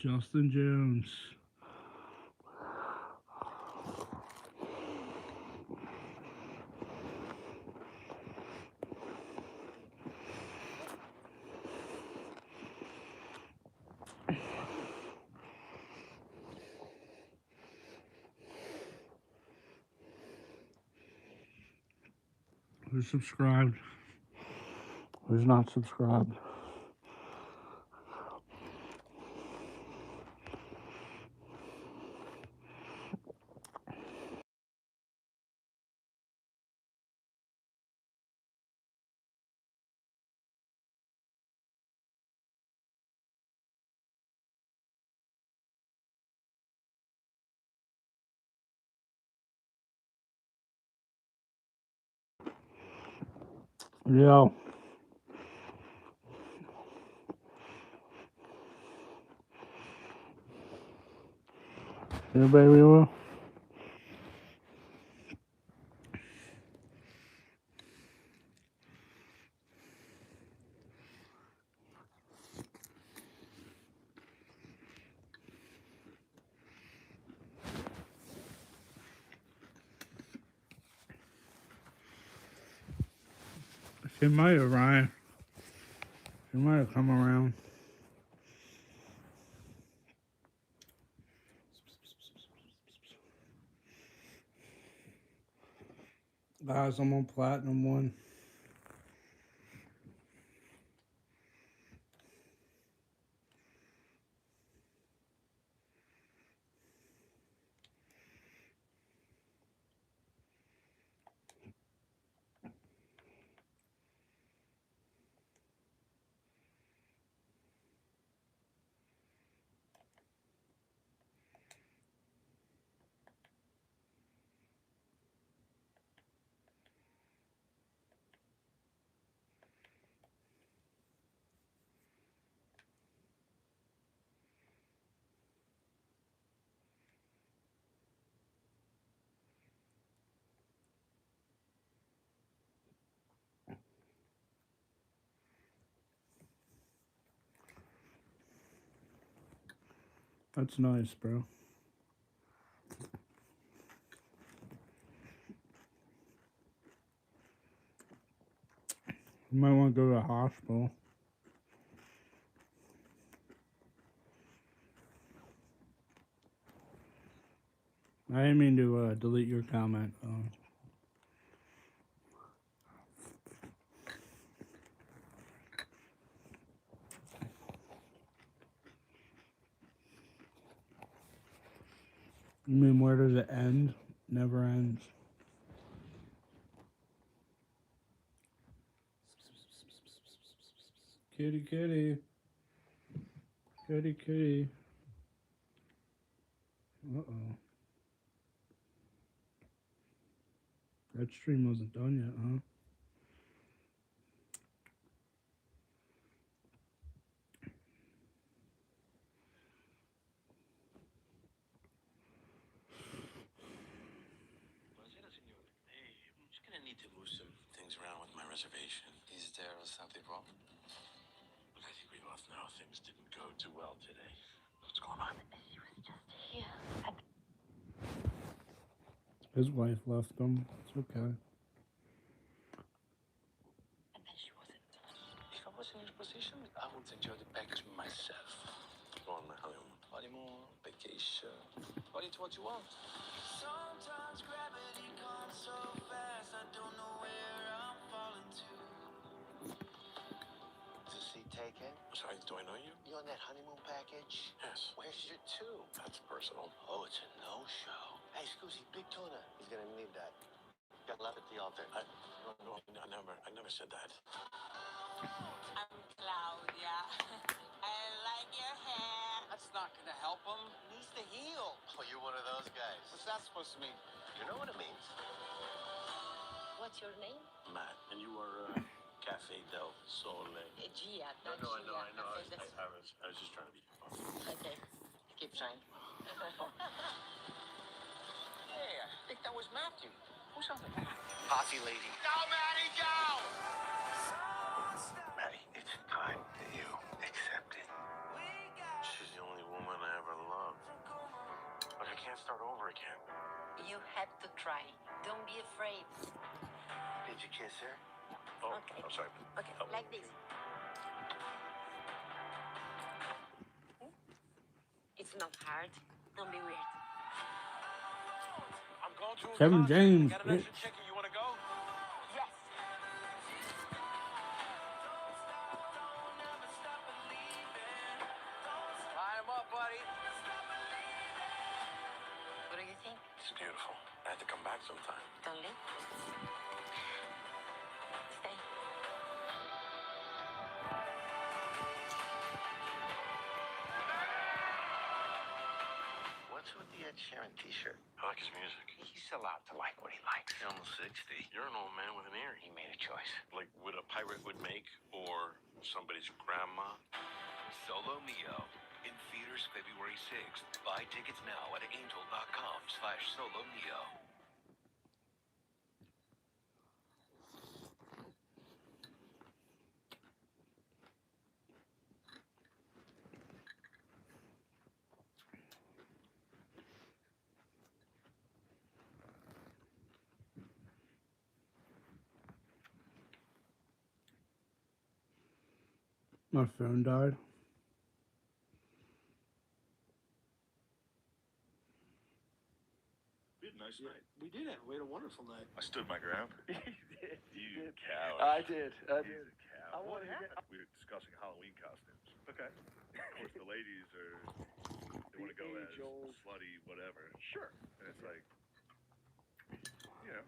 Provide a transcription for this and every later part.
Justin Jones. Who's subscribed? Who's not subscribed? Yo. Yeah, baby. Well, she might have, Ryan. She might have come around. Guys, I'm on Platinum 1. That's nice, bro. You might want to go to the hospital. I didn't mean to delete your comment. You mean where does it end? Never ends. Kitty, kitty. Kitty, kitty. Uh-oh. That stream wasn't done yet, huh? I'm just gonna need to move some things around with my reservation. Is there something wrong? Look, I think we both know things didn't go too well today. What's going on? She was just here. His wife left him. It's okay. And then she wasn't. If I was in your position, I would enjoy the package myself. Go on my honeymoon, vacation. What is what you want? Sometimes gravity comes so fast, I don't know where I'm falling to. Is the seat taken? Sorry, do I know you? You on that honeymoon package? Yes. Where's your two? That's personal. Oh, it's a no-show. Hey, Scoozy, big tuna. He's gonna need that. Got love at the altar. No, I never said that. I'm Claudia. I like your hair. That's not gonna help him. He needs to heal. Oh, you're one of those guys. What's that supposed to mean? You know what it means. What's your name? Matt, and you are Cafe del Sole. Gia. No, I know. I was just trying to be funny. Okay. Keep trying. Hey, I think that was Matthew. Who's on the back? Posse lady. Go, Matty, go! Maddie, it's time that you accept it. She's the only woman start over again. You have to try. Don't be afraid. Did you kiss her? Oh, Okay. I'm sorry. Okay, like this. It's not hard. Don't be weird. I'm going to a Kevin concert. James, Got an bitch. extra ticket. You want to go? Yes. Line him up, buddy. What do you think? It's beautiful. I have to come back sometime. Don't leave. Stay. What's with the Ed Sheeran t-shirt? I like his music. He's allowed to like what he likes. He's almost 60. You're an old man with an ear. He made a choice. Like what a pirate would make or somebody's grandma. Solo Mio. In theaters February 6th. Buy tickets now at angel.com/Solo Mio. My phone died. We had a nice night. We did it. We had a wonderful night. I stood my ground. You did. You coward. I did. I did. What happened? We were discussing Halloween costumes. Okay. Of course, the ladies they want to go as age-old. slutty, whatever. Sure. And it's like, you know,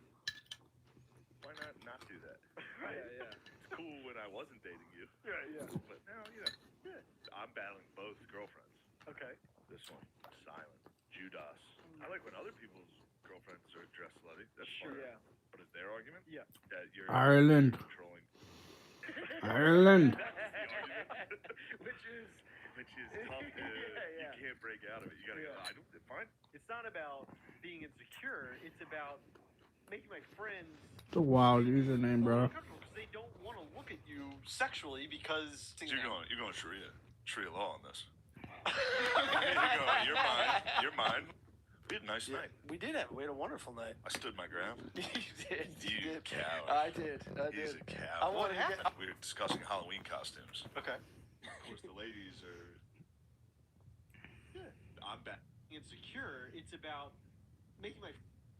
why not do that? Right. Yeah. It's cool when I wasn't dating you. Yeah. But now, you know, I'm battling both girlfriends. Okay. This one, silent, Judas. I like when other people's girlfriends are dressed slutty. That's Sure. fine. Yeah. What is their argument? Yeah. That you're Ireland. controlling. Ireland. That's the argument. Which is Which is tough to, Yeah. you can't break out of it. You gotta go, I don't, fine. It's not about being insecure. It's about making my friends It's a wild username, bro. uncomfortable because they don't want to look at you sexually because So you're going Sharia law on this. You're mine. We had a nice night. We did it. We had a wonderful night. I stood my ground. You did. You did. coward. I did. He's a coward. What happened? We were discussing Halloween costumes. Okay. Of course, the ladies are. I'm back. Insecure. It's about making my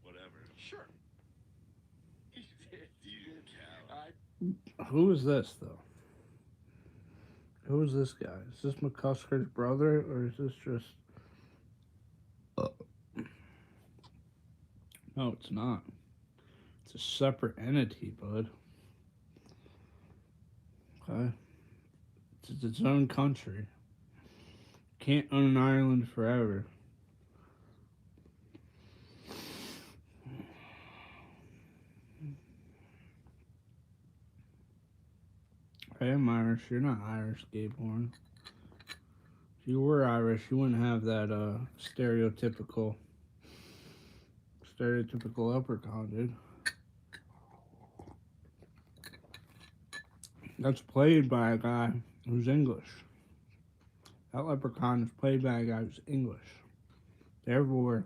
Whatever. sure. You did. You coward. Who is this, though? Who is this guy? Is this McCusker's brother, or is this just... No, it's not. It's a separate entity, bud. Okay? It's its own country. Can't own Ireland forever. I am Irish. You're not Irish, Gaborn. If you were Irish, you wouldn't have that stereotypical leprechaun, dude. That's played by a guy who's English. That leprechaun is played by a guy who's English. Therefore,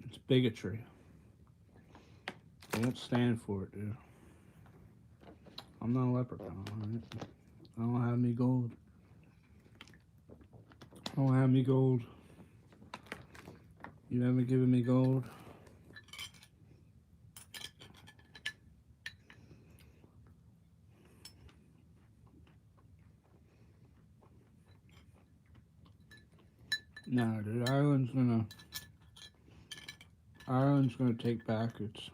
it's bigotry. I won't stand for it, dude. I'm not a leprechaun, alright? I don't have any gold. I don't have any gold. You haven't given me gold. No, dude, Ireland's gonna take back its...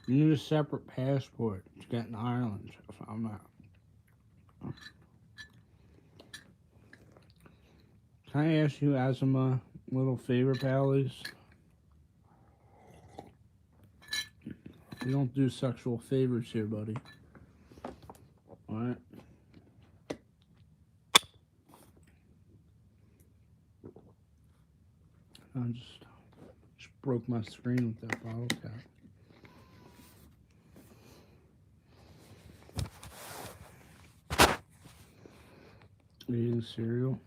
You need a separate passport to get in Ireland. If I'm not. Can I ask you, as my little favor, pallies? We don't do sexual favors here, buddy. Alright? I just broke my screen with that bottle cap. Eating cereal.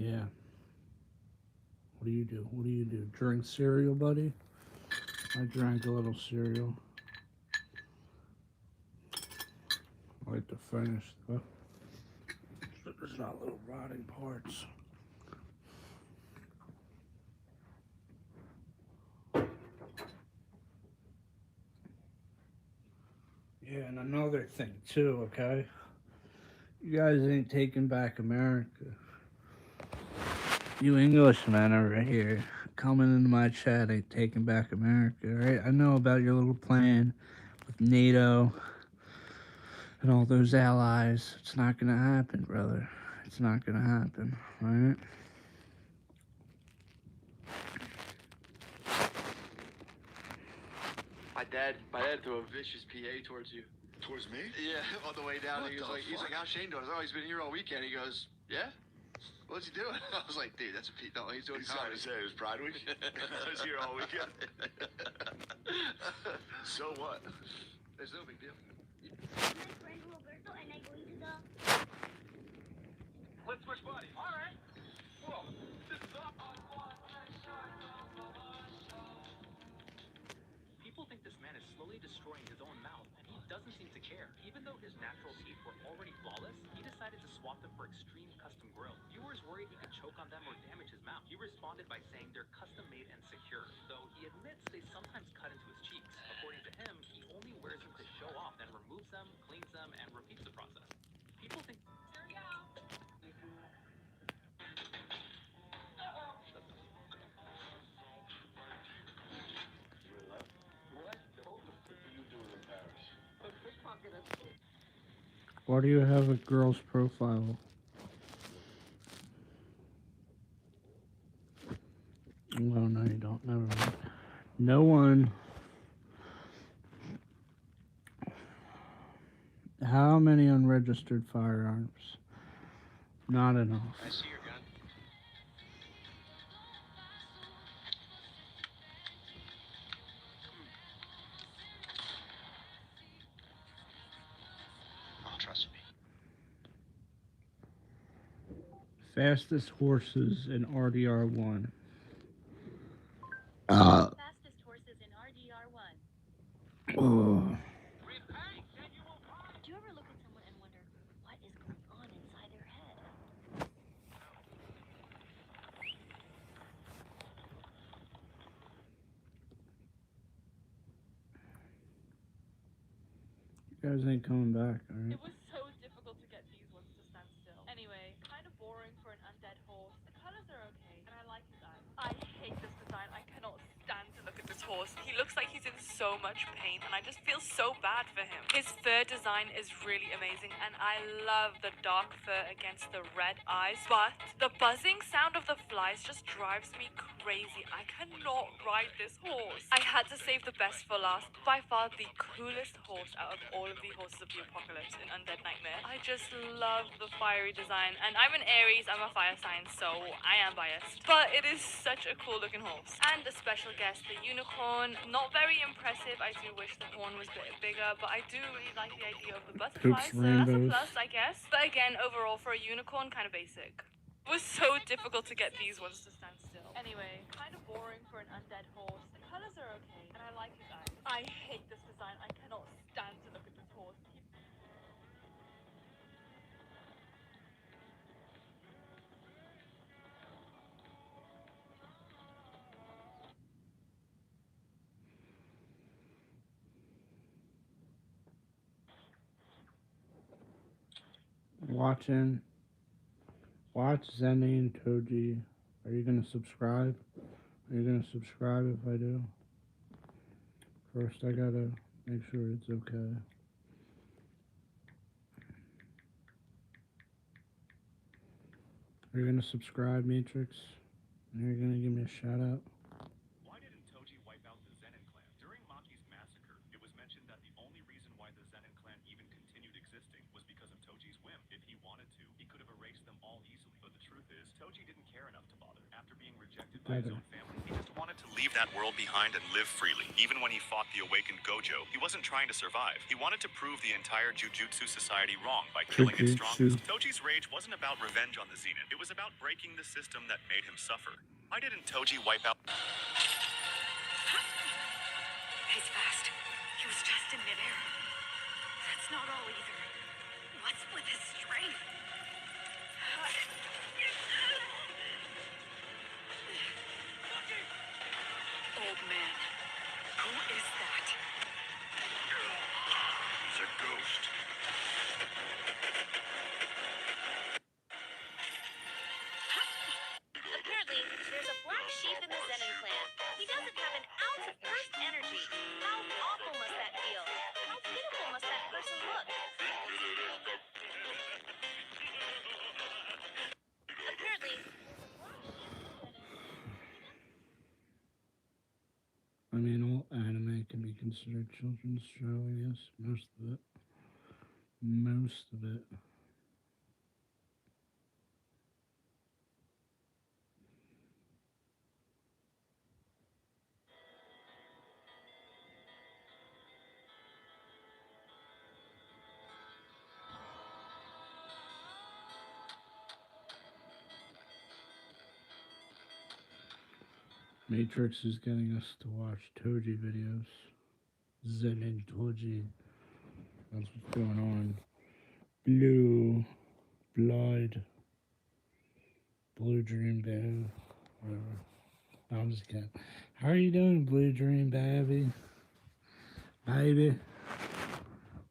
Yeah. What do you do? What do you do? Drink cereal, buddy? I drank a little cereal. I like to finish stuff. There's not little rotting parts. Yeah, and another thing too, okay? You guys ain't taking back America. You Englishmen over here coming into my chat ain't taking back America, right? I know about your little plan with NATO and all those allies. It's not gonna happen, brother. It's not gonna happen, right? My dad threw a vicious PA towards you. Towards me? Yeah, on the way down, What he's the like, fuck? how's Shane doing? Oh, he's been here all weekend. He goes, yeah? What's he doing? I was like, dude, that's a P. No, he's doing He's trying comedy. to say it was Pride Week. I was here all weekend. So what? There's no big deal. My friend Roberto and I going to the... Let's switch bodies. All right. Whoa. This is up. People think this man is slowly destroying his own mouth, and he doesn't seem to care. Even though his natural teeth were already flawless, he decided to swap them for extreme custom grills. Viewers worried he could choke on them or damage his mouth. He responded by saying they're custom made and secure, though he admits they sometimes cut into his cheeks. According to him, he only wears them to show off, then removes them, cleans them, and repeats the process. People think... Here we go! Why do you have a girl's profile? Well, no, you don't. Never mind. No one. How many unregistered firearms? Not enough. I see your gun. Oh, trust me. Fastest horses in RDR1. Fastest horses in RDR1. Oh. Do you ever look at someone and wonder what is going on inside their head? You guys ain't coming back, alright? It was so difficult to get these ones to stand still. Anyway, kind of boring for an undead horse. The colors are okay, and I like his eyes. I hate this design. I cannot stand to look at this horse. He looks like he's in so much pain, and I just feel so bad for him. His fur design is really amazing, and I love the dark fur against the red eyes, but the buzzing sound of the flies just drives me crazy. I cannot ride this horse. I had to save the best for last. By far the coolest horse out of all of the horses of the apocalypse in Undead Nightmare. I just love the fiery design, and I'm an Aries, I'm a fire sign, so I am biased. But it is such a cool looking horse. And a special guest, the unicorn. Not very impressive. I do wish the horn was a bit bigger, but I do really like the idea of the butterflies, so that's a rainbows. plus, I guess. But again, overall, for a unicorn, kind of basic. It was so difficult to get these ones to stand still. Anyway, kind of boring for an undead horse. The colors are okay, and I like his eyes. I hate this design. I cannot stand to look at this horse. Watch Zenny and Toji. Are you gonna subscribe? Are you gonna subscribe if I do? First, I gotta make sure it's okay. Are you gonna subscribe, Matrix? Are you gonna give me a shout out? Why didn't Toji wipe out the Zenin clan? During Maki's massacre, it was mentioned that the only reason why the Zenin clan even continued existing was because of Toji's whim. If he wanted to, he could have erased them all easily. But the truth is, Toji didn't care enough to bother. After being rejected by his own family, he just wanted to leave that world behind and live freely. Even when he fought the awakened Gojo, he wasn't trying to survive. He wanted to prove the entire Jujutsu society wrong by killing its strongest. Toji's rage wasn't about revenge on the Zenith. It was about breaking the system that made him suffer. Why didn't Toji wipe out... He's fast. He was just in midair. That's not all either. What's with his strength? Old man, who is that? He's a ghost. Apparently, there's a black sheep in the Zenin clan. He doesn't have an ounce of cursed energy. How awful must that feel? How pitiful must that person look? Apparently, I mean, all anime can be considered children's show, I guess. Most of it. Most of it. Matrix is getting us to watch Toji videos. Zen and Toji. That's what's going on. Blue. Blood. Blue Dream Baby. Whatever. No, I'm just kidding. How are you doing, Blue Dream Baby? Baby?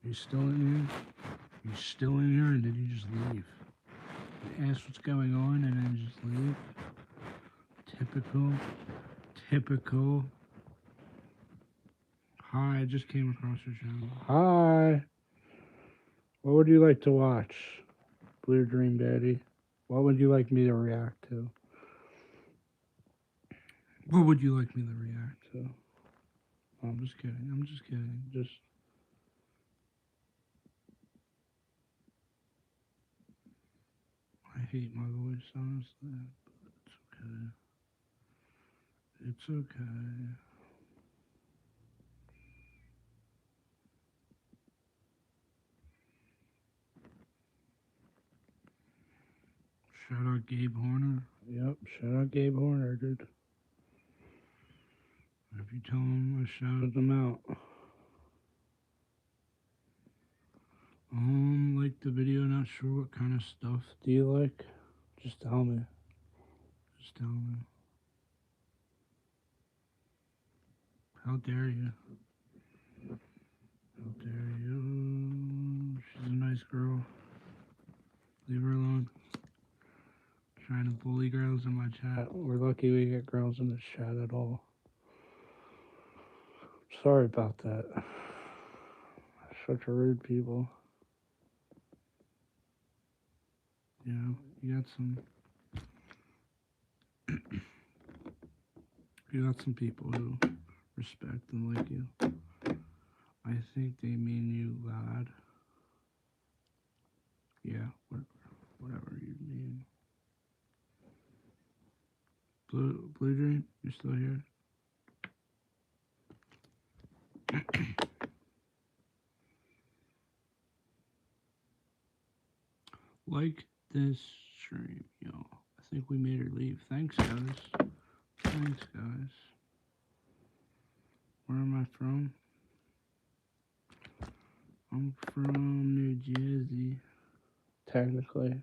You still in here? You still in here, or did you just leave? You ask what's going on and then just leave? Typical. Typical. Hi, I just came across your channel. Hi. What would you like to watch, Blue Dream Daddy? What would you like me to react to? What would you like me to react to? Oh, I'm just kidding. I'm just kidding. Just. I hate my voice, honestly. But it's okay. It's okay. Shout out Gabe Horner. Yep, shout out Gabe Horner, dude. If you tell him I shouted him out. Like the video, not sure what kind of stuff do you like? Just tell me. Just tell me. How dare you? How dare you? She's a nice girl. Leave her alone. Trying to bully girls in my chat. We're lucky we get girls in the chat at all. Sorry about that. Such a rude people. You know, you got some people who respect and like you. I think they mean you bad. Yeah, whatever you mean. Blue Dream, you still here? Like this stream, yo. I think we made her leave. Thanks, guys. Thanks, guys. Where am I from? I'm from New Jersey. Technically.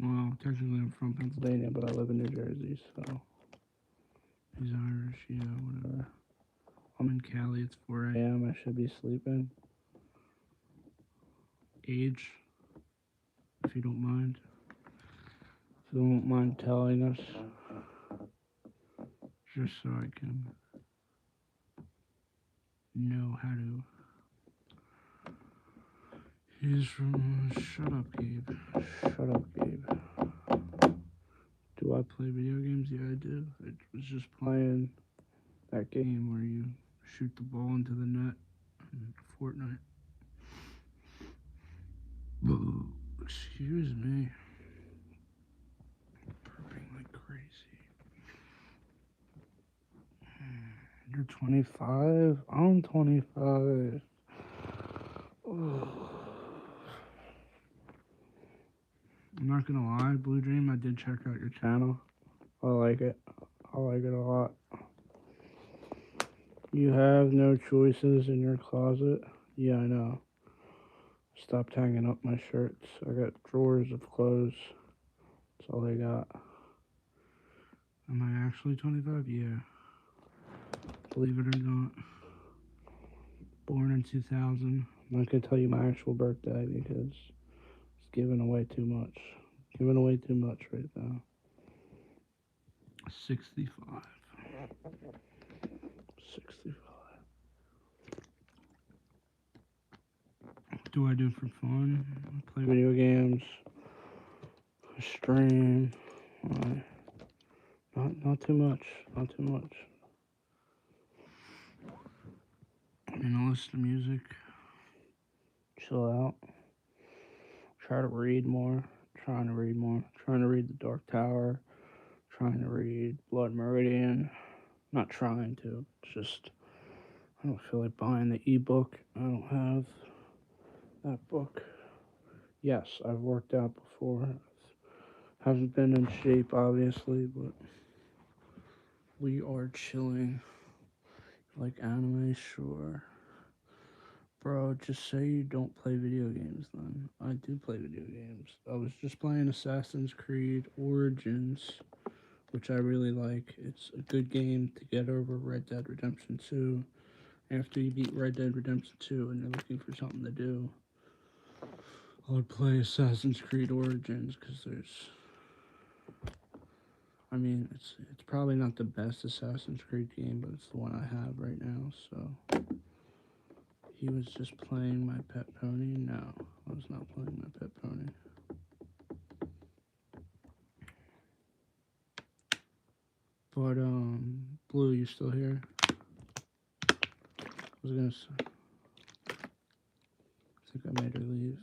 Well, technically I'm from Pennsylvania, but I live in New Jersey, so. He's Irish, yeah, whatever. I'm in Cali, it's 4 a.m. I should be sleeping. Age, if you don't mind. If you don't mind telling us. Just so I can know how to. He's from. Shut up, Gabe. Shut up, Gabe. Do I play video games? Yeah, I do. I was just playing that game where you shoot the ball into the net in Fortnite. Excuse me. Burping like crazy. You're 25? I'm 25. I'm not gonna lie, Blue Dream, I did check out your channel. I like it. I like it a lot. You have no choices in your closet? Yeah, I know. Stopped hanging up my shirts. I got drawers of clothes. That's all I got. Am I actually 25? Yeah. Believe it or not. Born in 2000. I'm not gonna tell you my actual birthday because it's giving away too much. Giving away too much right now. 65. 65. What do I do for fun? I play video games. I stream. Not too much. Not too much. I mean, I listen to music. Chill out. Try to read more. Trying to read more. Trying to read The Dark Tower. Trying to read Blood Meridian. Not trying to. It's just I don't feel like buying the ebook. I don't have that book. Yes, I've worked out before. Haven't been in shape, obviously, but we are chilling. Like anime, sure. Bro, just say you don't play video games then. I do play video games. I was just playing Assassin's Creed Origins, which I really like. It's a good game to get over Red Dead Redemption 2. After you beat Red Dead Redemption 2 and you're looking for something to do, I would play Assassin's Creed Origins because I mean, it's probably not the best Assassin's Creed game, but it's the one I have right now, so. He was just playing My Pet Pony? No, I was not playing My Pet Pony. But, Blue, you still here? I was gonna say, I think I made her leave.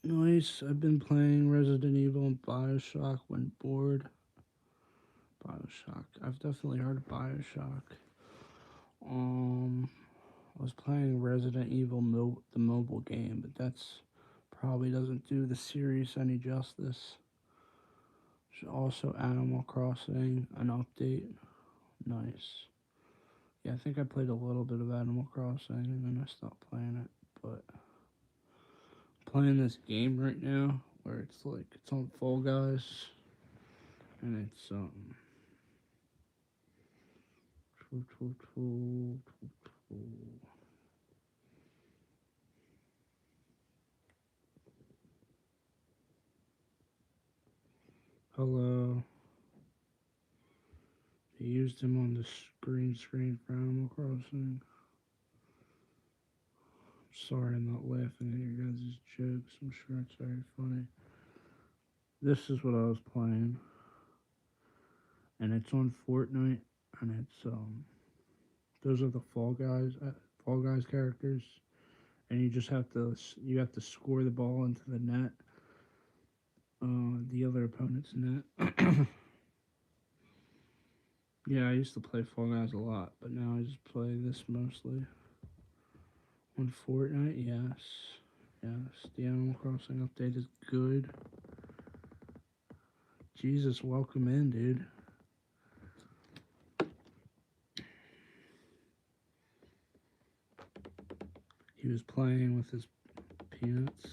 Nice, I've been playing Resident Evil and Bioshock when bored. Bioshock, I've definitely heard of Bioshock. I was playing Resident Evil, the mobile game, but that's probably doesn't do the series any justice. There's also Animal Crossing, an update. Nice. Yeah, I think I played a little bit of Animal Crossing and then I stopped playing it. But I'm playing this game right now where it's like it's on Fall Guys and it's hello. They used him on the screen for Animal Crossing. Sorry I'm not laughing at your guys' jokes. I'm sure it's very funny. This is what I was playing. And it's on Fortnite. And it's, those are the Fall Guys characters. And you just have to score the ball into the net. The other opponent's net. Yeah, I used to play Fall Guys a lot. But now I just play this mostly. On Fortnite, yes. Yes, the Animal Crossing update is good. Jesus, welcome in, dude. He was playing with his peanuts.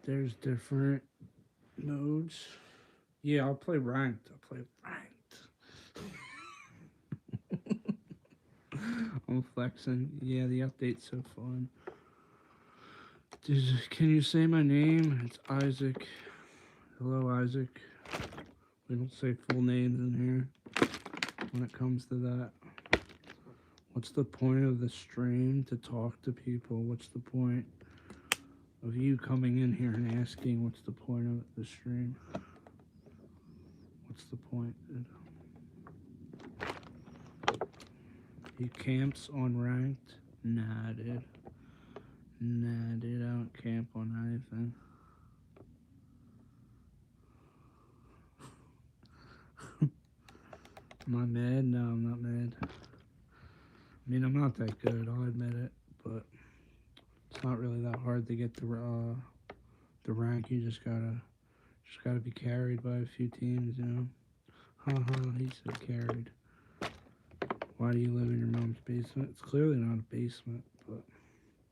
There's different modes. Yeah, I'll play ranked. I'm flexing. Yeah, the update's so fun. Can you say my name? It's Isaac. Hello, Isaac. We don't say full names in here when it comes to that. What's the point of the stream? To talk to people. What's the point of you coming in here and asking what's the point of the stream? What's the point, dude? He camps on ranked? Nah, dude. Nah, dude, I don't camp on anything. Am I mad? No, I'm not mad. I mean, I'm not that good, I'll admit it, but it's not really that hard to get the rank. You just gotta be carried by a few teams, you know. Haha, he said carried. Why do you live in your mom's basement? It's clearly not a basement, but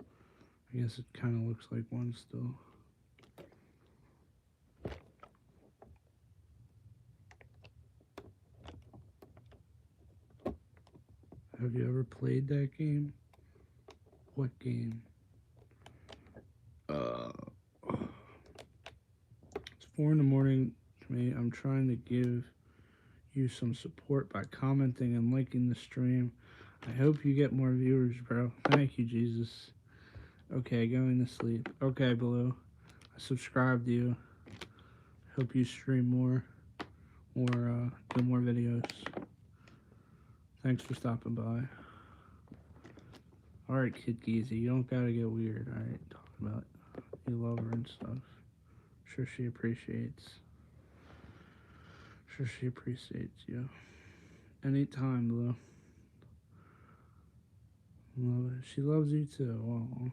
I guess it kind of looks like one still. Have you ever played that game? What game? It's 4 in the morning to me. I'm trying to give you some support by commenting and liking the stream. I hope you get more viewers, bro. Thank you, Jesus. Okay, going to sleep. Okay, Blue. I subscribe to you. Hope you stream more or do more videos. Thanks for stopping by. Alright, Kid Geezy, you don't gotta get weird, alright? Talking about you love her and stuff. Sure she appreciates. Sure she appreciates you. Anytime, Blue. Love it. She loves you too. Aww.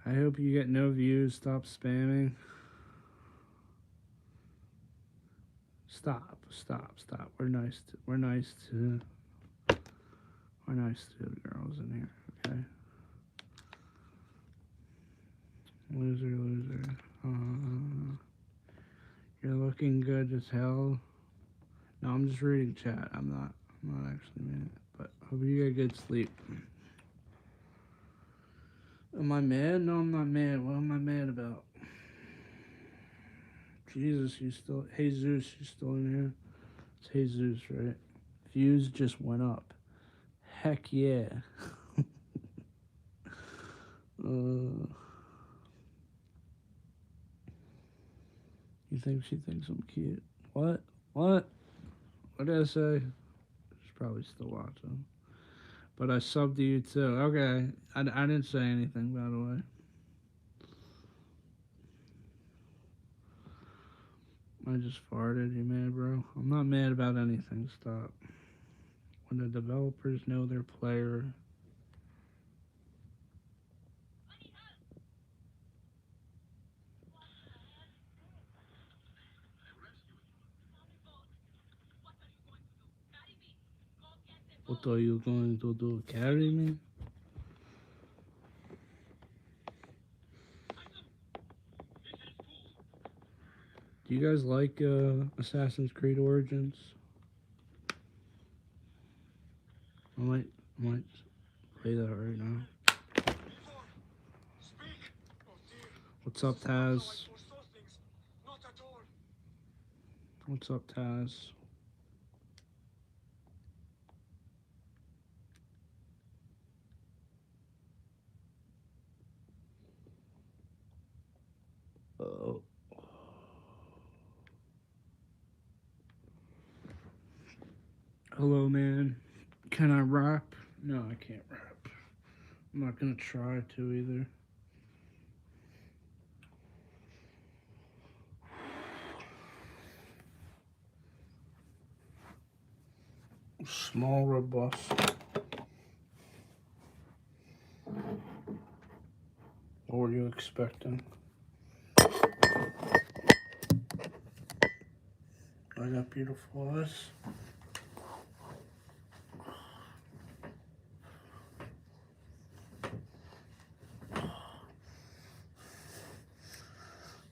I hope you get no views. Stop spamming. Stop. We're nice to the girls in here, okay? Loser. You're looking good as hell. No, I'm just reading chat. I'm not actually meaning it. But hope you get good sleep. Am I mad? No, I'm not mad. What am I mad about? Jesus, you still... Jesus, you still in here? It's Jesus, right? Views just went up. Heck yeah. You think she thinks I'm cute? What? What did I say? She's probably still watching. But I subbed to you too. Okay. I didn't say anything, by the way. I just farted. You mad, bro? I'm not mad about anything. Stop. When the developers know their player... What are you going to do? Carry me? Do you guys like Assassin's Creed Origins? I might play that right now. What's up, Taz? What's up, Taz? Oh. Hello, man. Can I rap? No, I can't rap. I'm not gonna try to either. Small, robust. What were you expecting? I got beautiful eyes.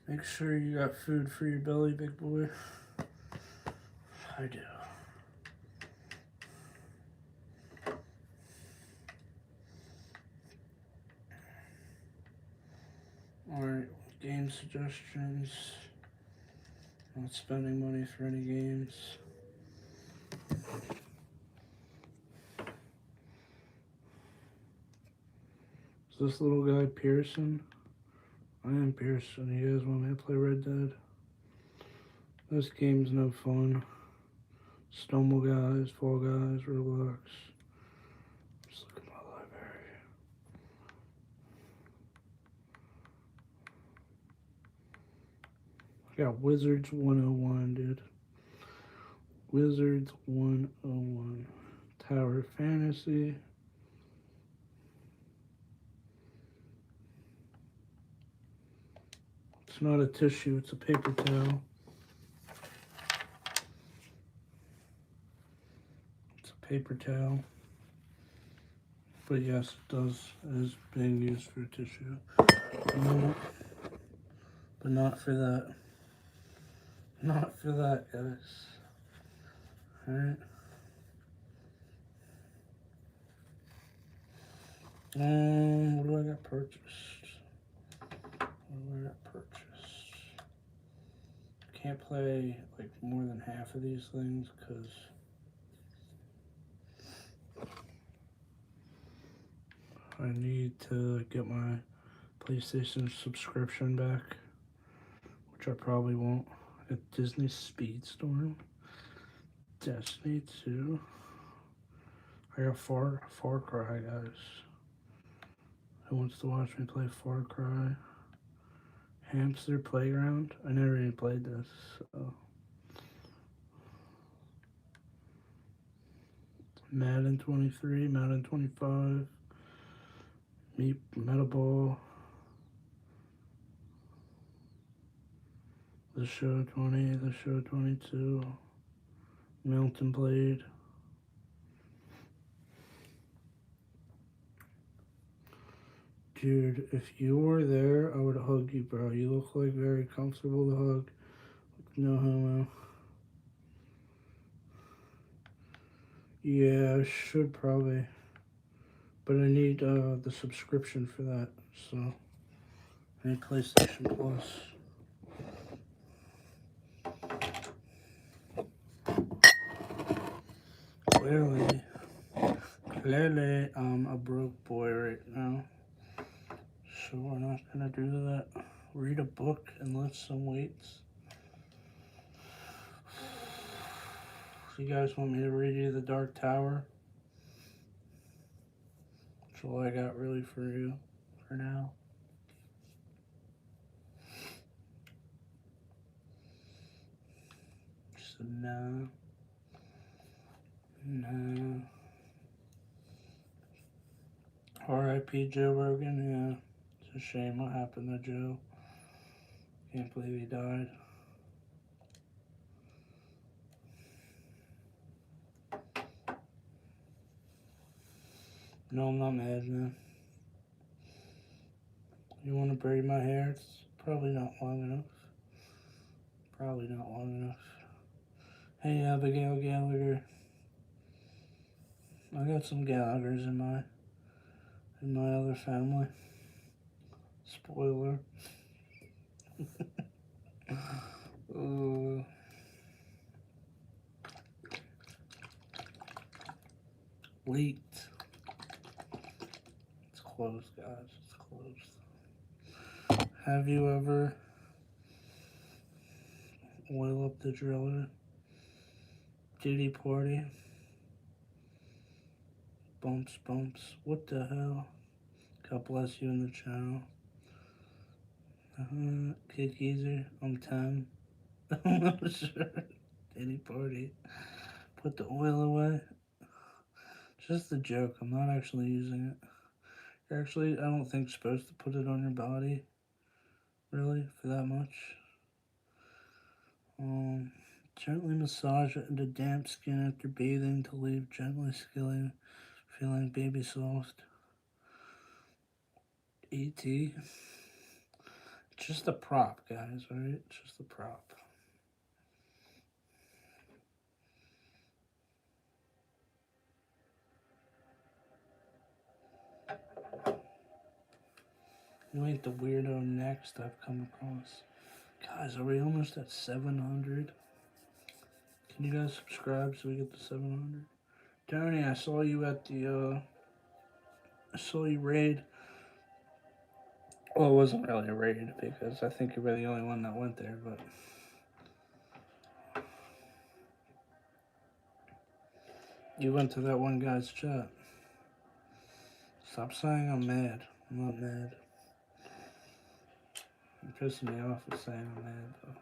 Make sure you got food for your belly, big boy. I do. Alright, game suggestions. Not spending money for any games. Is this little guy Pearson? I am Pearson. You guys want me to play Red Dead? This game's no fun. Stumble Guys, Fall Guys, Roblox. Just look at my library. I got Wizards 101, dude. Wizards 101. Tower Fantasy. It's not a tissue, it's a paper towel. It's a paper towel. But yes, it is being used for tissue. No, but not for that. Not for that, guys. Alright. What do I got purchased? What do I got purchased? Can't play like more than half of these things because I need to get my PlayStation subscription back, which I probably won't. At Disney Speedstorm, Destiny 2. I got Far Cry, guys. Who wants to watch me play Far Cry? Hamster Playground. I never even played this, so. Madden 23, Madden 25, Metaball, The Show 20, The Show 22, Mountain Blade. Dude, if you were there, I would hug you, bro. You look like very comfortable to hug. No homo. Yeah, I should probably. But I need the subscription for that, so. I need PlayStation Plus. Clearly, I'm a broke boy right now. So we're not gonna do that. Read a book and lift some weights. So you guys want me to read you The Dark Tower? That's all I got really for you for now. So no. No. R.I.P. Joe Rogan, yeah. It's a shame what happened to Joe. Can't believe he died. No, I'm not mad, man. You want to braid my hair? It's probably not long enough. Probably not long enough. Hey, Abigail Gallagher. I got some Gallaghers in my other family. Spoiler. Late. It's closed, guys. It's closed. Have you ever oil up the driller? Diddy party? Bumps, bumps. What the hell? God bless you in the channel. Kid Geezer, I'm 10. I'm not sure. Diddy party. Put the oil away. Just a joke. I'm not actually using it. You're actually, I don't think, supposed to put it on your body. Really, for that much. Gently massage it into damp skin after bathing to leave gently feeling baby soft. E.T. Just a prop, guys, alright? Just a prop. You ain't the weirdo next I've come across. Guys, are we almost at 700? Can you guys subscribe so we get to 700? Tony, I saw you at the, I saw you raid. Well, it wasn't really a raid because I think you were the only one that went there, but... You went to that one guy's chat. Stop saying I'm mad. I'm not mad. You're pissing me off with saying I'm mad, though.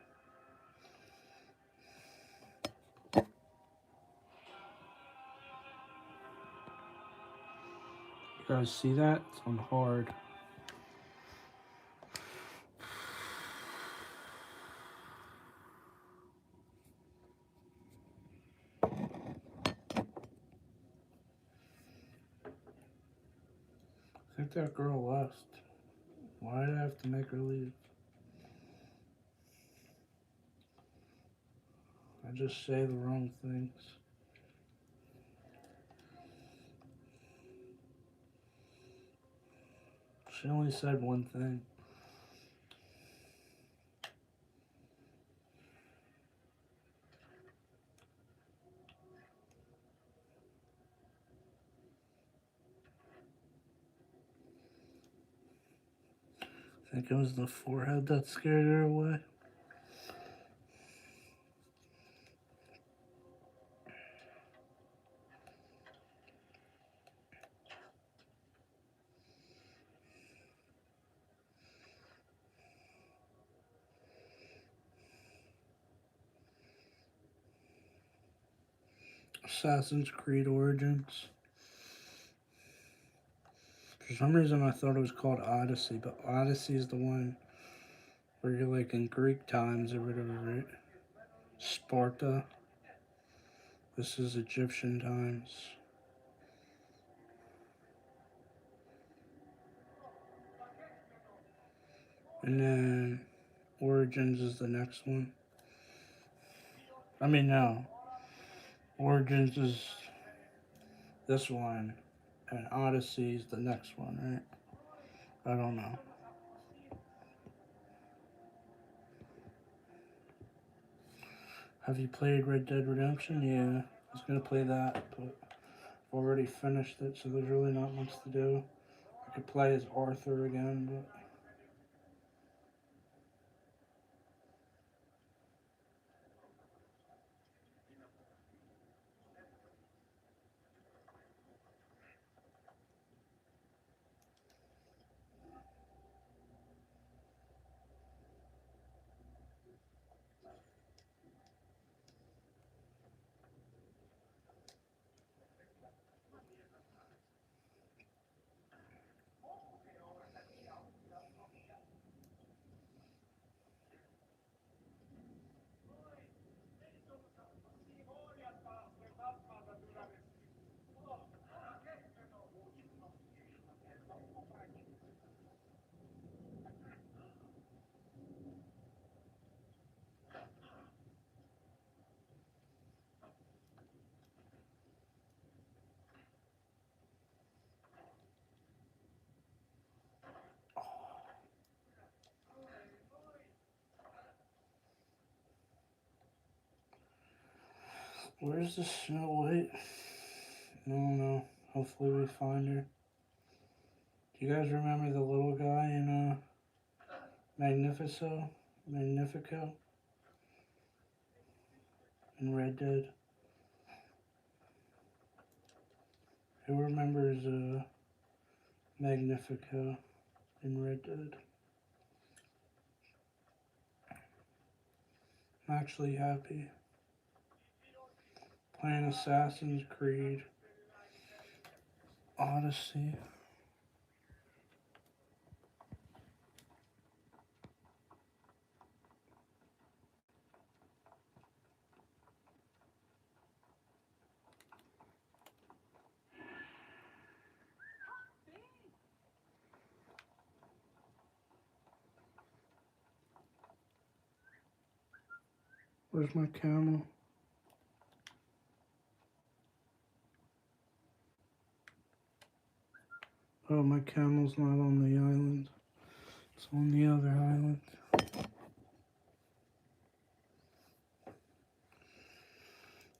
You guys see that? It's on hard. I think that girl left. Why did I have to make her leave? I just say the wrong things. She only said one thing. I think it was the forehead that scared her away. Assassin's Creed Origins. For some reason I thought it was called Odyssey, but Odyssey is the one where you're like in Greek times or whatever, right? Sparta. This is Egyptian times. And then Origins is the next one. I mean, no. Origins is this one, and Odyssey is the next one, right? I don't know. Have you played Red Dead Redemption? Yeah, I was gonna play that, but I've already finished it, so there's really not much to do. I could play as Arthur again, but where's the Snow White? No. Hopefully we find her. Do you guys remember the little guy in Magnifico in Red Dead? Who remembers Magnifico in Red Dead? I'm actually happy. Playing Assassin's Creed Odyssey. Where's my camel? Oh, my camel's not on the island. It's on the other island.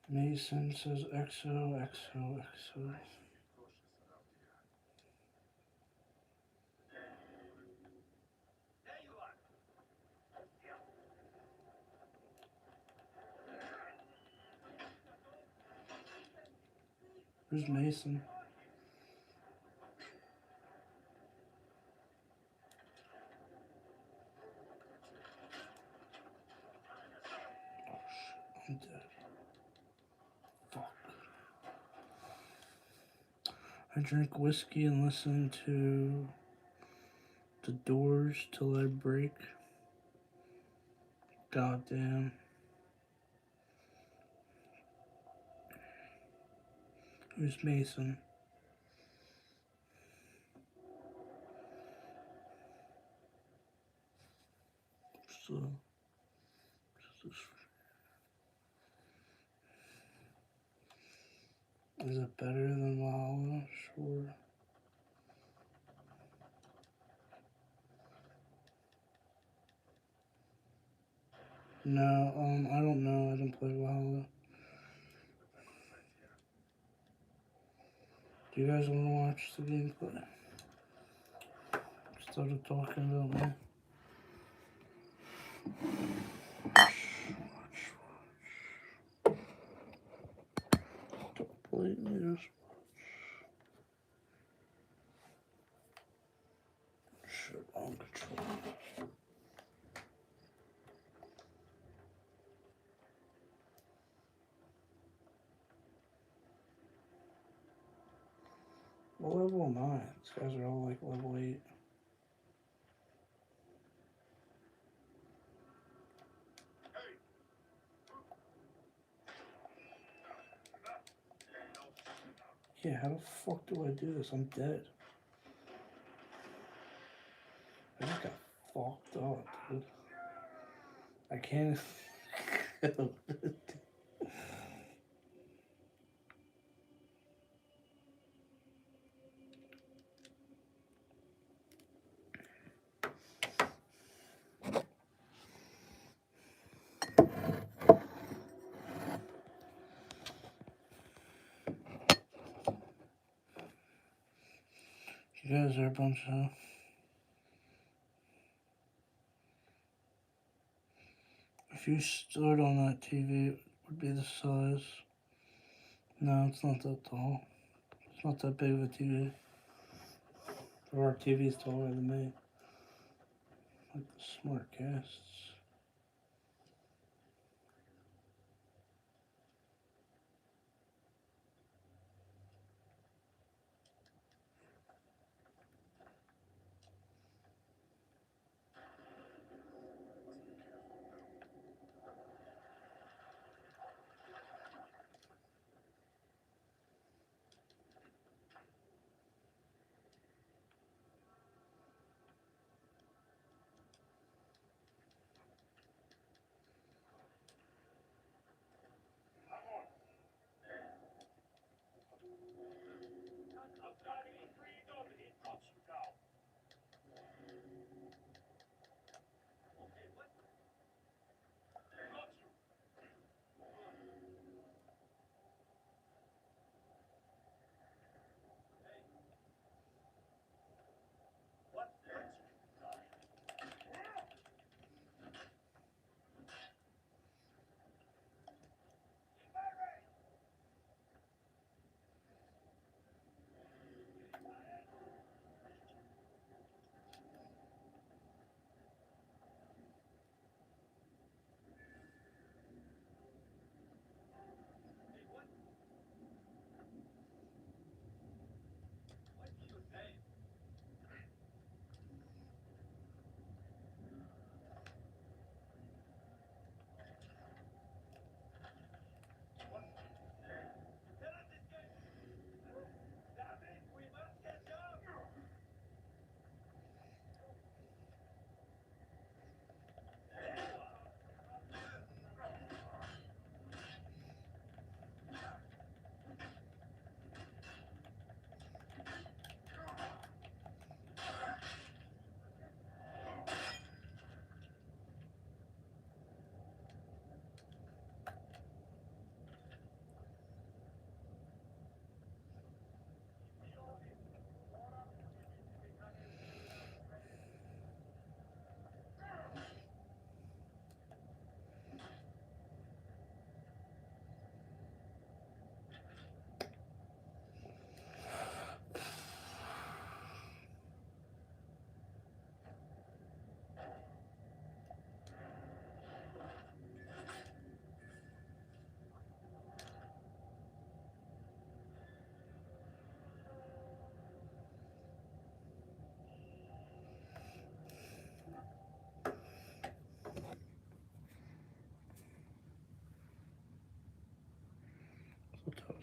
Mason says XOXOXO. Where's Mason? I'm dead. Fuck. I drink whiskey and listen to The Doors till I break. Goddamn. Who's Mason? So, is it better than Valhalla? Sure. No, I don't know. I didn't play Valhalla. Do you guys want to watch the gameplay? Instead of talking about me. Completely just shit on control. Well, level 9. These guys are all like level 8. Yeah, how the fuck do I do this? I'm dead. I just got fucked up, dude. I can't. You guys are a bunch of. If you stood on that TV, it would be the size. No, it's not that tall. It's not that big of a TV. Our TV's taller than me. Like the smart casts.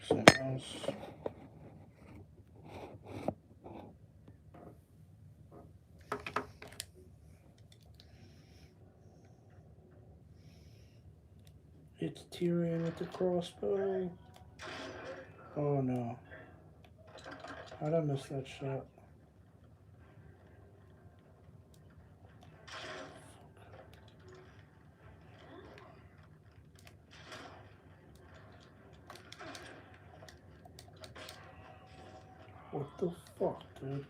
Something else. It's Tyrion with the crossbow. Oh no. How'd I miss that shot? What the fuck, dude?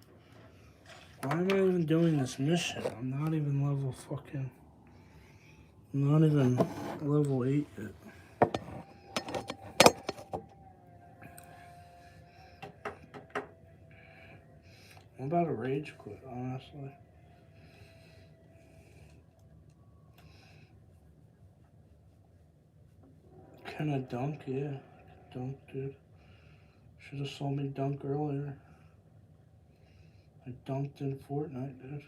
Why am I even doing this mission? I'm not even level fucking... I'm not even level 8 yet. I'm about to rage quit, honestly. Can I dunk? Yeah. Dunk, dude. Should have saw me dunk earlier. I dunked in Fortnite, dude.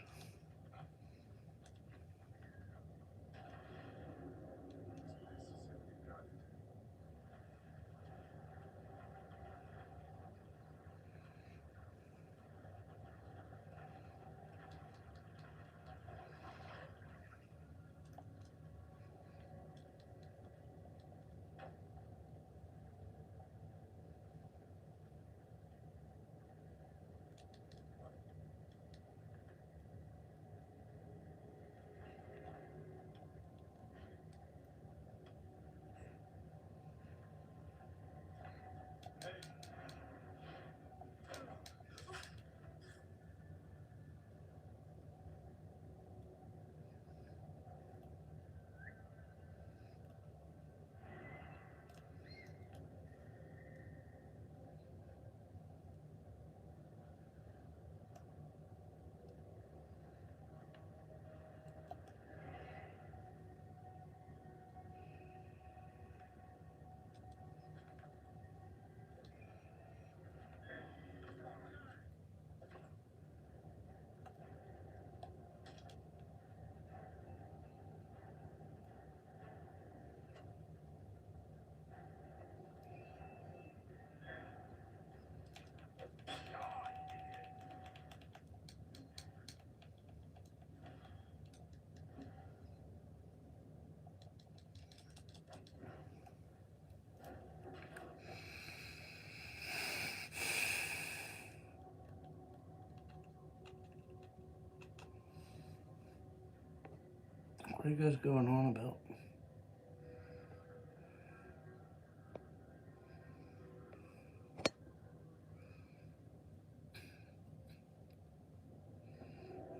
What are you guys going on about?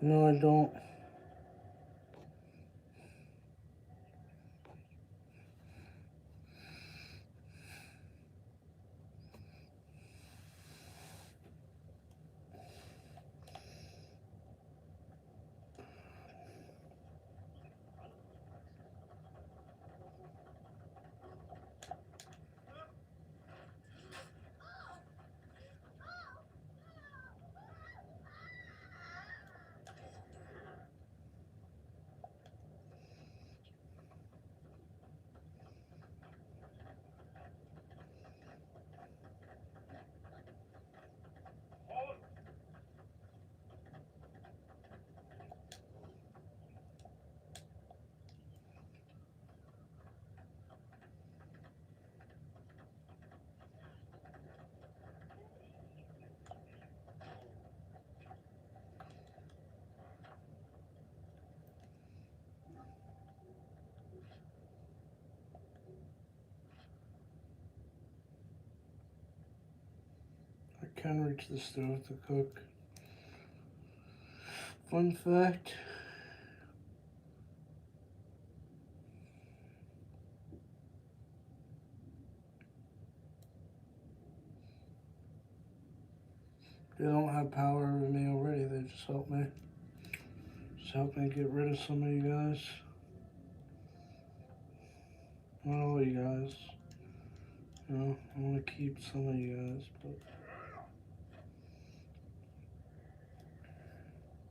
No, I don't. I can reach the stove to cook. Fun fact. They don't have power over me already. They just help me. Just help me get rid of some of you guys. Not all you guys. You know, I want to keep some of you guys, but...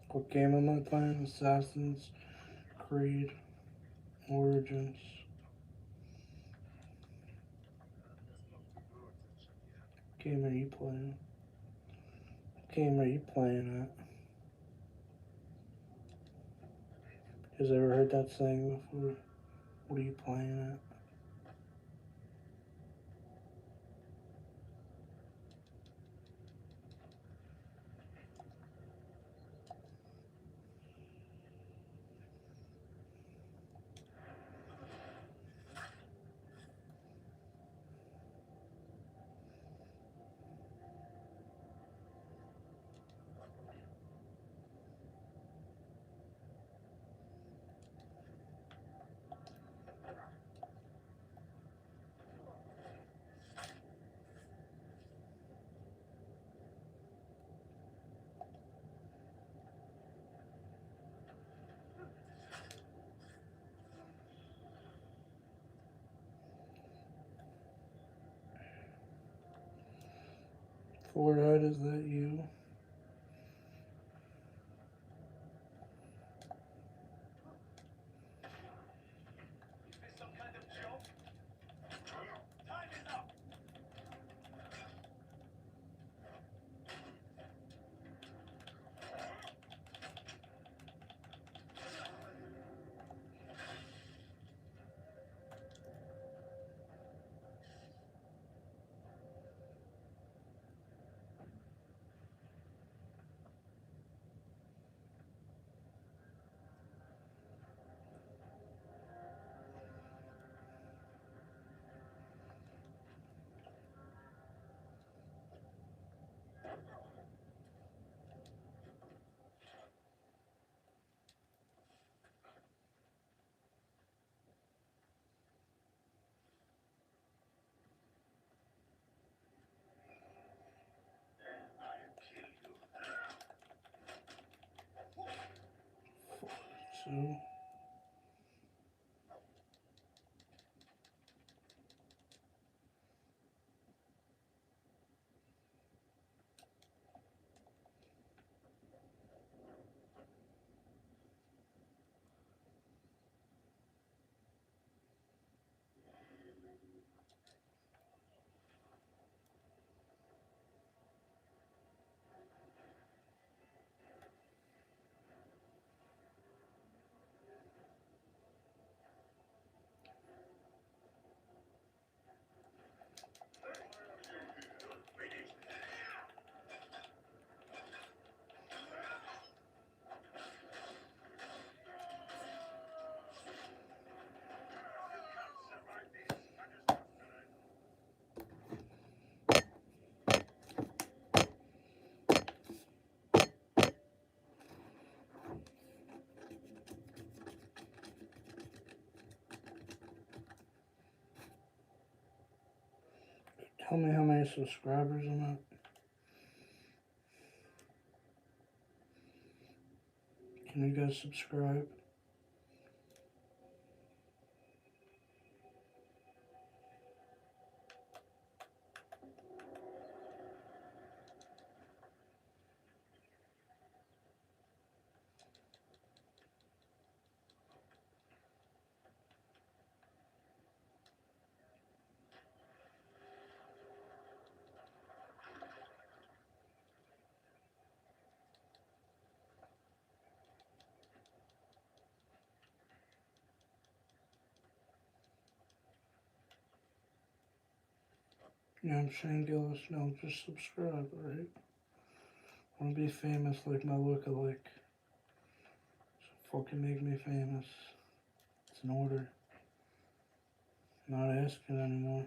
What game am I playing? Assassin's Creed Origins. game are you playing? What game are you playing at? Has ever heard that saying before? What are you playing at? Forehead, is that you? So. Tell me how many subscribers I'm at. Can you guys subscribe? Yeah, I'm Shane Gillis. No, just subscribe, alright? I want to be famous like my lookalike. So fucking make me famous. It's an order. I'm not asking anymore.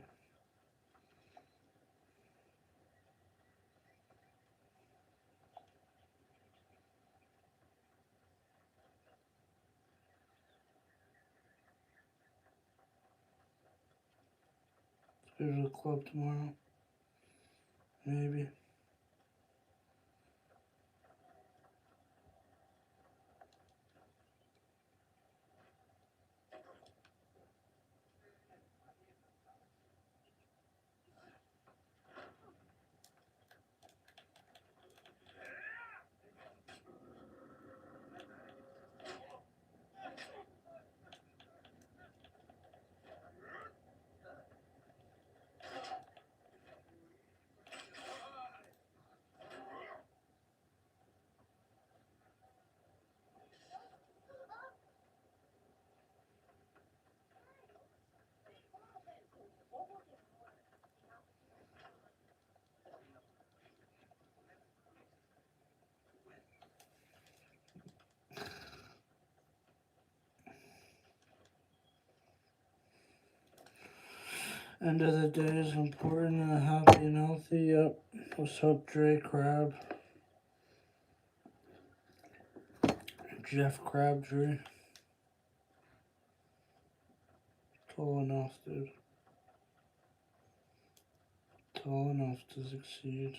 Let's go to the club tomorrow. Maybe. End of the day is important and happy and healthy. Yep. What's up, Dre Crab? Jeff Crabtree. Tall enough, dude. Tall enough to succeed.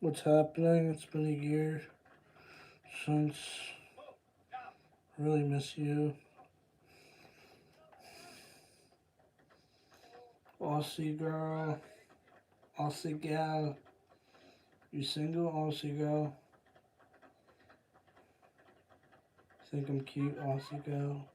What's happening? It's been a year since. Really miss you. Aussie girl. Aussie gal. You single, Aussie girl? Think I'm cute, Aussie girl?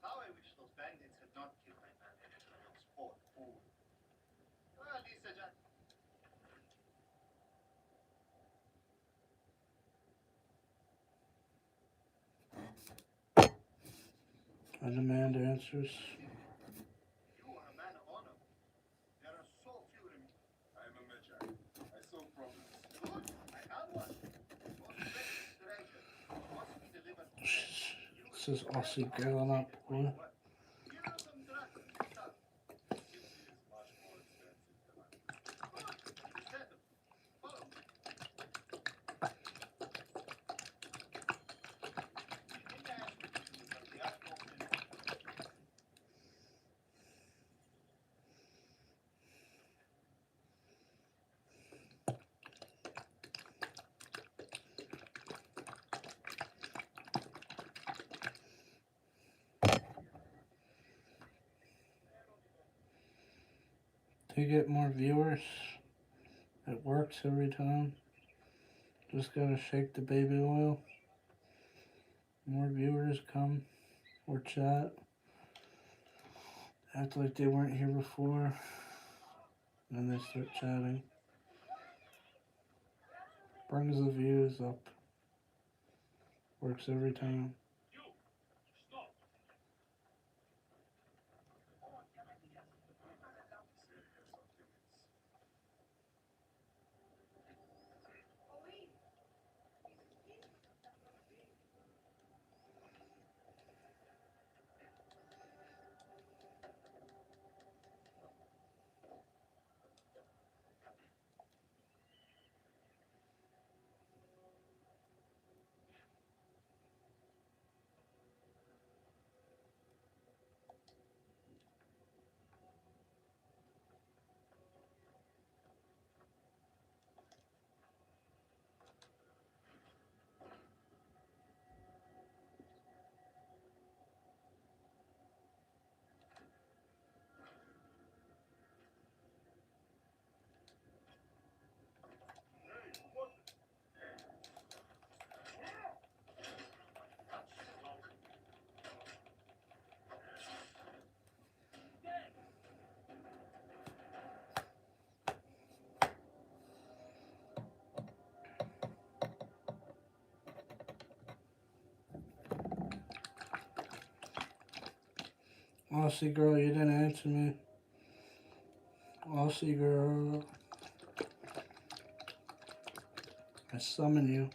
How I wish those bandits had not killed my man. Those poor fools. Well, Lisa just... I demand answers. You are a man of honor. There are so few remaining. I am a Magi. I solve problems. Good. I have one. Most precious treasure must be delivered to them. It says Aussie girl, not boy. Here are some drachmas. Gypsy is much more expensive than I. Good. You said them. Follow me. In the ash with you is of the utmost importance. To get more viewers, it works every time. Just gotta shake the baby oil. More viewers come or chat. Act like they weren't here before. Then they start chatting. Brings the views up. Works every time. Aussie girl, you didn't answer me. Aussie girl. I summon you.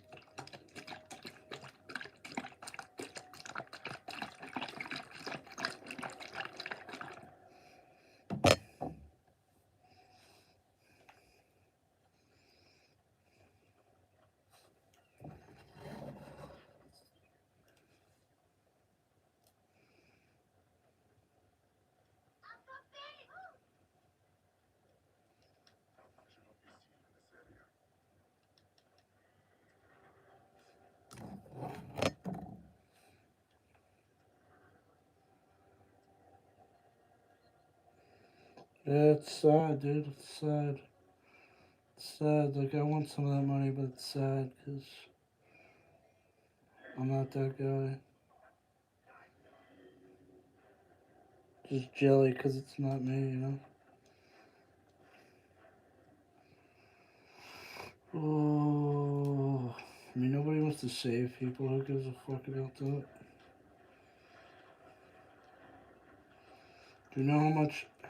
Yeah, it's sad, dude. It's sad. It's sad. Like, I want some of that money, but it's sad because I'm not that guy. Just jelly because it's not me, you know? Oh, I mean, nobody wants to save people. Who gives a fuck about that? Do you know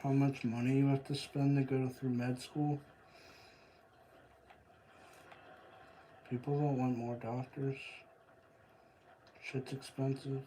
how much money you have to spend to go through med school? People don't want more doctors. Shit's expensive.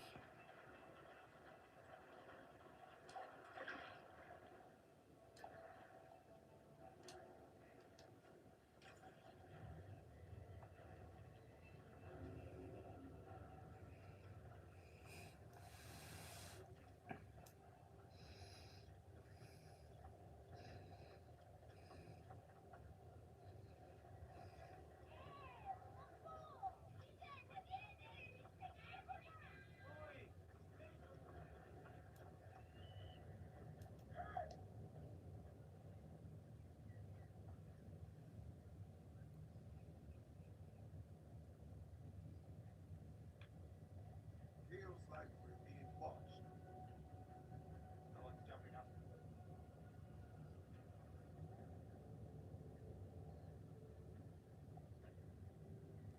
Feels like we're being watched. No one's jumping up.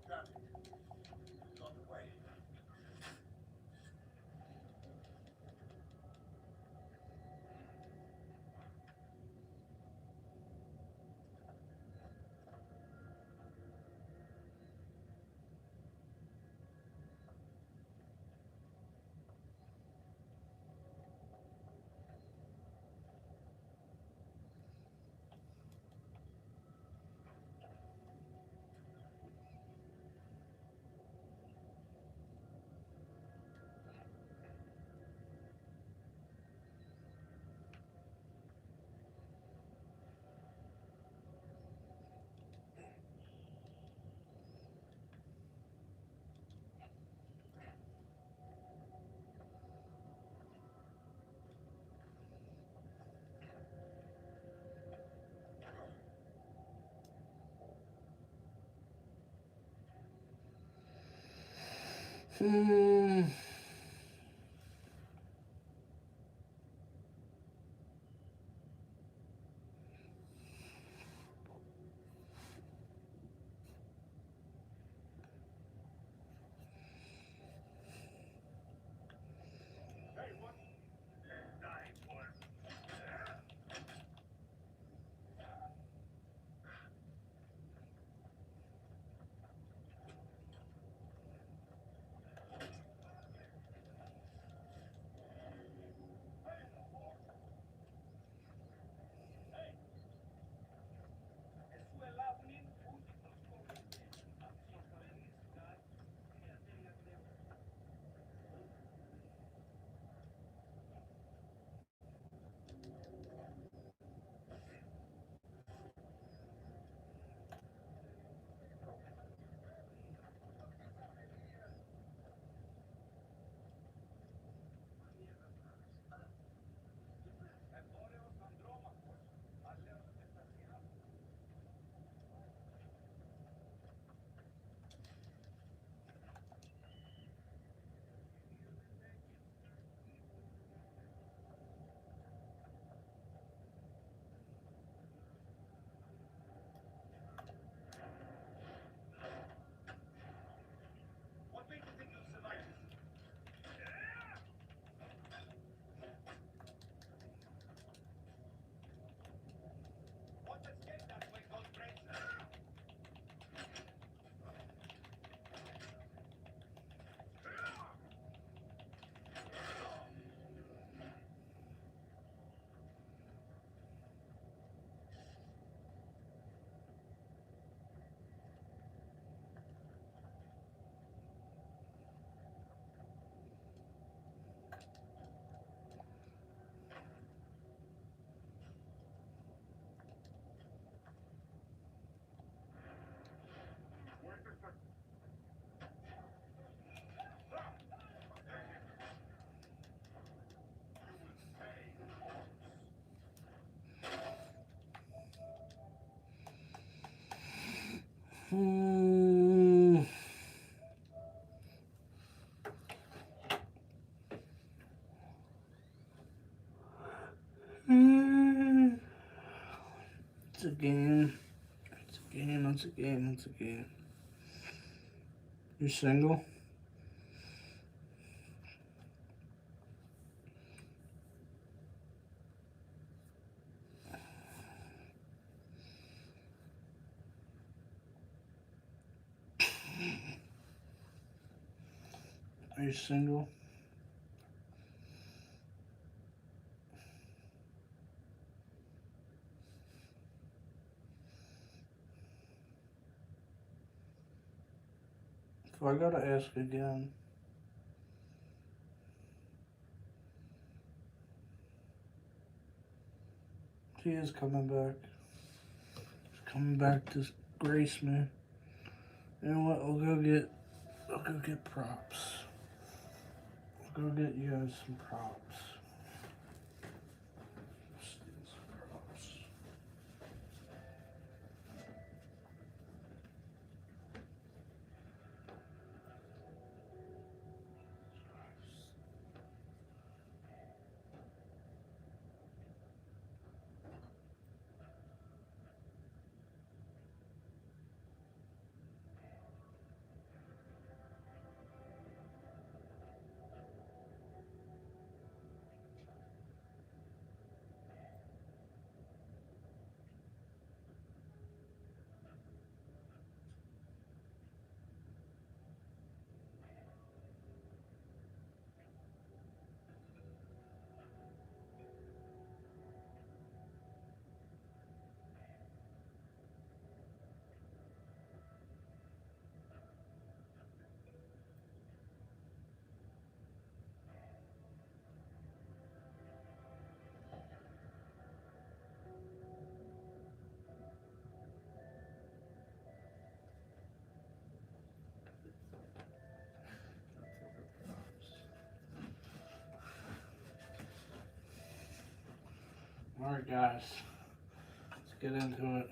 Damn it. Got away. Hmm. Hey, what? Die for. a game. It's a game. It's a game. It's a game. You're single? Are you single? So I gotta ask again. She is coming back. She's coming back to grace me. You know what? I'll go get props. I'll go get you guys some props. Steal some props. Alright guys, let's get into it.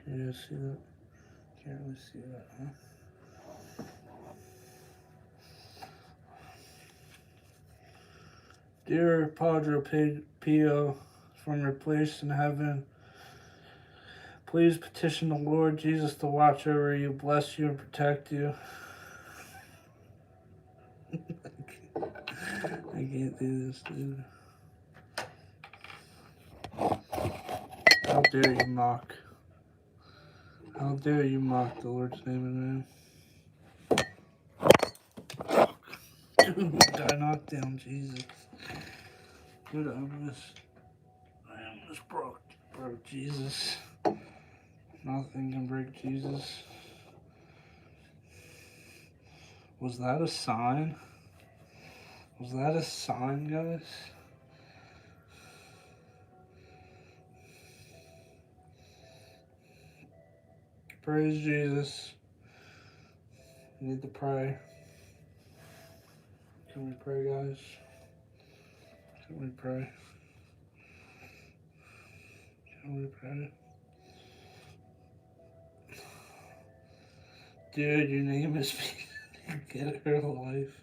Can you guys see that? Can't really see that, huh? Dear Padre Pio, from your place in heaven, please petition the Lord Jesus to watch over you, bless you, and protect you. I can't do this, dude. How dare you mock? How dare you mock the Lord's name and name? Dude, I knocked down Jesus. Dude, I almost broke Jesus. Nothing can break Jesus. Was that a sign? Was that a sign, guys? Praise Jesus. We need to pray. Can we pray, guys? Can we pray? Can we pray? Dude, your name is Get Her Life.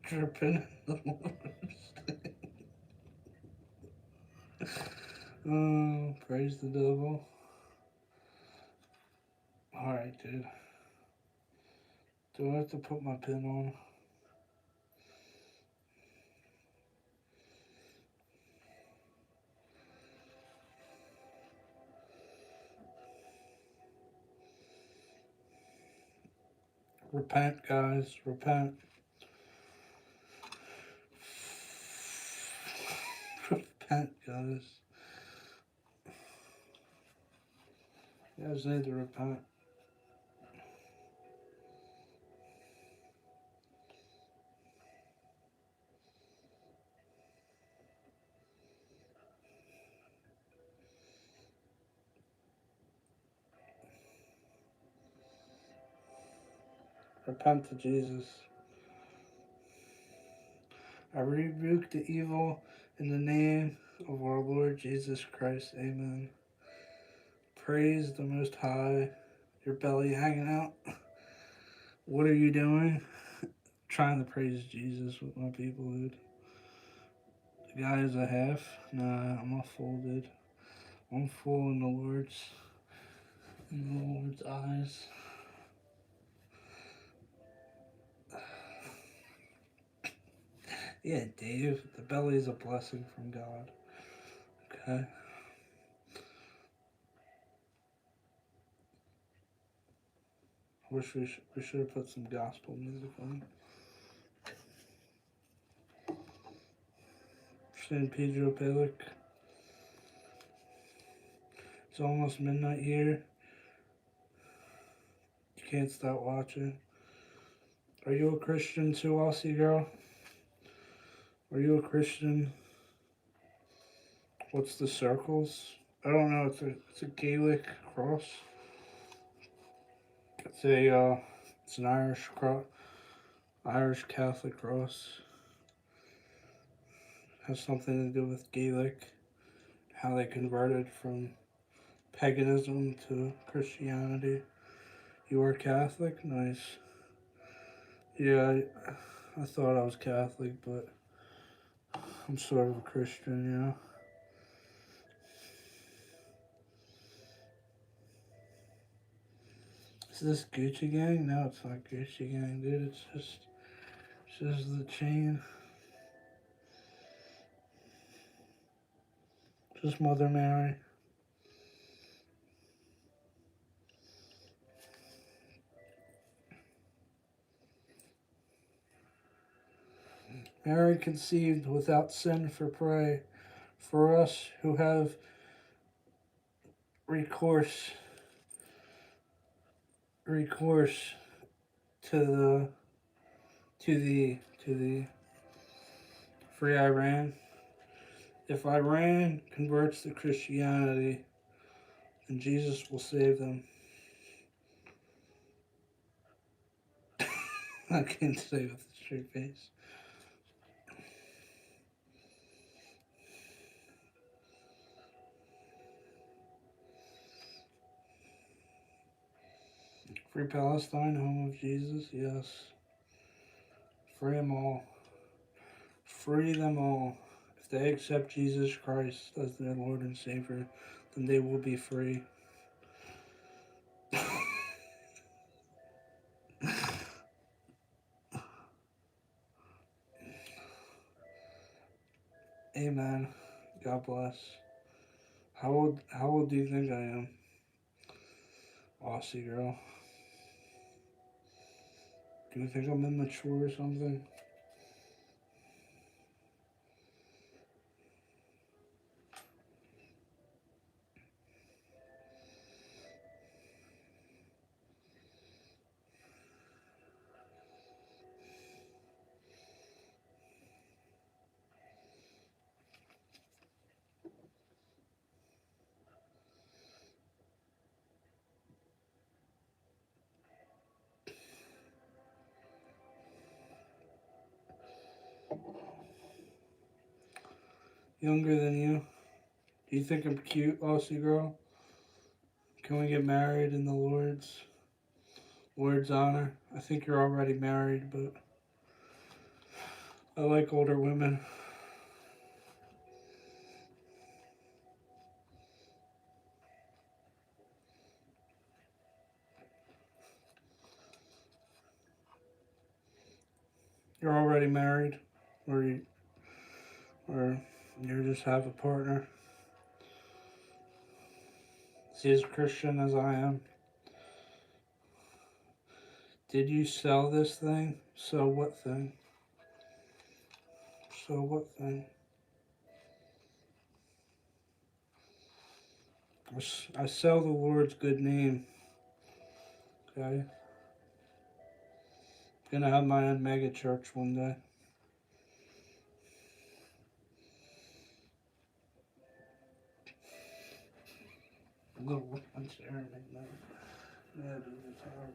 Dripping in the Lord's Oh, praise the devil. Alright, dude. Do I have to put my pin on? Repent, guys. Repent. Repent, guys. You guys need to repent. Repent to Jesus. I rebuke the evil in the name of our Lord Jesus Christ. Amen. Praise the Most High. Your belly hanging out. What are you doing? Trying to praise Jesus with my people, dude. The guy is a half. Nah, I'm a full, dude. I'm full in the Lord's eyes. Yeah, Dave, the belly is a blessing from God. Okay? I wish we should have put some gospel music on. San Pedro Pelic. It's almost midnight here. You can't stop watching. Are you a Christian too, Aussie girl? Are you a Christian? What's the circles? I don't know. It's a Gaelic cross. It's an Irish cross, Irish Catholic cross. It has something to do with Gaelic, how they converted from paganism to Christianity. You are Catholic? Nice. Yeah, I thought I was Catholic, but I'm sort of a Christian, you know? Is this Gucci Gang? No, it's not Gucci Gang, dude. It's just the chain. Just Mother Mary. Mary conceived without sin for pray. For us who have recourse to the free Iran. If Iran converts to Christianity, then Jesus will save them. I can't say with a straight face. Free Palestine, home of Jesus, yes. Free them all. Free them all. If they accept Jesus Christ as their Lord and Savior, then they will be free. Amen. God bless. How old do you think I am? Aussie girl. Do you think I'm immature or something? Younger than you. Do you think I'm cute, Aussie girl? Can we get married in the Lord's honor? I think you're already married, but I like older women. You're already married, or you just have a partner. Is he as Christian as I am? Did you sell this thing? So what thing? So what thing? I sell the Lord's good name. Okay? Gonna have my own mega church one day. Little one's staring at me. Yeah, dude, it's horrible.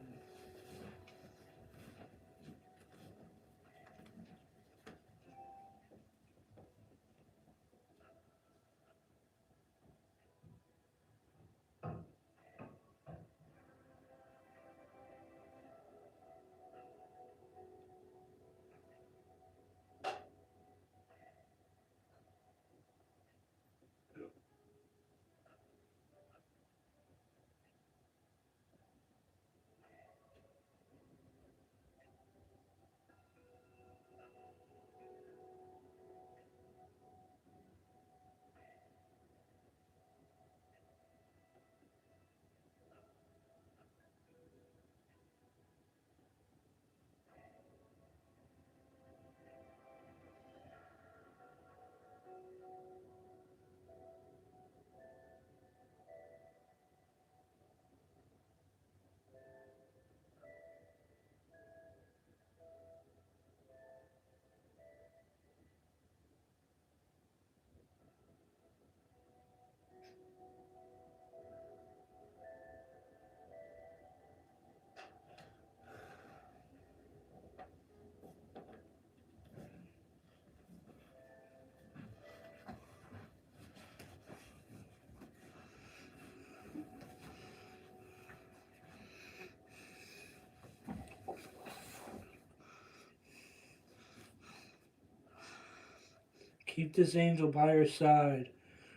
Keep this angel by your side.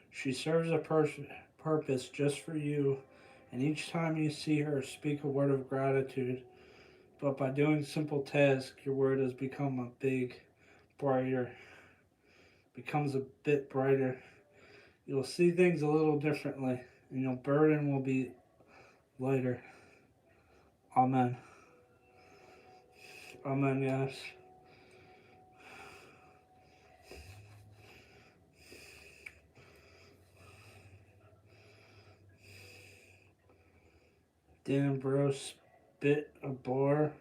She serves a purpose just for you, and each time you see her, speak a word of gratitude. But by doing simple tasks, your word has become becomes a bit brighter. You'll see things a little differently, and your burden will be lighter. Amen. Amen, yes. Damn, bro, spit a bar.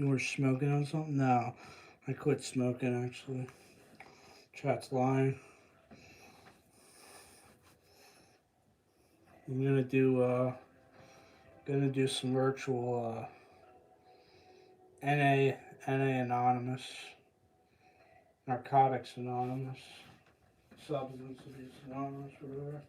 You were smoking on something? No, I quit smoking actually. Chat's lying. I'm gonna do some virtual NA Anonymous, Narcotics Anonymous, Substance Abuse Anonymous, whatever.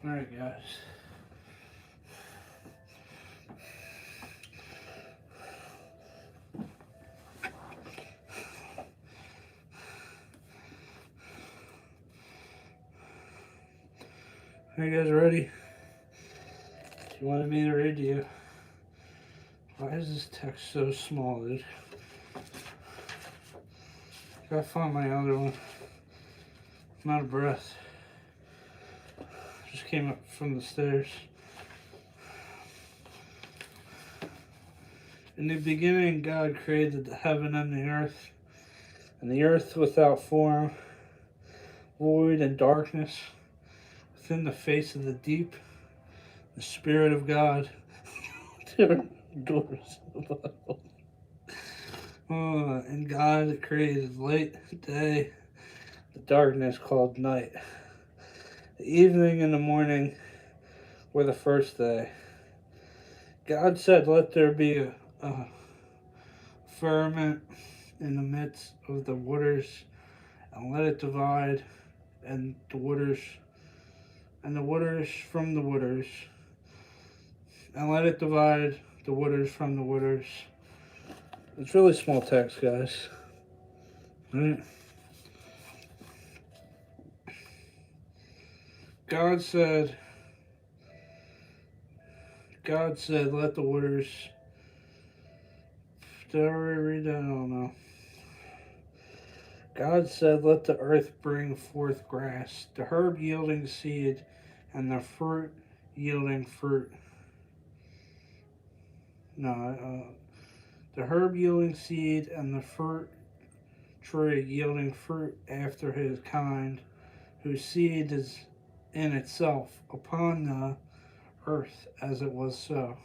Alright, guys. Are you guys ready? You wanted me to read to you. Why is this text so small, dude? Gotta find my other one. I'm out of breath. Just came up from the stairs. In the beginning, God created the heaven and the earth without form, void and darkness. Within the face of the deep, the Spirit of God. There are doors in the Bible. And God created light, day, the darkness called night. The evening and the morning were the first day. God said, let there be a firmament in the midst of the waters, and let it divide, and the waters from the waters. and let it divide the waters from the waters. It's really small text, guys. Right? God said, let the waters. Did I already read that? I don't know. God said, let the earth bring forth grass, the herb yielding seed, and the fruit yielding fruit. No, the herb yielding seed and the fruit tree yielding fruit after his kind, whose seed is in itself upon the earth as it was so.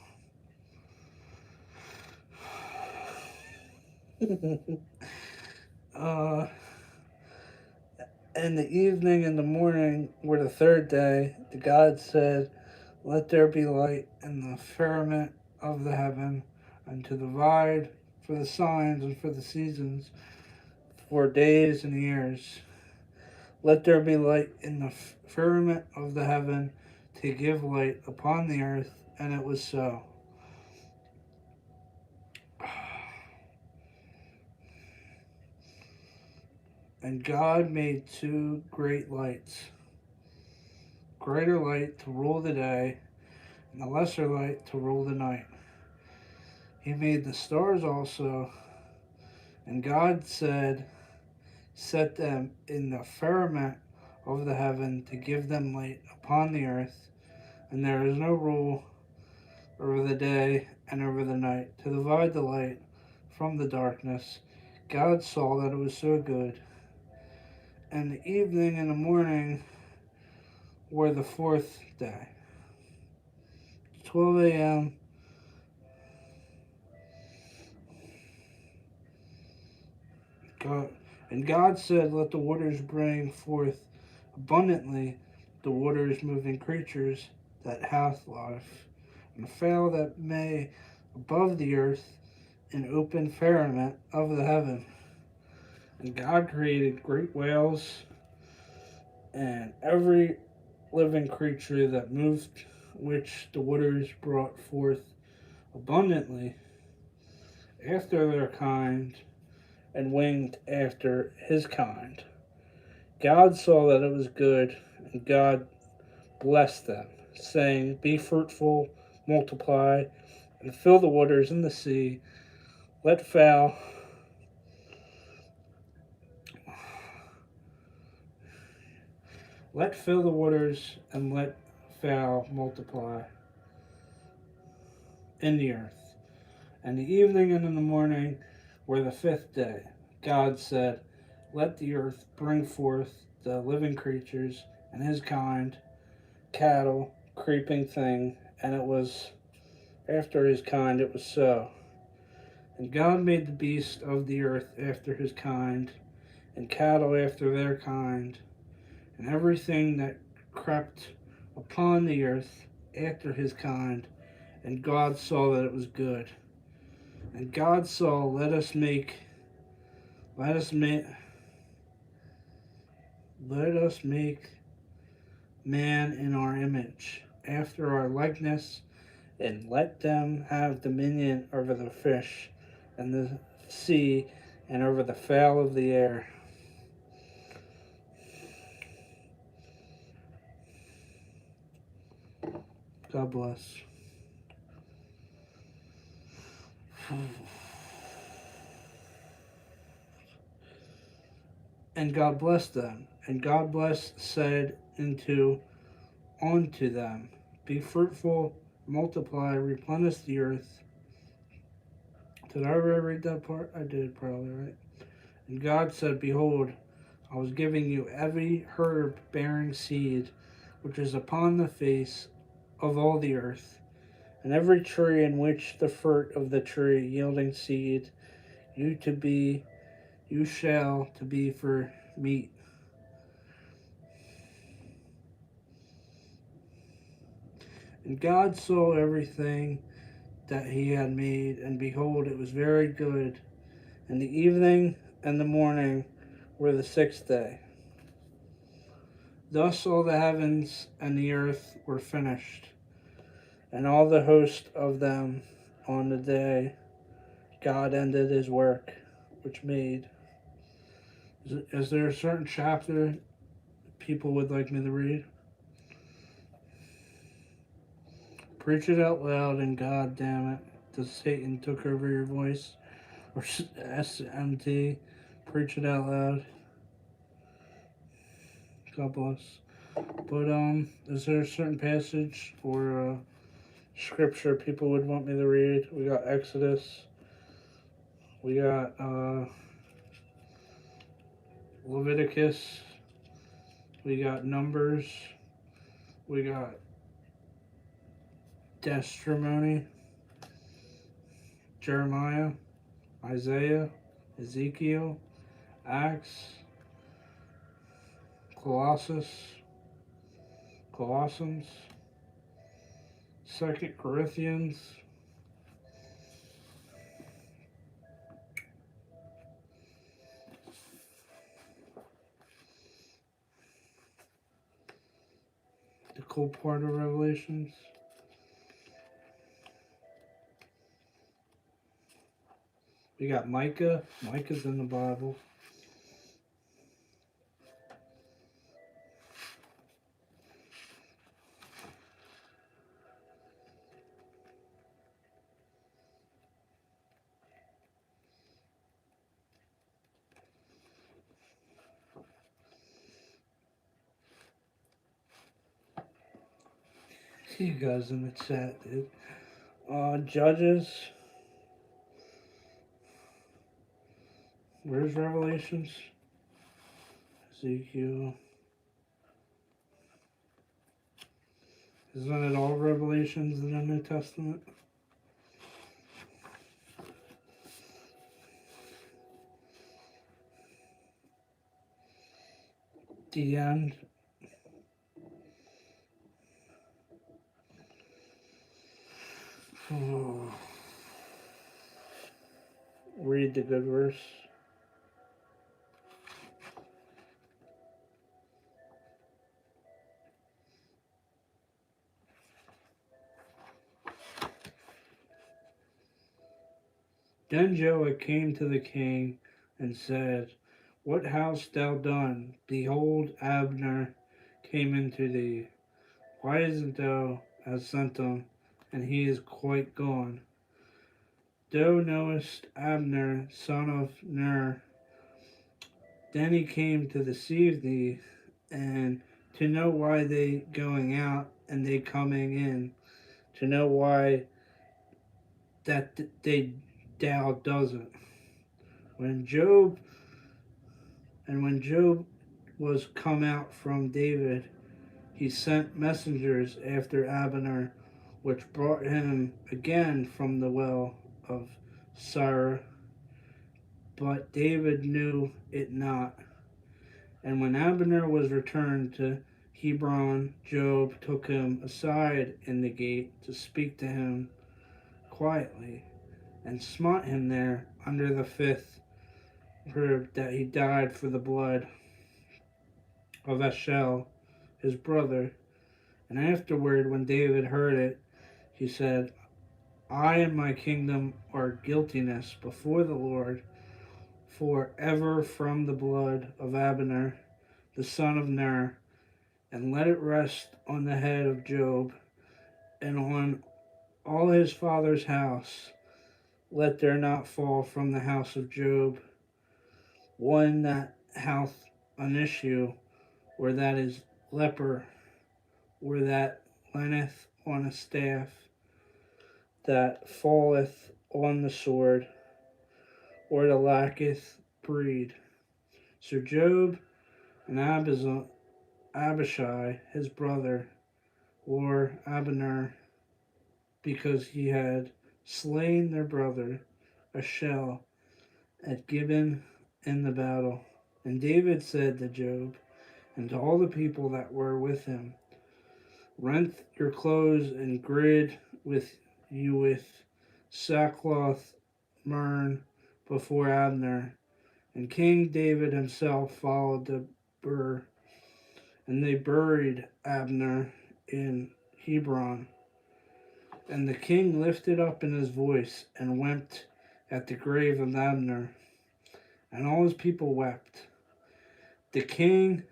uh, and the evening and the morning were the third day. The God said, let there be light in the firmament of the heaven, and to divide for the signs and for the seasons, for days and years. Let there be light in the firmament of the heaven to give light upon the earth, and it was so. And God made two great lights, greater light to rule the day, and a lesser light to rule the night. He made the stars also, and God said, set them in the firmament of the heaven to give them light upon the earth, and there is no rule over the day and over the night, to divide the light from the darkness. God saw that it was so good. And the evening and the morning were the fourth day. 12 a.m. God, and God said, let the waters bring forth abundantly the waters moving creatures that hath life, and fowl that may above the earth, an open firmament of the heaven. And God created great whales and every living creature that moved, which the waters brought forth abundantly after their kind, and winged after his kind. God saw that it was good, and God blessed them, saying, be fruitful, multiply, and fill the waters in the sea. Let fowl fill the waters, and let fowl multiply in the earth. And the evening and in the morning were the fifth day. God said, let the earth bring forth the living creatures and his kind, cattle, creeping thing, and it was after his kind, it was so. And God made the beasts of the earth after his kind, and cattle after their kind, and everything that crept upon the earth after his kind. And God saw that it was good. And God saw, let us make man in our image, after our likeness, and let them have dominion over the fish and the sea, and over the fowl of the air. God bless. And God blessed them. And God blessed said unto them, be fruitful, multiply, replenish the earth. Did I already read that part? I did, probably, right? And God said, behold, I was giving you every herb bearing seed, which is upon the face of all the earth, and every tree in which the fruit of the tree yielding seed, you shall to be for meat. And God saw everything that he had made, and behold, it was very good. And the evening and the morning were the sixth day. Thus all the heavens and the earth were finished. and all the host of them on the day God ended his work which made. Is there a certain chapter people would like me to read? Preach it out loud and God damn it, does Satan took over your voice? Or SMT, preach it out loud. God bless. But is there a certain passage or scripture people would want me to read? We got Exodus. We got Leviticus. We got Numbers. We got Testimony. Jeremiah. Isaiah. Ezekiel. Acts. Colossians. 2 Corinthians. The cool part of Revelations. We got Micah. Micah's in the Bible. See you guys in the chat, dude. Judges. Where's Revelations? Ezekiel. Isn't it all Revelations in the New Testament? The end. Oh. Read the good verse. Then Joah came to the king and said, What hast thou done? Behold, Abner came into thee. Why isn't thou hast sent him, and he is quite gone? Thou knowest Abner, son of Ner. Then he came to deceive thee, and to know why they going out and they coming in, to know why that thou doesn't. When Job was come out from David, he sent messengers after Abner, which brought him again from the well of Sirah. But David knew it not. And when Abner was returned to Hebron, Job took him aside in the gate to speak to him quietly, and smote him there under the fifth rib, that he died for the blood of Eshel, his brother. And afterward, when David heard it, he said, I and my kingdom are guiltiness before the Lord, for ever from the blood of Abner, the son of Ner, and let it rest on the head of Job, and on all his father's house. Let there not fall from the house of Job one that hath an issue, or that is leper, or that leaneth on a staff, that falleth on the sword, or that lacketh breed. So Job and Abishai, his brother, or Abner, because he had slain their brother Eshel at Gibeon in the battle. And David said to Job and to all the people that were with him, Rent your clothes and gird with you with sackcloth myrrh before Abner. And King David himself followed the bier, and they buried Abner in Hebron. And the king lifted up in his voice and wept at the grave of Abner, and all his people wept. The king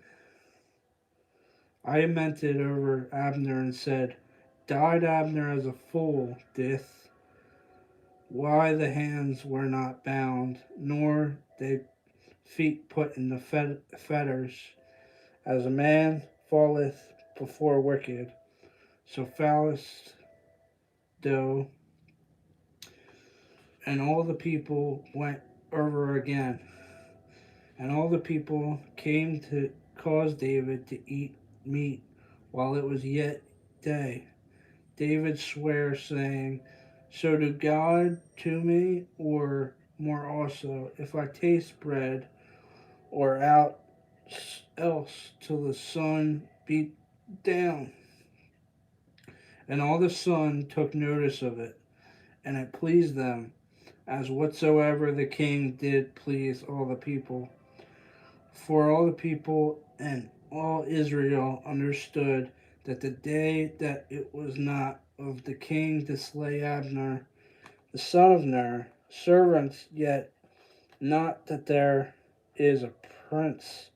lamented over Abner and said, Died Abner as a fool, dith why the hands were not bound, nor the feet put in the fetters, as a man falleth before wicked, so fallest thou. And all the people went over again, and all the people came to cause David to eat meat while it was yet day. David sware, saying, So do God to me, or more also, if I taste bread, or out else till the sun beat down. And all the sun took notice of it, and it pleased them, as whatsoever the king did please all the people. For all the people and all Israel understood that the day that it was not of the king to slay Abner, the son of Ner, servants, yet not that there is a prince,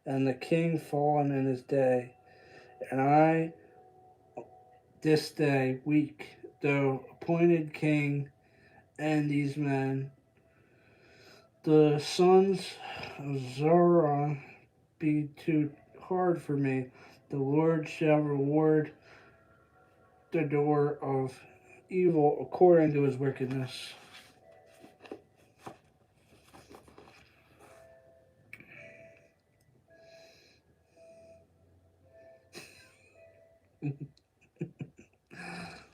and the king fallen in his day. And I this day weak, though appointed king, and these men, the sons of Zorah, be too hard for me. The Lord shall reward the door of evil according to his wickedness.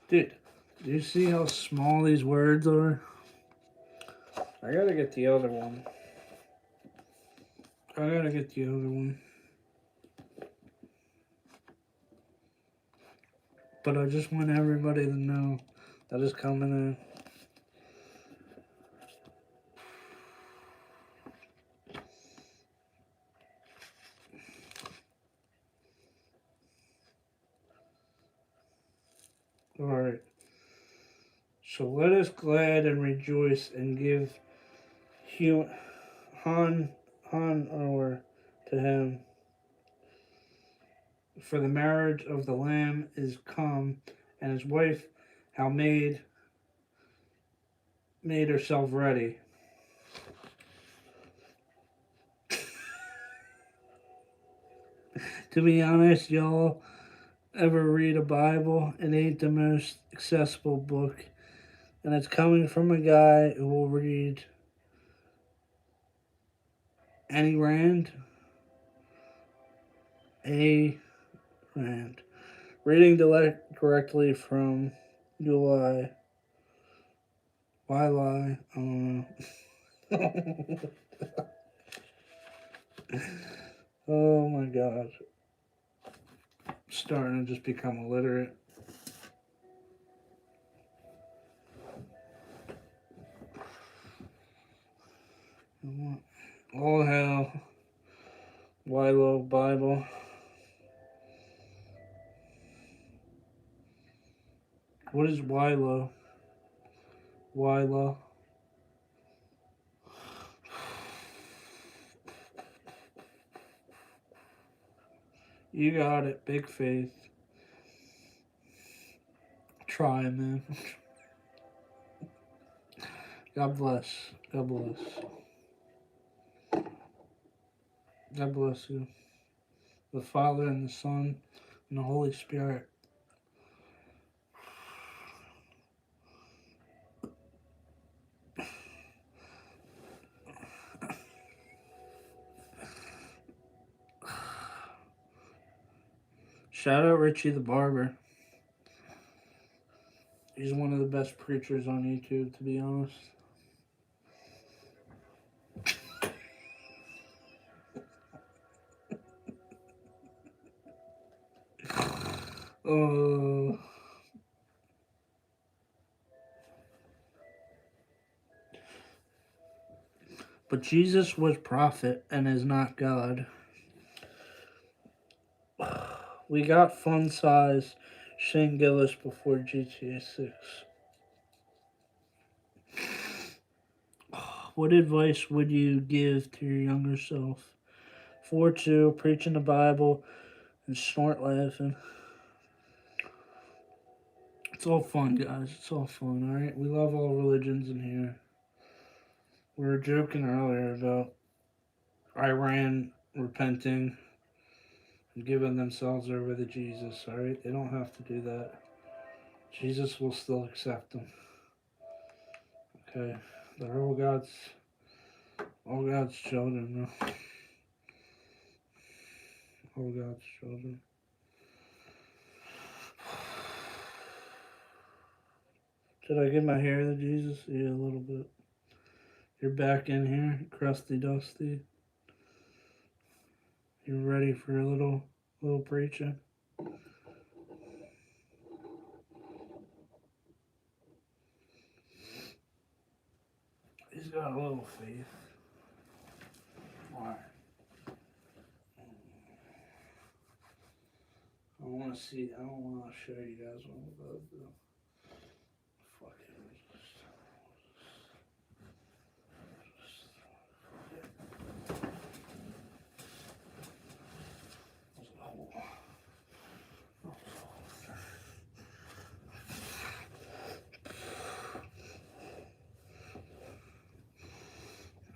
Dude, do you see how small these words are? I gotta get the other one. But I just want everybody to know that is coming in. Alright. So let us glad and rejoice and give honor to him. For the marriage of the Lamb is come, and his wife how made herself ready. To be honest, y'all ever read a Bible? It ain't the most accessible book, and it's coming from a guy who will read Annie Rand. A. Rand. Reading directly from July. Why lie? I don't know. Oh my god. I'm starting to just become illiterate. All hell. Wilo Bible. What is Wilo? Wilo. You got it. Big faith. Try, man. God bless. God bless. God bless you. The Father and the Son and the Holy Spirit. Shout out Richie the Barber. He's one of the best preachers on YouTube, to be honest. Oh. But Jesus was prophet and is not God. We got fun size Shane Gillis before GTA 6. What advice would you give to your younger self? 4-2, preaching the Bible and snort laughing. It's all fun, guys. It's all fun, alright? We love all religions in here. We were joking earlier about Iran repenting and giving themselves over to Jesus, alright? They don't have to do that. Jesus will still accept them. Okay? They're all God's children, no? All God's children. Should I give my hair to Jesus? Yeah, a little bit. You're back in here, crusty dusty. You ready for a little preaching? He's got a little faith. Alright. I don't want to show you guys what I'm about to do. Fuck it.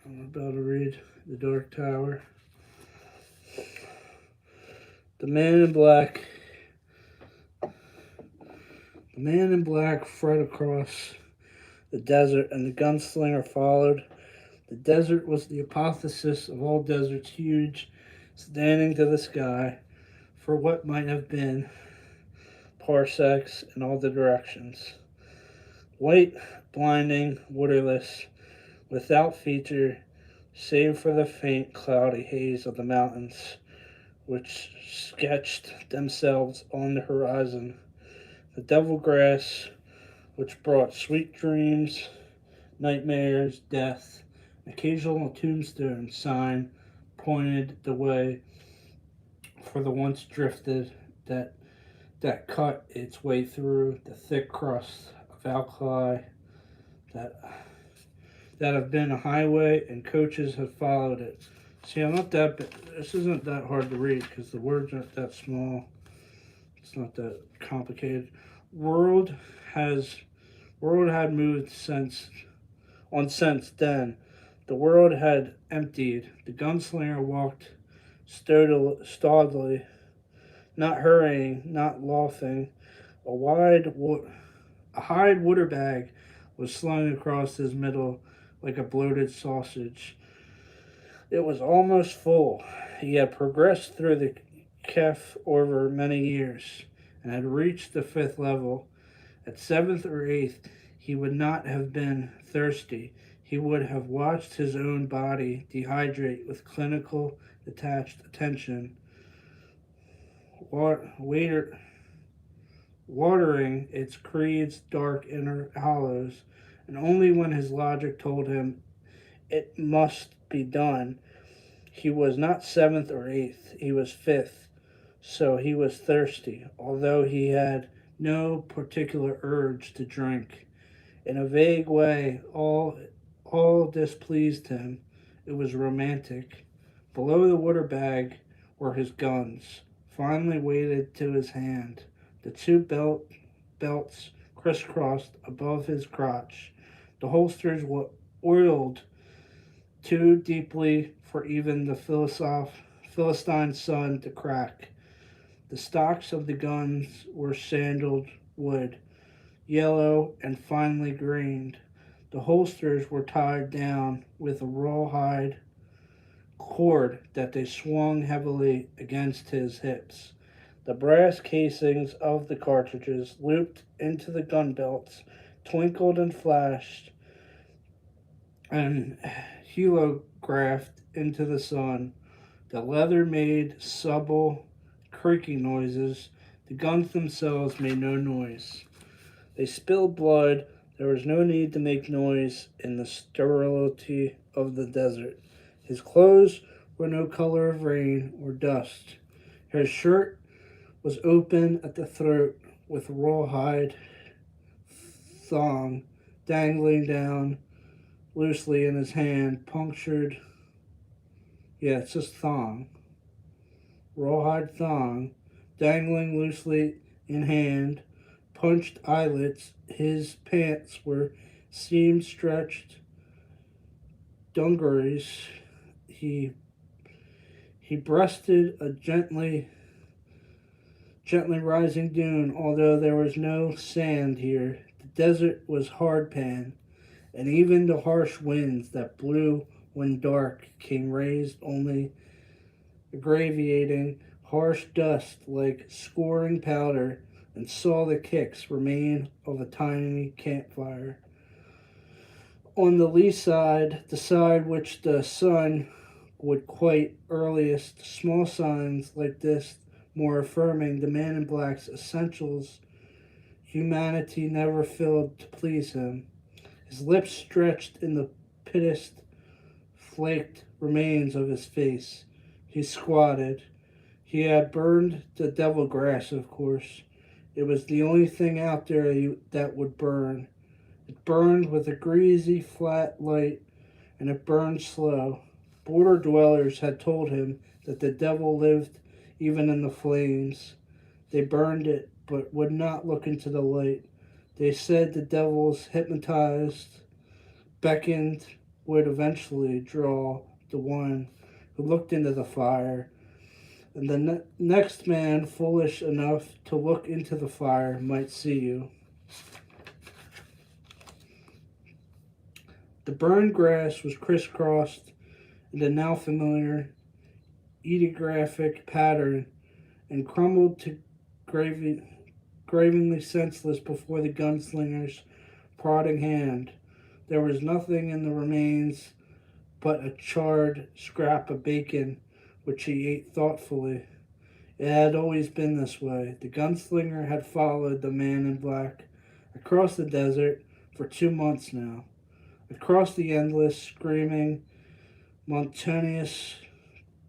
I'm about to read The Dark Tower. The man in black fled across the desert, and the gunslinger followed. The desert was the apotheosis of all deserts, huge, standing to the sky for what might have been parsecs in all the directions. White, blinding, waterless, without feature, save for the faint, cloudy haze of the mountains, which sketched themselves on the horizon. The devil grass, which brought sweet dreams, nightmares, death, occasional tombstone sign pointed the way for the once drifted that cut its way through the thick crust of alkali that have been a highway, and coaches have followed it. See, this isn't that hard to read because the words aren't that small. It's not that complicated. World had moved since then. The world had emptied. The gunslinger walked stolidly, not hurrying, not laughing. A hide water bag was slung across his middle like a bloated sausage. It was almost full. He had progressed through the kef over many years and had reached the 5th level. At 7th or 8th, he would not have been thirsty. He would have watched his own body dehydrate with clinical detached attention, watering its creed's dark inner hollows, and only when his logic told him it must be done. He was not 7th or 8th, he was 5th, so he was thirsty, although he had no particular urge to drink. In a vague way, all displeased him. It was romantic. Below the water bag were his guns, finely weighted to his hand. The two belts crisscrossed above his crotch. The holsters were oiled too deeply for even the Philistine sun to crack. The stocks of the guns were sandaled wood, yellow and finely grained. The holsters were tied down with a rawhide cord that they swung heavily against his hips. The brass casings of the cartridges, looped into the gun belts, twinkled and flashed and helographed into the sun. The leather made subtle creaking noises. The guns themselves made no noise. They spilled blood. There was no need to make noise in the sterility of the desert. His clothes were no color of rain or dust. His shirt was open at the throat, with rawhide thong dangling down loosely in his hand, punctured. Yeah, it's just thong. Rawhide thong dangling loosely in hand, punched eyelets. His pants were seam stretched dungarees. He he breasted a gently rising dune, although there was no sand here. The desert was hardpan, and even the harsh winds that blew when dark came raised only aggravating harsh dust like scoring powder, and saw the kicks remain of a tiny campfire. On the lee side, the side which the sun would quite earliest, small signs like this, more affirming the man in black's essentials, humanity never failed to please him. His lips stretched in the pitted, flaked remains of his face. He squatted. He had burned the devil grass, of course. It was the only thing out there that would burn. It burned with a greasy, flat light, and it burned slow. Border dwellers had told him that the devil lived even in the flames. They burned it, but would not look into the light. They said the devils hypnotized, beckoned, would eventually draw the one who looked into the fire, and the next man foolish enough to look into the fire might see you. The burned grass was crisscrossed in the now familiar ideographic pattern and crumbled to gravingly senseless before the gunslinger's prodding hand. There was nothing in the remains but a charred scrap of bacon, which he ate thoughtfully. It had always been this way. The gunslinger had followed the man in black across the desert for 2 months now, across the endless, screaming, mountainous,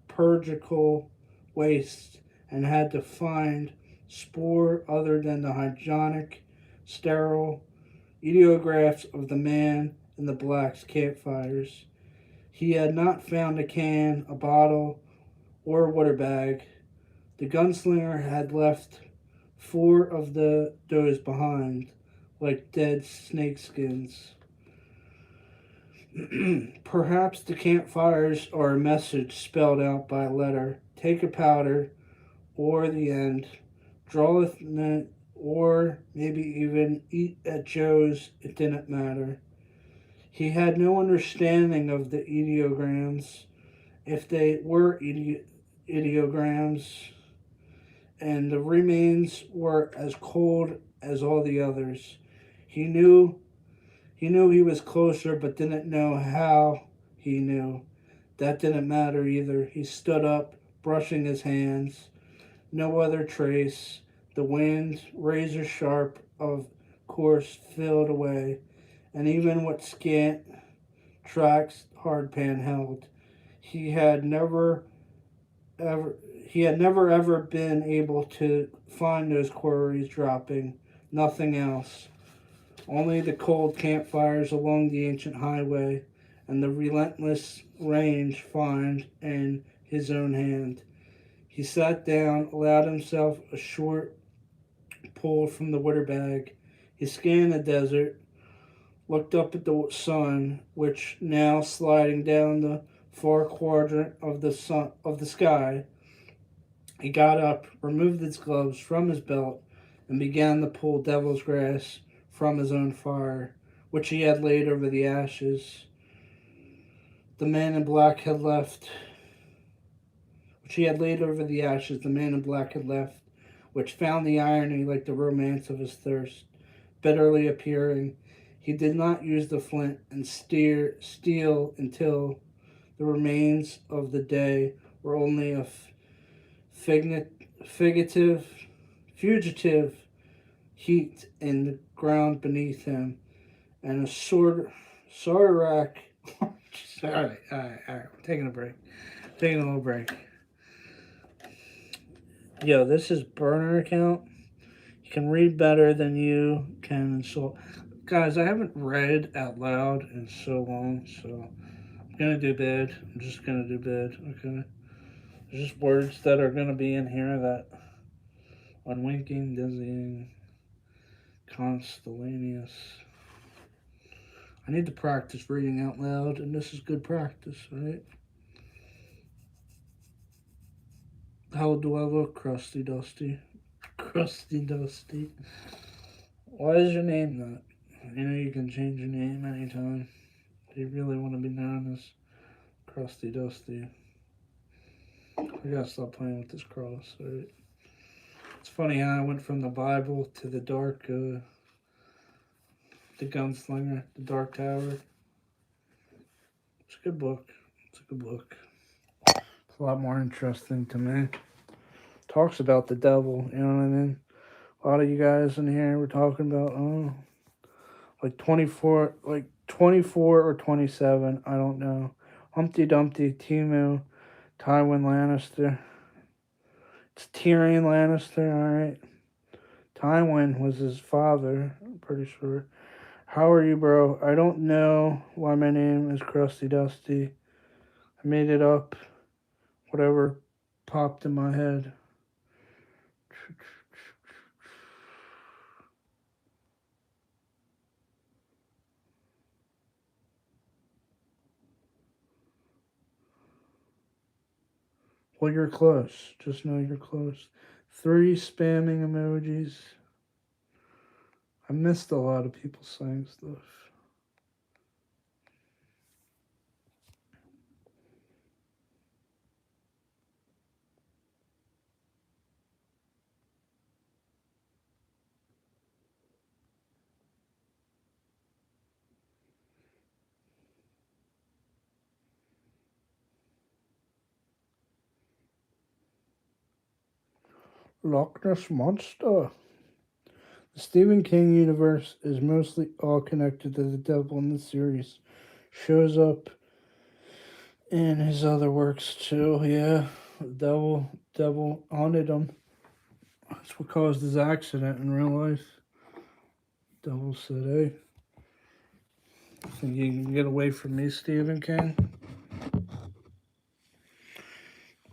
purgical waste, and had to find spoor other than the hygienic, sterile ideographs of the man in the black's campfires. He had not found a can, a bottle, or a water bag. The gunslinger had left 4 of those behind, like dead snakeskins. Perhaps the campfires are a message spelled out by a letter. Take a powder, or the end. Draweth net, or maybe even eat at Joe's. It didn't matter. He had no understanding of the ideograms, if they were ideograms, and the remains were as cold as all the others. He knew he was closer, but didn't know how he knew. That didn't matter either. He stood up, brushing his hands. No other trace. The wind, razor sharp, of course, filled away, and even what scant tracks Hardpan held. He had never ever been able to find those quarries dropping. Nothing else. Only the cold campfires along the ancient highway and the relentless range found in his own hand. He sat down, allowed himself a short pull from the water bag. He scanned the desert, looked up at the sun, which now sliding down the far quadrant of the sky. He got up, removed his gloves from his belt, and began to pull devil's grass from his own fire, which he had laid over the ashes. The man in black had left, which he had laid over the ashes. The man in black had left, which found the irony like the romance of his thirst, bitterly appearing. He did not use the flint and steel until the remains of the day were only a fugitive heat in the ground beneath him, and a sorry rack. All right. I'm taking a break. Taking a little break. Yo, this is burner account. can read better than you can. So, guys, I haven't read out loud in so long, so I'm gonna do bad. I'm just gonna do bad. Okay. There's just words that are gonna be in here that unwinking, dizzying, constellaneous. I need to practice reading out loud, and this is good practice, right? How do I look, Crusty Dusty? Crusty Dusty. Why is your name that? You know you can change your name anytime. Do you really want to be known as Crusty Dusty? I gotta stop playing with this cross, right? It's funny how I went from the Bible to the the Gunslinger, the Dark Tower. It's a good book. It's a good book. It's a lot more interesting to me. Talks about the devil, you know what I mean? A lot of you guys in here were talking about, like 24 or 27, I don't know. Humpty Dumpty, Timu, Tywin Lannister. It's Tyrion Lannister, alright. Tywin was his father, I'm pretty sure. How are you, bro? I don't know why my name is Krusty Dusty. I made it up. Whatever popped in my head. Well, you're close. Just know you're close. 3 spamming emojis. I missed a lot of people saying stuff. Loch Ness Monster. The Stephen King universe is mostly all connected to the devil in the series. Shows up in his other works too, yeah. The devil haunted him. That's what caused his accident in real life. Devil said, hey, think you can get away from me, Stephen King?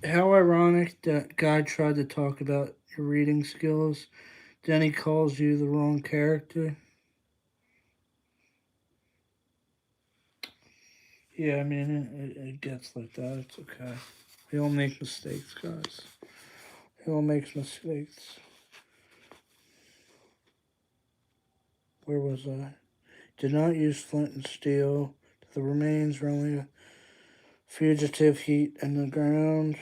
How ironic that guy tried to talk about your reading skills, then he calls you the wrong character. Yeah, I mean, it gets like that. It's okay. We all make mistakes, guys. We all make mistakes. Where was I? Did not use flint and steel. The remains were only a fugitive heat in the ground.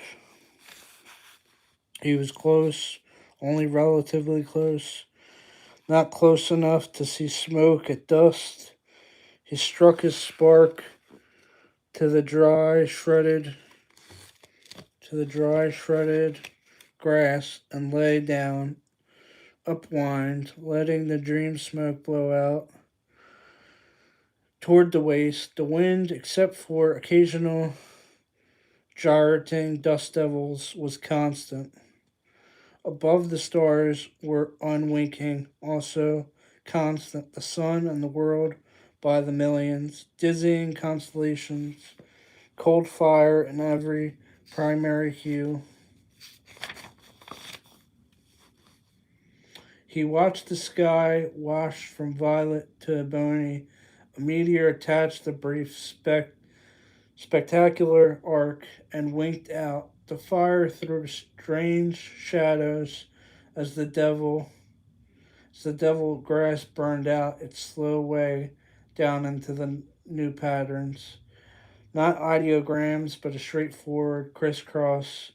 He was close, only relatively close. Not close enough to see smoke at dust. He struck his spark to the dry, shredded grass and lay down, upwind, letting the dream smoke blow out toward the waist. The wind, except for occasional gyrating dust devils, was constant. Above the stars were unwinking, also constant, the sun and the world by the millions, dizzying constellations, cold fire in every primary hue. He watched the sky wash from violet to ebony. A meteor attached the brief spectacular arc and winked out. The fire threw strange shadows as the devil grass burned out its slow way down into the new patterns. Not ideograms, but a straightforward crisscross,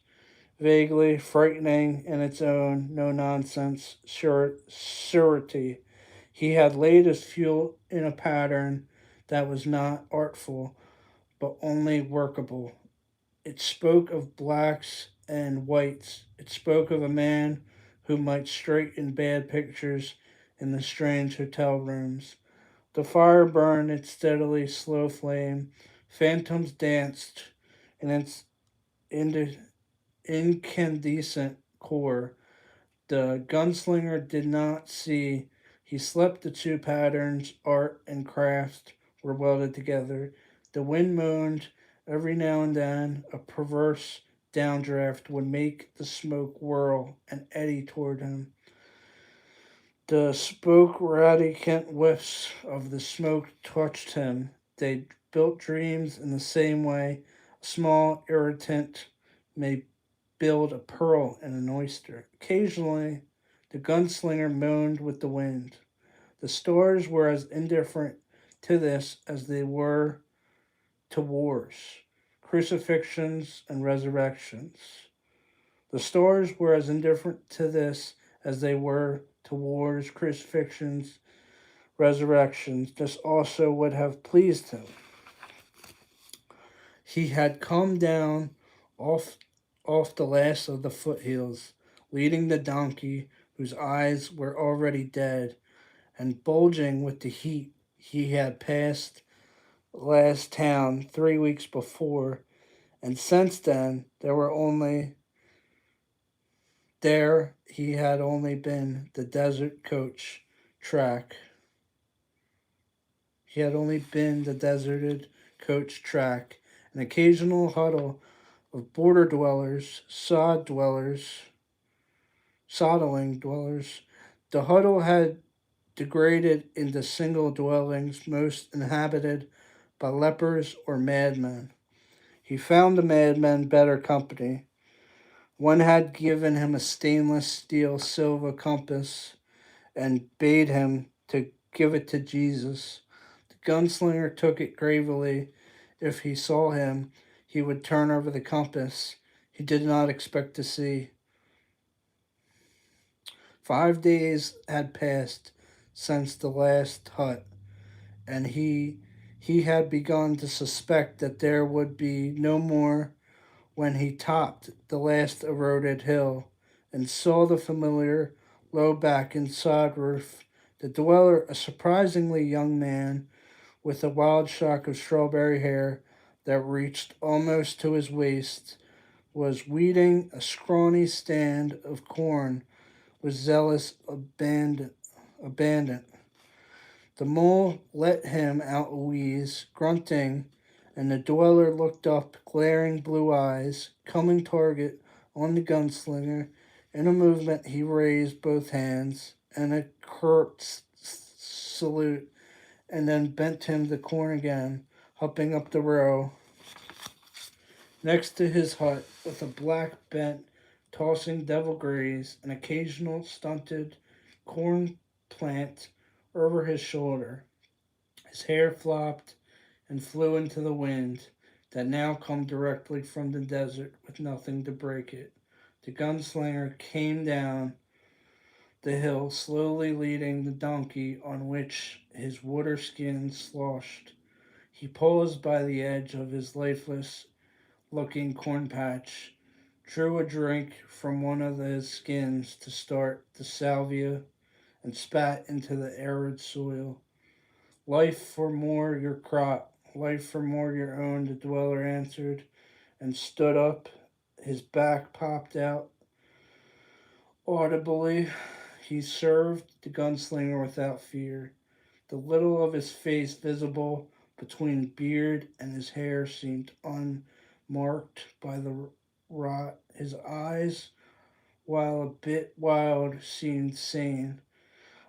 vaguely frightening in its own no-nonsense surety. He had laid his fuel in a pattern that was not artful, but only workable. It spoke of blacks and whites. It spoke of a man who might straighten bad pictures in the strange hotel rooms. The fire burned its steadily slow flame. Phantoms danced in its incandescent core. The gunslinger did not see. He slept the two patterns, art and craft, were welded together. The wind moaned every now and then. A perverse downdraft would make the smoke whirl and eddy toward him. The spoke radiant whiffs of the smoke touched him. They built dreams in the same way a small irritant may build a pearl in an oyster. Occasionally, the gunslinger moaned with the wind. The stars were as indifferent to this as they were to wars, crucifixions, and resurrections. The stars were as indifferent to this as they were to wars, crucifixions, resurrections. This also would have pleased him. He had come down off the last of the foothills, leading the donkey, whose eyes were already dead and bulging with the heat. He had passed the last town 3 weeks before, and since then there he had only been the desert coach track. He had only been the deserted coach track, an occasional huddle of border dwellers, soddling dwellers. The huddle had degraded into single dwellings, most inhabited by lepers or madmen. He found the madmen better company. One had given him a stainless steel silver compass and bade him to give it to Jesus. The gunslinger took it gravely. If he saw him, he would turn over the compass. He did not expect to see. 5 days had passed since the last hut, and he had begun to suspect that there would be no more when he topped the last eroded hill and saw the familiar low back and sod roof. The dweller, a surprisingly young man with a wild shock of strawberry hair that reached almost to his waist, was weeding a scrawny stand of corn with zealous abandon. The mole let him out a wheeze, grunting, and the dweller looked up, glaring blue eyes, coming target on the gunslinger. In a movement, he raised both hands and a curt salute, and then bent him the corn again, hopping up the row next to his hut with a black bent, tossing devilgreys, an occasional stunted corn plant over his shoulder. His hair flopped and flew into the wind that now come directly from the desert with nothing to break it. The gunslinger came down the hill, slowly leading the donkey on which his water skin sloshed. He paused by the edge of his lifeless looking corn patch, drew a drink from one of his skins to start the salvia, and spat into the arid soil. Life for more your crop, life for more your own, the dweller answered, and stood up. His back popped out audibly. He served the gunslinger without fear. The little of his face visible between beard and his hair seemed unmarked by the rot. His eyes, while a bit wild, seemed sane.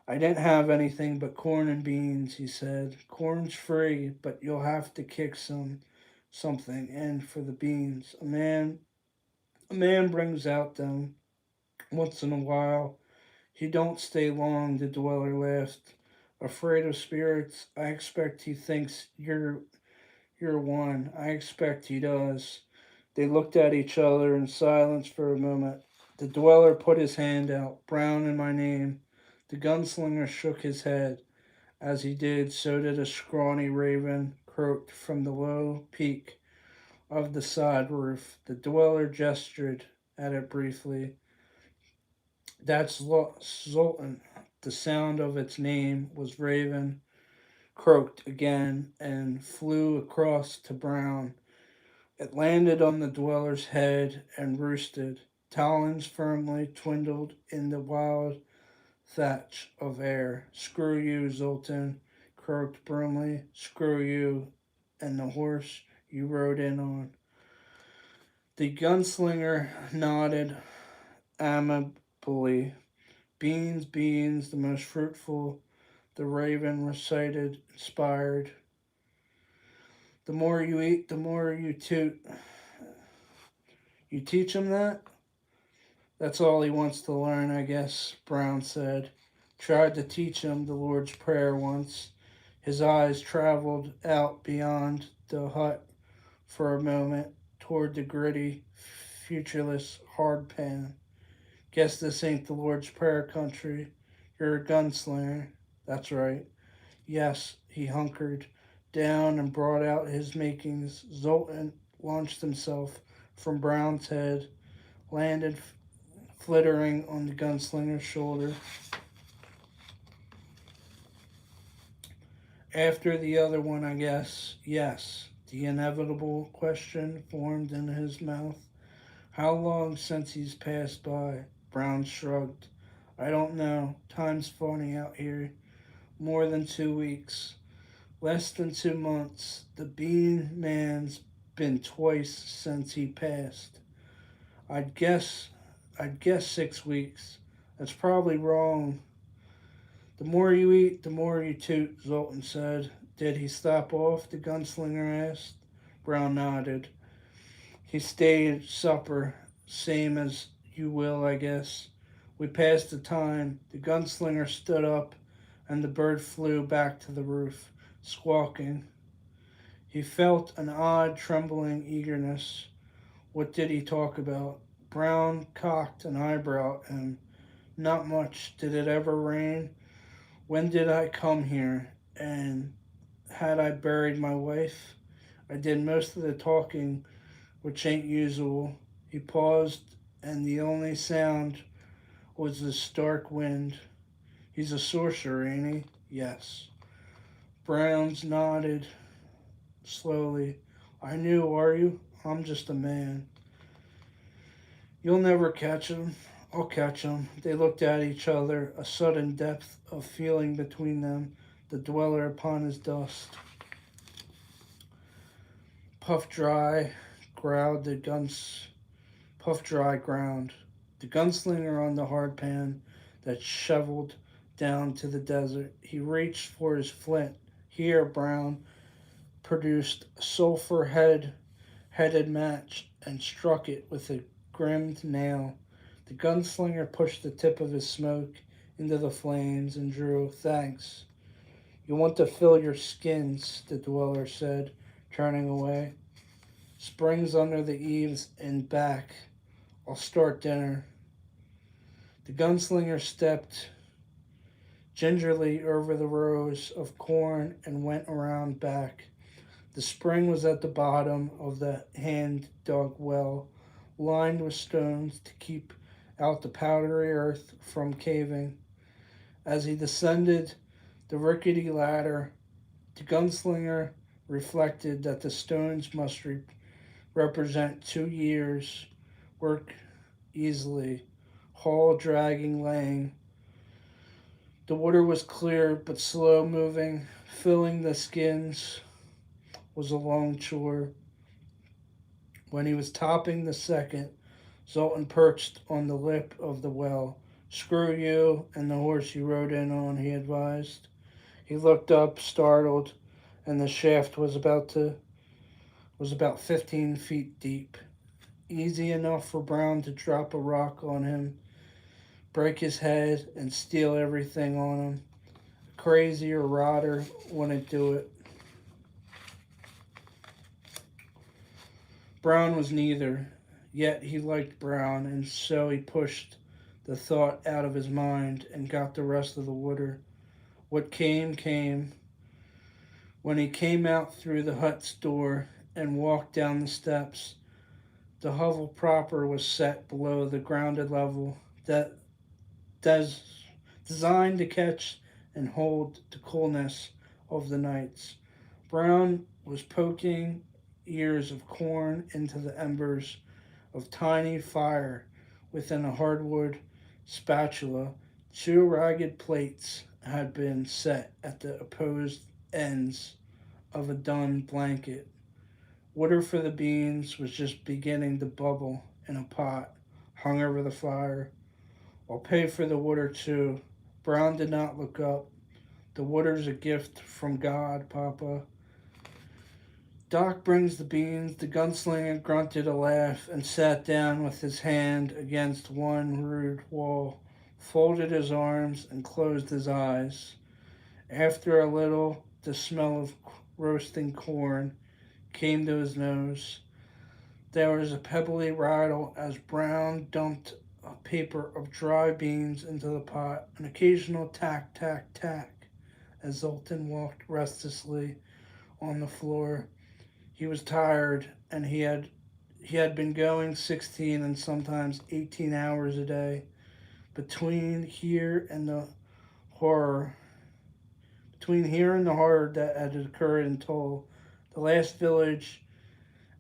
I didn't have anything but corn and beans, he said. Corn's free, but you'll have to kick something in for the beans. A man brings out them once in a while. He don't stay long, the dweller laughed. Afraid of spirits? I expect he thinks you're one. I expect he does. They looked at each other in silence for a moment. The dweller put his hand out. Brown in my name. The gunslinger shook his head. As he did, so did a scrawny raven croaked from the low peak of the side roof. The dweller gestured at it briefly. That's Zoltan. The sound of its name was raven, croaked again, and flew across to Brown. It landed on the dweller's head and roosted. talons firmly twiddled in the wild thatch of air. Screw you, Zoltan, croaked Burnley. Screw you and the horse you rode in on. The gunslinger nodded amiably. Beans, beans, the most fruitful, the raven recited, inspired. The more you eat, the more you toot. You teach him that? That's all he wants to learn, I guess, Brown said. Tried to teach him the Lord's Prayer once. His eyes traveled out beyond the hut for a moment toward the gritty, futureless hard pan. Guess this ain't the Lord's Prayer country. You're a gunslinger. That's right. Yes, he hunkered down and brought out his makings. Zoltan launched himself from Brown's head, landed flittering on the gunslinger's shoulder. After the other one, I guess. Yes, the inevitable question formed in his mouth. How long since he's passed by? Brown shrugged. I don't know. Time's funny out here. More than 2 weeks. Less than 2 months. The bean man's been twice since he passed. I'd guess 6 weeks. That's probably wrong. The more you eat, the more you toot, Zoltan said. Did he stop off? The gunslinger asked. Brown nodded. He stayed supper, same as you will, I guess. We passed the time. The gunslinger stood up, and the bird flew back to the roof, squawking. He felt an odd, trembling eagerness. What did he talk about? Brown cocked an eyebrow at him. Not much. Did it ever rain? When did I come here? And had I buried my wife? I did most of the talking, which ain't usual. He paused, and the only sound was the stark wind. He's a sorcerer, ain't he? Yes. Browns nodded slowly. I knew, are you? I'm just a man. You'll never catch him. I'll catch him. They looked at each other, a sudden depth of feeling between them, the dweller upon his dust. Puff dry, growled the guns. Puff dry ground. The gunslinger on the hard pan that shoveled down to the desert. He reached for his flint. Here, Brown produced a sulfur-headed match and struck it with a grimmed nail. The gunslinger pushed the tip of his smoke into the flames and drew. Thanks. You want to fill your skins, the dweller said, turning away. Springs under the eaves and back. I'll start dinner. The gunslinger stepped gingerly over the rows of corn and went around back. The spring was at the bottom of the hand-dug well, lined with stones to keep out the powdery earth from caving. As he descended the rickety ladder, the gunslinger reflected that the stones must represent 2 years' work easily, haul dragging laying. The water was clear but slow moving. Filling the skins was a long chore. When he was topping the second, Zoltan perched on the lip of the well. Screw you and the horse you rode in on, he advised. He looked up, startled, and the shaft was about 15 feet deep. Easy enough for Brown to drop a rock on him, break his head, and steal everything on him. A crazier rotter wouldn't do it. Brown was neither, yet he liked Brown, and so he pushed the thought out of his mind and got the rest of the water. What came, came. When he came out through the hut's door and walked down the steps, the hovel proper was set below the grounded level, that designed to catch and hold the coolness of the nights. Brown was poking ears of corn into the embers of tiny fire within a hardwood spatula. Two ragged plates had been set at the opposed ends of a dun blanket. Water for the beans was just beginning to bubble in a pot hung over the fire. I'll pay for the water too. Brown did not look up. The water's a gift from God, Papa. Doc brings the beans. The gunslinger grunted a laugh and sat down with his hand against one rude wall, folded his arms, and closed his eyes. After a little, the smell of roasting corn came to his nose. There was a pebbly rattle as Brown dumped a paper of dry beans into the pot, an occasional tack, tack, tack, as Zoltan walked restlessly on the floor. He was tired, and he had been going 16 and sometimes 18 hours a day. Between here and the horror, between here and the horror that had occurred in Toll, the last village,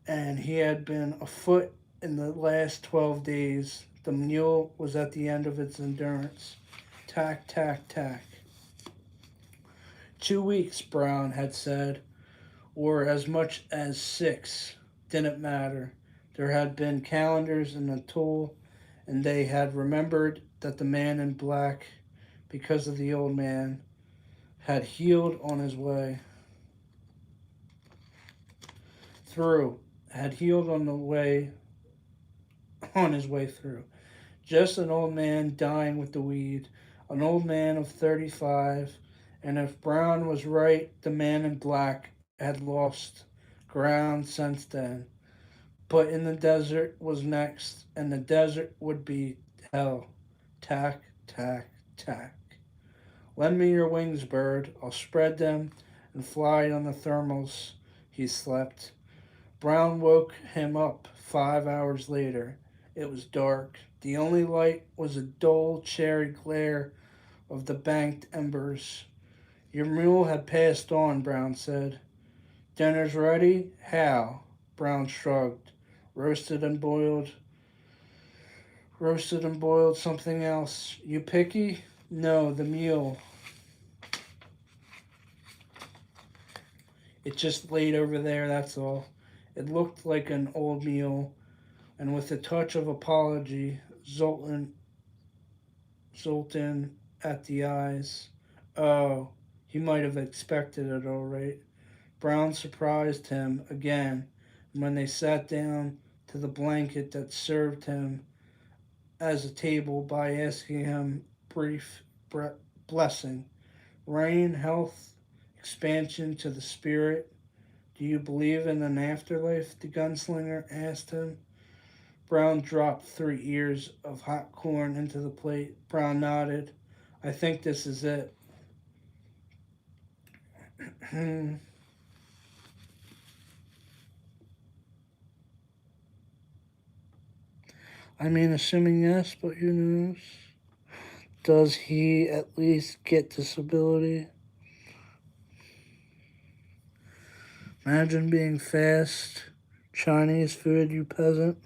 and he had been afoot in the last 12 days. The mule was at the end of its endurance. Tack, tack, tack. 2 weeks, Brown had said, or as much as 6. Didn't matter. There had been calendars in the tool, and they had remembered that the man in black, because of the old man, had healed on his way through, had healed on his way through. Just an old man dying with the weed, an old man of 35, and if Brown was right, the man in black had lost ground since then. But in the desert was next, and the desert would be hell. Tack, tack, tack. Lend me your wings, bird. I'll spread them and fly on the thermals. He slept. Brown woke him up 5 hours later. It was dark. The only light was a dull cherry glare of the banked embers. Your mule had passed on, Brown said. Dinner's ready? How? Brown shrugged. Roasted and boiled. Roasted and boiled something else. You picky? No, the mule. It just laid over there, that's all. It looked like an old mule, and with a touch of apology, Zoltan at the eyes. Oh, he might have expected it all right. Brown surprised him again when they sat down to the blanket that served him as a table by asking him brief blessing. Rain, health, expansion to the spirit. Do you believe in an afterlife? The gunslinger asked him. Brown dropped 3 ears of hot corn into the plate. Brown nodded. I think this is it. I mean, assuming yes, but who knows? Does he at least get disability? Imagine being fast Chinese food, you peasant.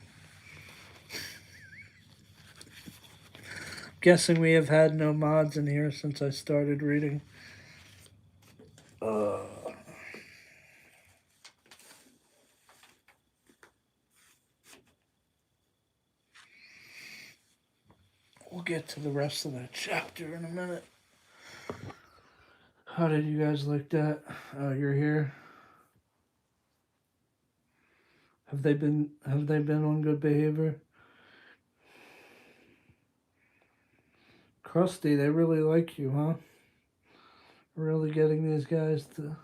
Guessing we have had no mods in here since I started reading. We'll get to the rest of that chapter in a minute. How did you guys like that? You're here. Have they been on good behavior? Krusty, they really like you, huh? Really getting these guys to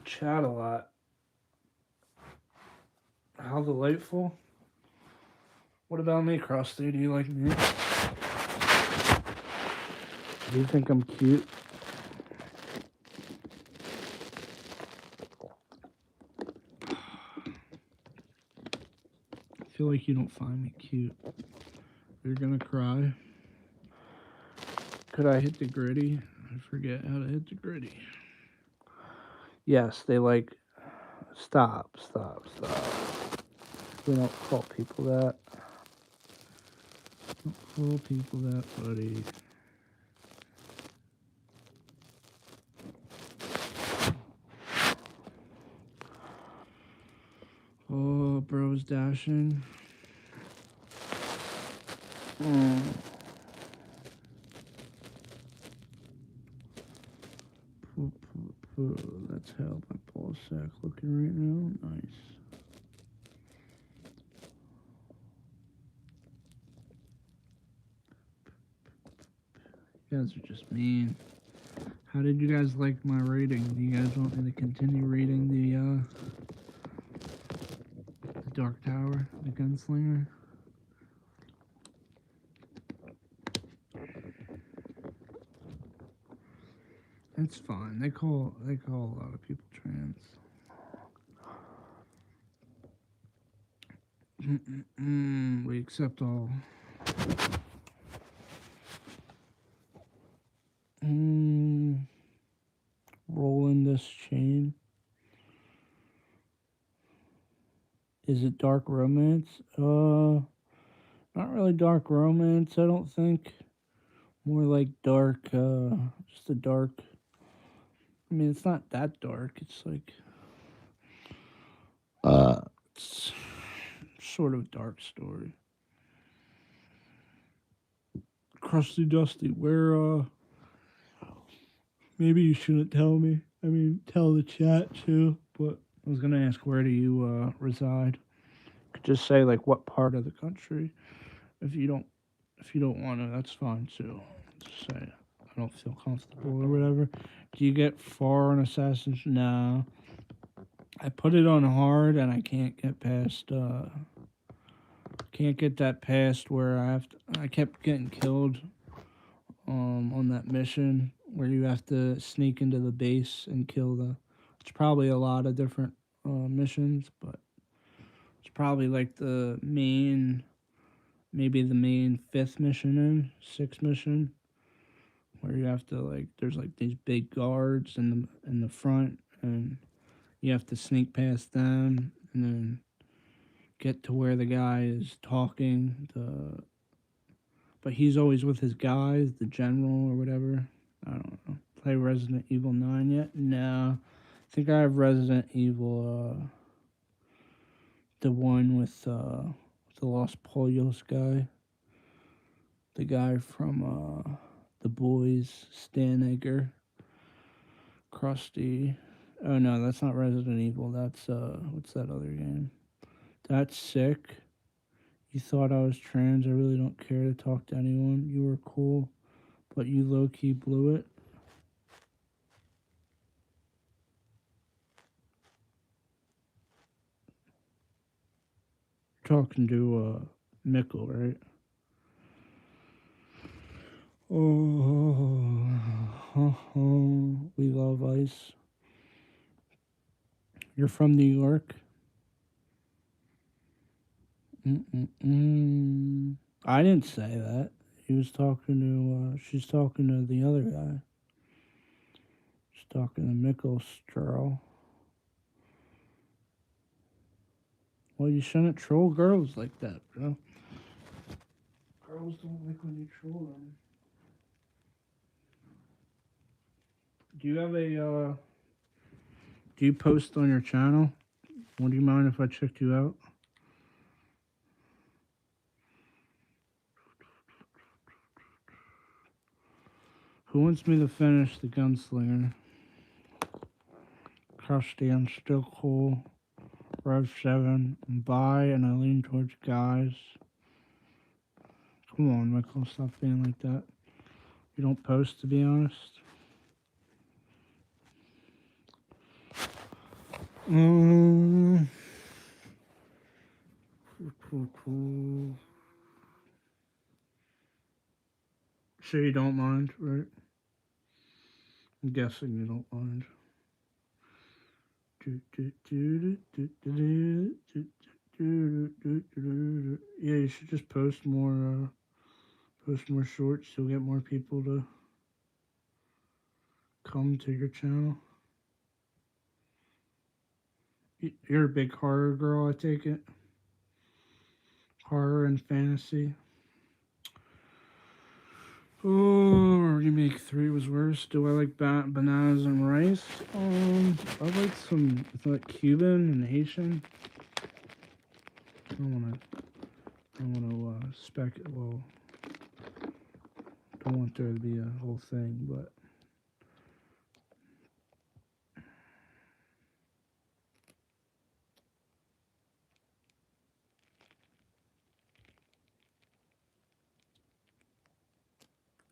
chat a lot. How delightful. What about me, Krusty? Do you like me? Do you think I'm cute? I feel like you don't find me cute. You're gonna cry. Could I hit the gritty? I forget how to hit the gritty. Yes, they like. Stop. We don't call people that. Don't call people that, buddy. Oh, bro's dashing. That's how my ball sack looking right now. Nice. You guys are just mean. How did you guys like my rating? Do you guys want me to continue reading the Dark Tower, the Gunslinger? It's fine. They call a lot of people trans. We accept all. Rolling this chain. Is it dark romance? Not really dark romance, I don't think. More like dark, just a dark. I mean, it's not that dark. It's like, it's sort of a dark story. Crusty Dusty, where, maybe you shouldn't tell me. I mean, tell the chat too. But I was gonna ask, where do you reside? Could just say like what part of the country. If you don't want to, that's fine too. Just say I don't feel comfortable or whatever. Do you get far on Assassin's? No. I put it on hard and I can't get past. Can't get that past where I kept getting killed. On that mission where you have to sneak into the base and kill the. It's probably a lot of different missions, but it's probably like the main, maybe the main fifth mission sixth mission, where you have to like there's like these big guards in the front, and you have to sneak past them and then get to where the guy is talking. But he's always with his guys, the general or whatever. I don't know. Play Resident Evil 9 yet? No. I think I have Resident Evil, the one with the Los Pollos guy. The guy from The Boys, Stan Edgar. Krusty. Oh no, that's not Resident Evil. That's, what's that other game? That's sick. You thought I was trans. I really don't care to talk to anyone. You were cool, but you low-key blew it. Talking to Mickle, right? Oh, we love ice. You're from New York? I didn't say that. He was talking to, she's talking to the other guy. She's talking to Mickle Sturl. Well, you shouldn't troll girls like that, bro. Girls don't like when you troll them. Do you have a, do you post on your channel? Would you mind if I checked you out? Who wants me to finish the Gunslinger? Krusty, I'm still cool. Rev 7, bye, and I lean towards guys. Come on, Michael, stop being like that. You don't post, to be honest. Cool. So you don't mind, right? I'm guessing you don't mind. Yeah, you should just post more shorts. You'll get more people to come to your channel. You're a big horror girl, I take it. Horror and fantasy. Oh, remake 3 was worse. Do I like bananas and rice? I like some, it's like Cuban and Haitian. I don't wanna spec it. Well, don't want there to be a whole thing, but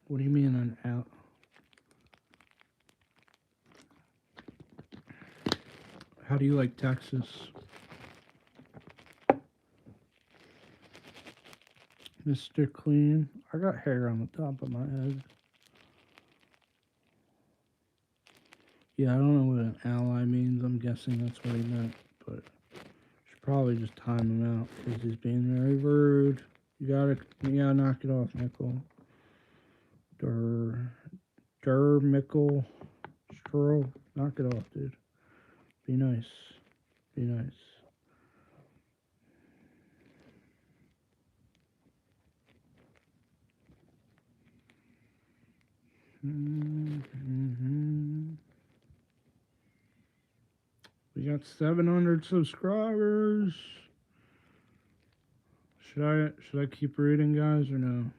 what do you mean an out? How do you like Texas? Mr. Clean. I got hair on the top of my head. Yeah, I don't know what an ally means. I'm guessing that's what he meant, but should probably just time him out because he's being very rude. You gotta knock it off, Mickle. Mickle, Stro, knock it off, dude. Be nice. Be nice. We got 700 subscribers. Should I keep reading, guys, or no?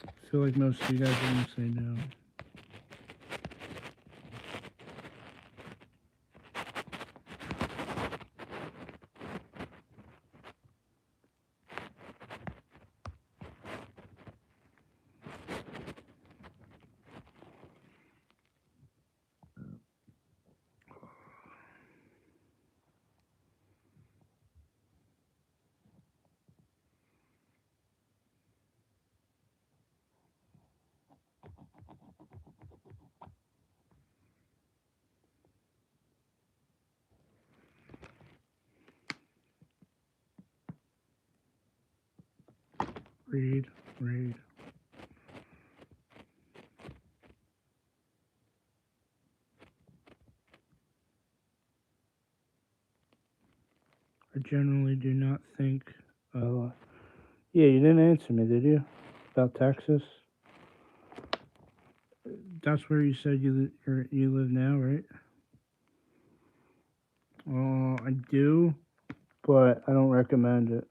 I feel like most of you guys are gonna say no. Read. I generally do not think. Yeah, you didn't answer me, did you? About Texas? That's where you said you live now, right? I do, but I don't recommend it.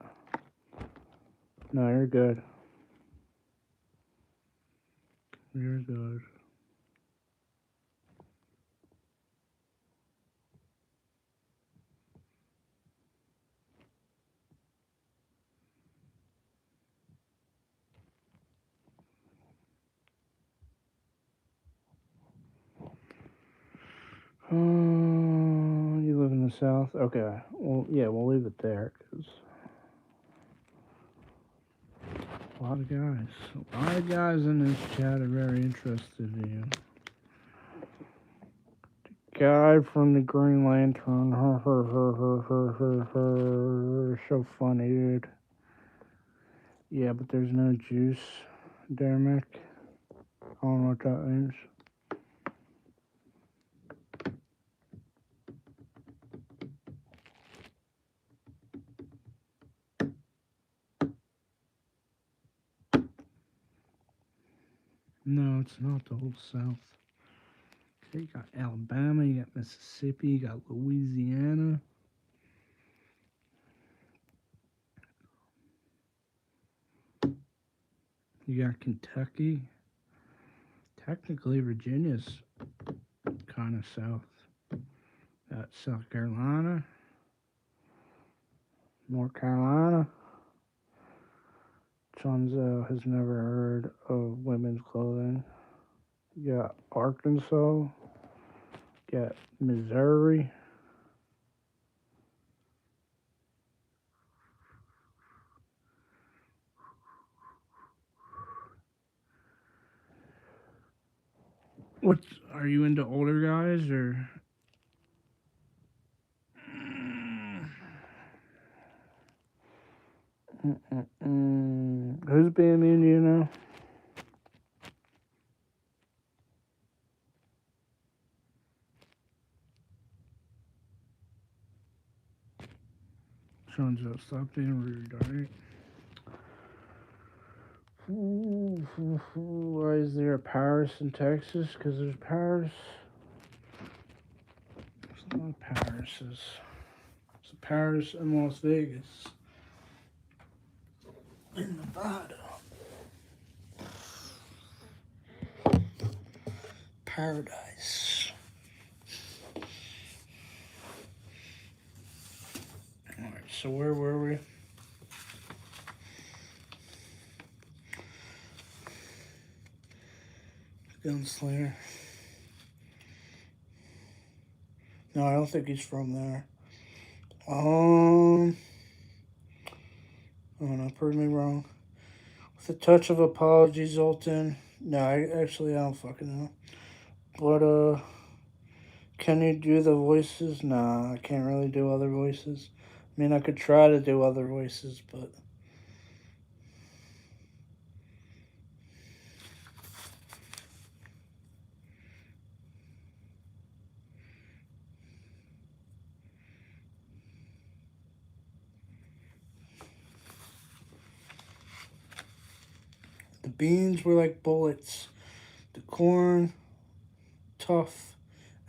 No, you're good. You're good. You live in the South? Okay. Well, yeah, we'll leave it there, because a lot of guys in this chat are very interested in you. The guy from the Green Lantern, so funny, dude. Yeah, but there's no juice, Dermick. I don't know what that means. No, it's not the whole South. Okay, you got Alabama, you got Mississippi, you got Louisiana. You got Kentucky. Technically, Virginia's kind of south. Got South Carolina, North Carolina. Chunzo has never heard of women's clothing. You got Arkansas. You got Missouri. What are you into, older guys or? Who's being mean to you now? Chunjo, stop being rude, alright? Why is there a Paris in Texas? Because there's Paris. There's a lot of Parises. There's a Paris in Las Vegas. In Nevada. Paradise. Alright, so where were we? Gunslinger. No, I don't think he's from there. Oh no, pardon me wrong. With a touch of apology, Zoltan. No, I don't fucking know. But can you do the voices? Nah, I can't really do other voices. I mean, I could try to do other voices, but the beans were like bullets. The corn, tough.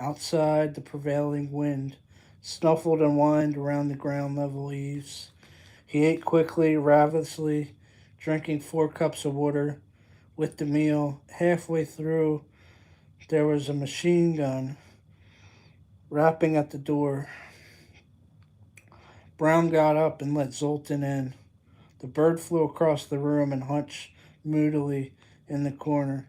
Outside, the prevailing wind snuffled and whined around the ground level eaves. He ate quickly, ravenously, drinking 4 cups of water with the meal. Halfway through, there was a machine gun rapping at the door. Brown got up and let Zoltan in. The bird flew across the room and hunched moodily in the corner.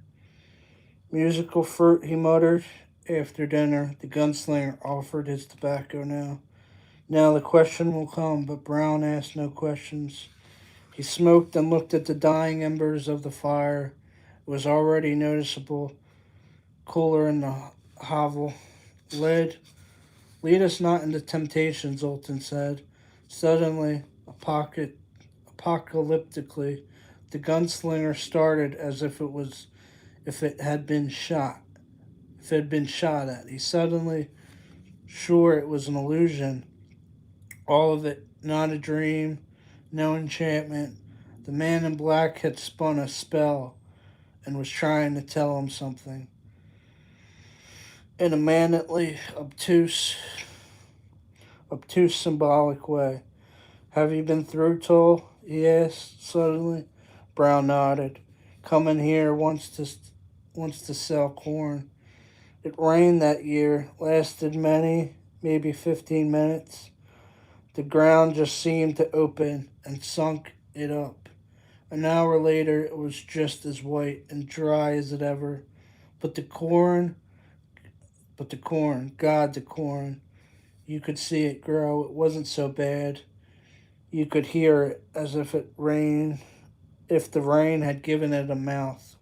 Musical fruit, he muttered. After dinner, the gunslinger offered his tobacco now. Now the question will come, but Brown asked no questions. He smoked and looked at the dying embers of the fire. It was already noticeable, cooler in the hovel. Lead us not into temptation, Zoltan said. Suddenly, apocalyptically, the gunslinger started as if it had been shot. If it had been shot at. He suddenly, sure it was an illusion. All of it, not a dream, no enchantment. The man in black had spun a spell and was trying to tell him something. In a manly, obtuse, symbolic way. Have you been through, Toll? He asked suddenly. Brown nodded. Coming here wants to sell corn. It rained that year, lasted maybe 15 minutes. The ground just seemed to open and sunk it up. An hour later, it was just as white and dry as it ever. But the corn, God, the corn. You could see it grow. It wasn't so bad. You could hear it as if the rain had given it a mouth.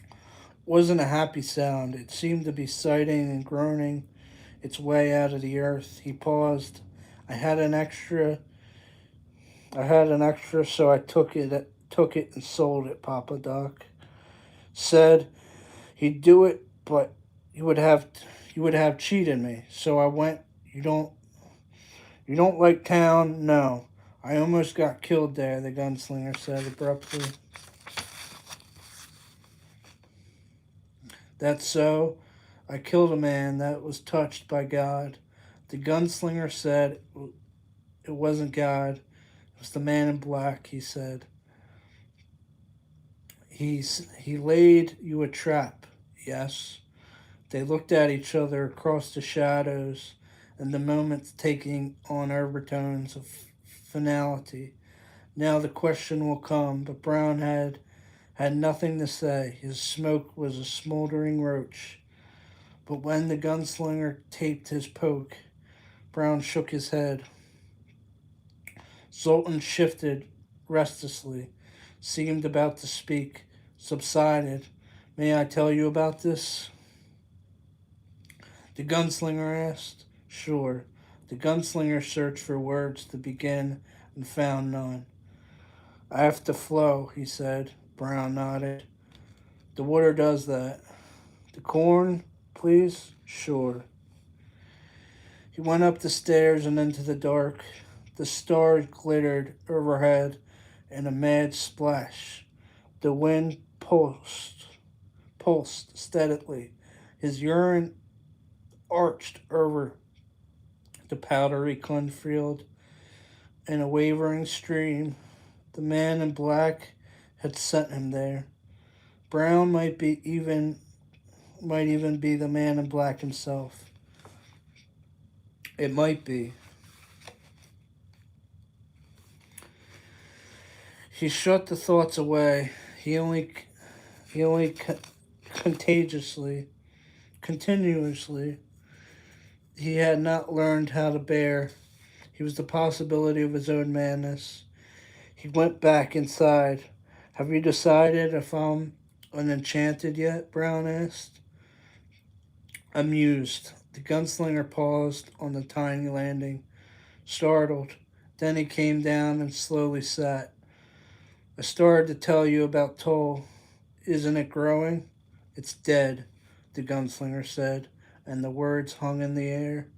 It wasn't a happy sound. It seemed to be sighing and groaning its way out of the earth. He paused. I had an extra, so I took it and sold it, Papa Doc. Said he'd do it, but you would have cheated me. So I went. You don't like town? No. I almost got killed there, the gunslinger said abruptly. That's so. I killed a man that was touched by God. The gunslinger said it wasn't God. It was the man in black, he said. He laid you a trap, yes. They looked at each other across the shadows, and the moments taking on overtones of finality. Now the question will come, but Brown had nothing to say. His smoke was a smoldering roach. But when the gunslinger taped his poke, Brown shook his head. Zoltan shifted restlessly, seemed about to speak, subsided. May I tell you about this? The gunslinger asked. Sure. The gunslinger searched for words to begin and found none. I have to flow, he said. Brown nodded. The water does that. The corn, please? Sure. He went up the stairs and into the dark. The stars glittered overhead in a mad splash. The wind pulsed steadily. His urine arched over the powdery cornfield in a wavering stream. The man in black had sent him there. Brown might even be the man in black himself. It might be. He shut the thoughts away. He only continuously, he had not learned how to bear. He was the possibility of his own madness. He went back inside. Have you decided if I'm unenchanted yet? Brown asked. Amused, the gunslinger paused on the tiny landing, startled. Then he came down and slowly sat. I started to tell you about Toll. Isn't it growing? It's dead, the gunslinger said, and the words hung in the air.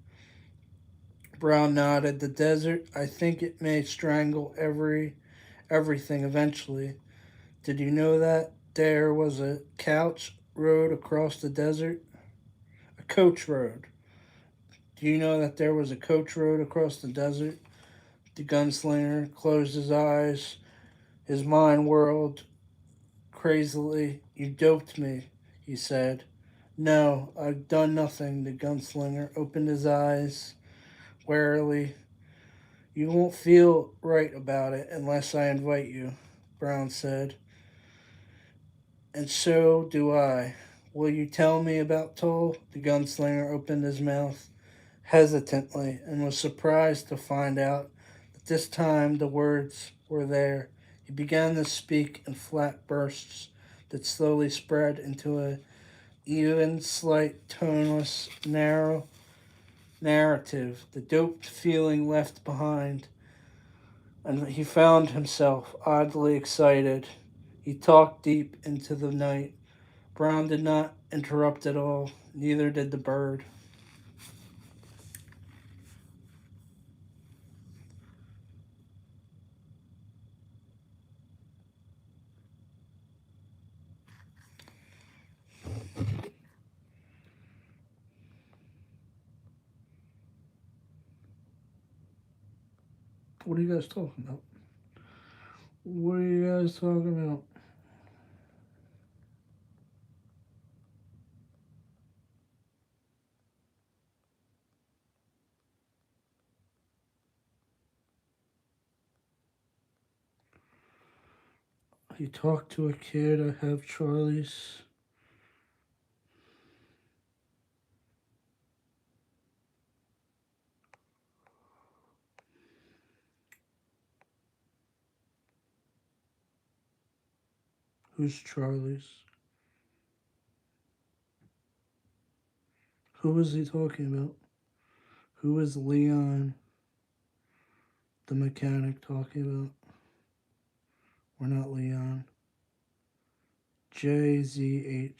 Brown nodded. The desert, I think it may strangle everything eventually. Did you know that there was a couch road across the desert? A coach road. Do you know that there was a coach road across the desert? The gunslinger closed his eyes. His mind whirled crazily. You doped me, he said. No, I've done nothing, the gunslinger opened his eyes warily. You won't feel right about it unless I invite you, Brown said. And so do I. Will you tell me about Toll? The gunslinger opened his mouth hesitantly and was surprised to find out that this time the words were there. He began to speak in flat bursts that slowly spread into a even, slight, toneless, narrow narrative, the doped feeling left behind, and he found himself oddly excited. He talked deep into the night. Brown did not interrupt at all, neither did the bird. What are you guys talking about? What are you guys talking about? You talk to a kid, I have Charlie's. Who's Charlie's? Who is he talking about? Who is Leon, the mechanic, talking about? We're not Leon. JZH.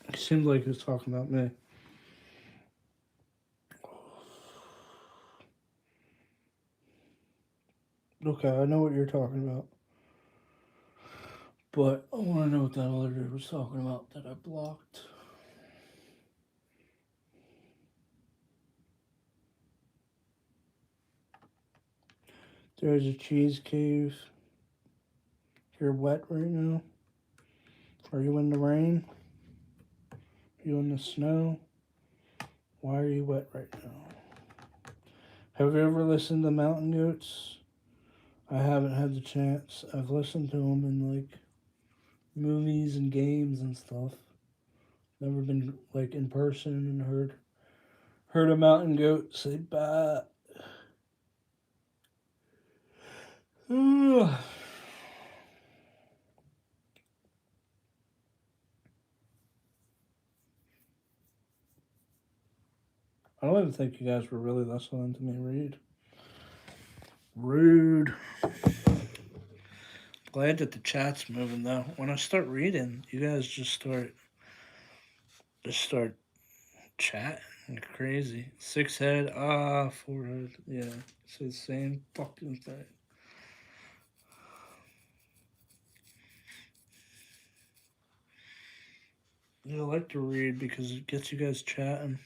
It seemed like he was talking about me. Okay, I know what you're talking about. But I want to know what that other dude was talking about that I blocked. There's a cheese cave. You're wet right now? Are you in the rain? Are you in the snow? Why are you wet right now? Have you ever listened to Mountain Goats? I haven't had the chance. I've listened to them in like movies and games and stuff. Never been like in person and heard a mountain goat say bah. I don't even think you guys were really listening to me read. Rude. Glad that the chat's moving though. When I start reading, you guys just start chatting like crazy. Six head, forehead. Yeah, it's the same fucking thing. I like to read because it gets you guys chatting,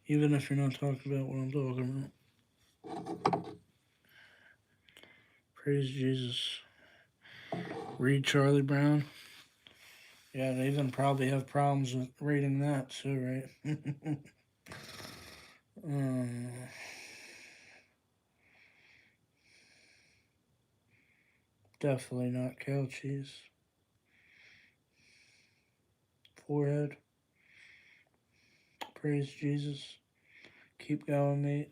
even if you're not talking about what I'm talking about. Praise Jesus. Read Charlie Brown. Yeah, they even probably have problems with reading that too, right? uh, Definitely not cow cheese. Forehead. Praise Jesus. Keep going, mate.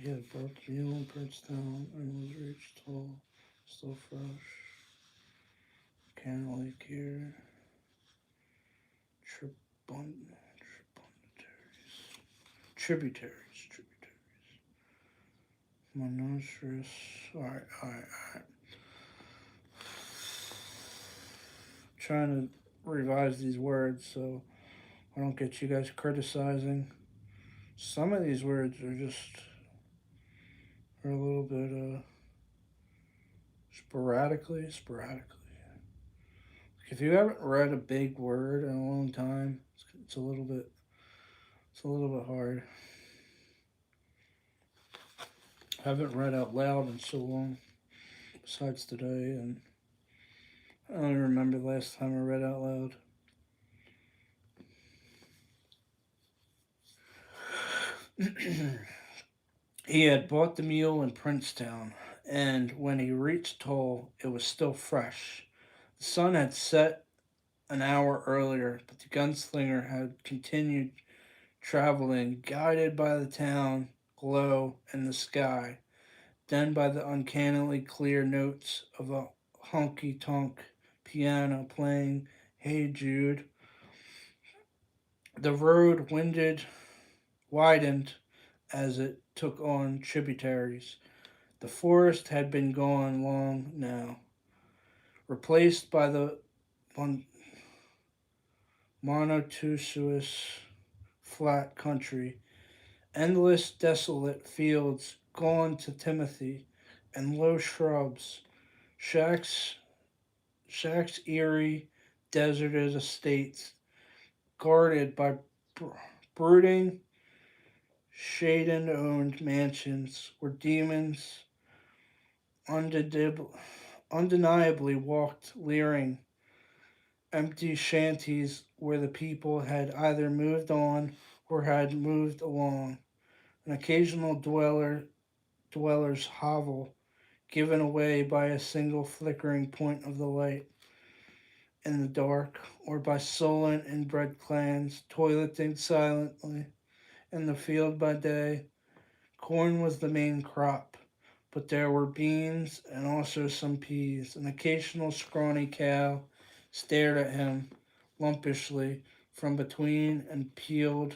Yeah, broke mule, perched down, and was reached tall, still fresh. Can't like here. Tributaries. Monocerous. Alright. Trying to revise these words so I don't get you guys criticizing. Some of these words are a little bit sporadically. If you haven't read a big word in a long time, it's a little bit hard. I haven't read out loud in so long, besides today, and I don't even remember the last time I read out loud. He had bought the mule in Princetown, and when he reached Toll, it was still fresh. The sun had set an hour earlier, but the gunslinger had continued traveling, guided by the town glow and the sky, then by the uncannily clear notes of a honky tonk piano playing Hey Jude. The road widened as it took on tributaries. The forest had been gone long now, replaced by the monotonous flat country, endless desolate fields gone to Timothy, and low shrubs, shacks eerie, deserted estates, guarded by brooding, Shaden-owned mansions where demons undeniably walked leering, empty shanties where the people had either moved on or had moved along, an occasional dweller's hovel given away by a single flickering point of the light in the dark, or by sullen inbred clans toileting silently in the field by day. Corn was the main crop, but there were beans and also some peas. An occasional scrawny cow stared at him lumpishly from between and peel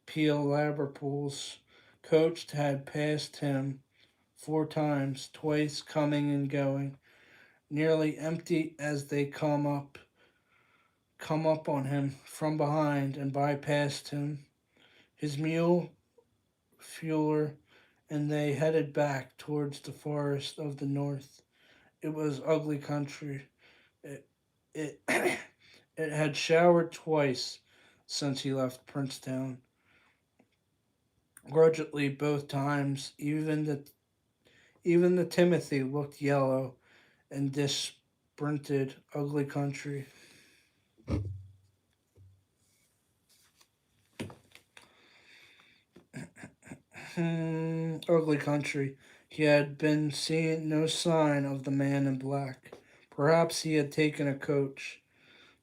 labrapools. Coached had passed him 4 times, twice coming and going, nearly empty as they come up on him from behind and bypassed him. His mule fueler and they headed back towards the forest of the north. It was ugly country. It it had showered twice since he left Princetown. Grudgingly both times, even the Timothy looked yellow and disprinted ugly country. Ugly country. He had been seeing no sign of the man in black. Perhaps he had taken a coach.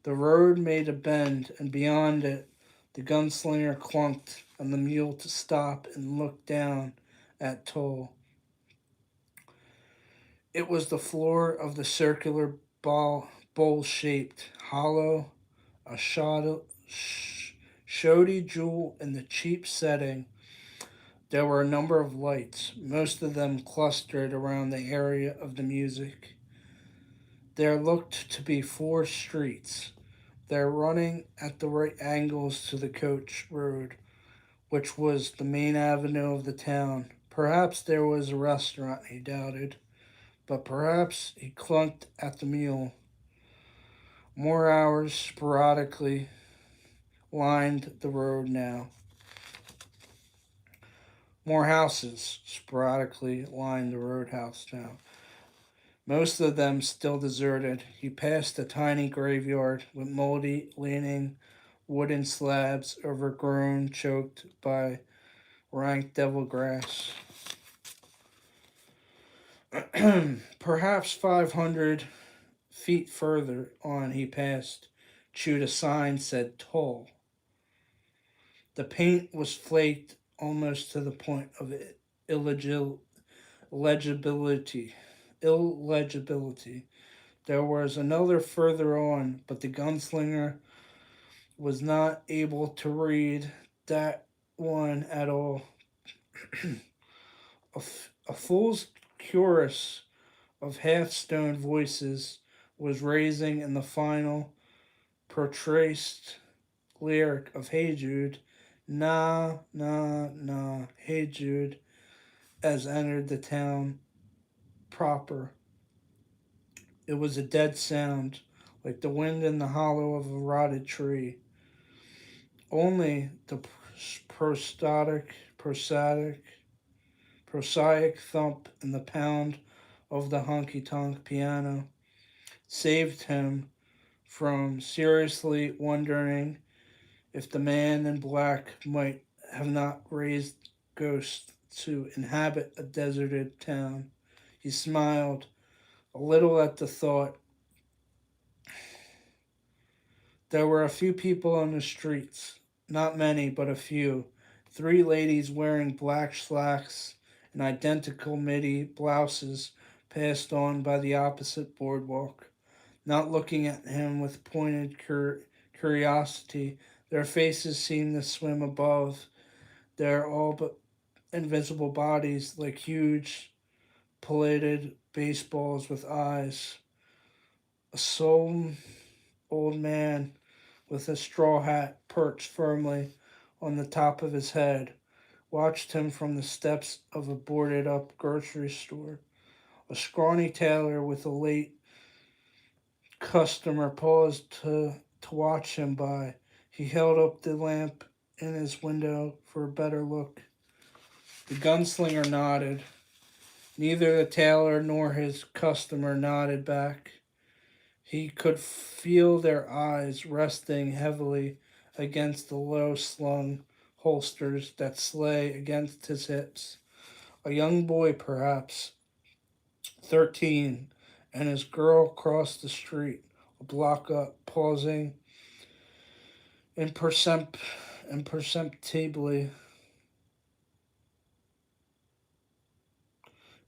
The road made a bend, and beyond it, the gunslinger clunked on the mule to stop and look down at Toll. It was the floor of the circular bowl-shaped hollow, a shoddy jewel in the cheap setting. There were a number of lights, most of them clustered around the area of the music. There looked to be four streets. They're running at the right angles to the coach road, which was the main avenue of the town. Perhaps there was a restaurant, he doubted, but perhaps he clunked at the mule. More hours sporadically lined the road now. More houses sporadically lined the roadhouse now. Most of them still deserted. He passed a tiny graveyard with moldy, leaning wooden slabs overgrown, choked by rank devil grass. Perhaps 500 feet further on he passed, chewed a sign said toll. The paint was flaked almost to the point of illegibility. Illegibility. There was another further on, but the gunslinger was not able to read that one at all. A fool's chorus of half-stoned voices was raising in the final protracted lyric of Hey Jude, nah, nah, nah, Hey Jude, as entered the town proper. It was a dead sound, like the wind in the hollow of a rotted tree. Only the prosaic thump and the pound of the honky-tonk piano saved him from seriously wondering if the man in black might have not raised ghosts to inhabit a deserted town. He smiled a little at the thought. There were a few people on the streets, not many, but a few. Three ladies wearing black slacks and identical midi blouses passed on by the opposite boardwalk, not looking at him with pointed curiosity. Their faces seemed to swim above their all but invisible bodies like huge plated baseballs with eyes. A solemn old man with a straw hat perched firmly on the top of his head watched him from the steps of a boarded up grocery store. A scrawny tailor with a late customer paused to watch him by. He held up the lamp in his window for a better look. The gunslinger nodded. Neither the tailor nor his customer nodded back. He could feel their eyes resting heavily against the low-slung holsters that lay against his hips. A young boy, perhaps 13, and his girl crossed the street, a block up, pausing imperceptibly.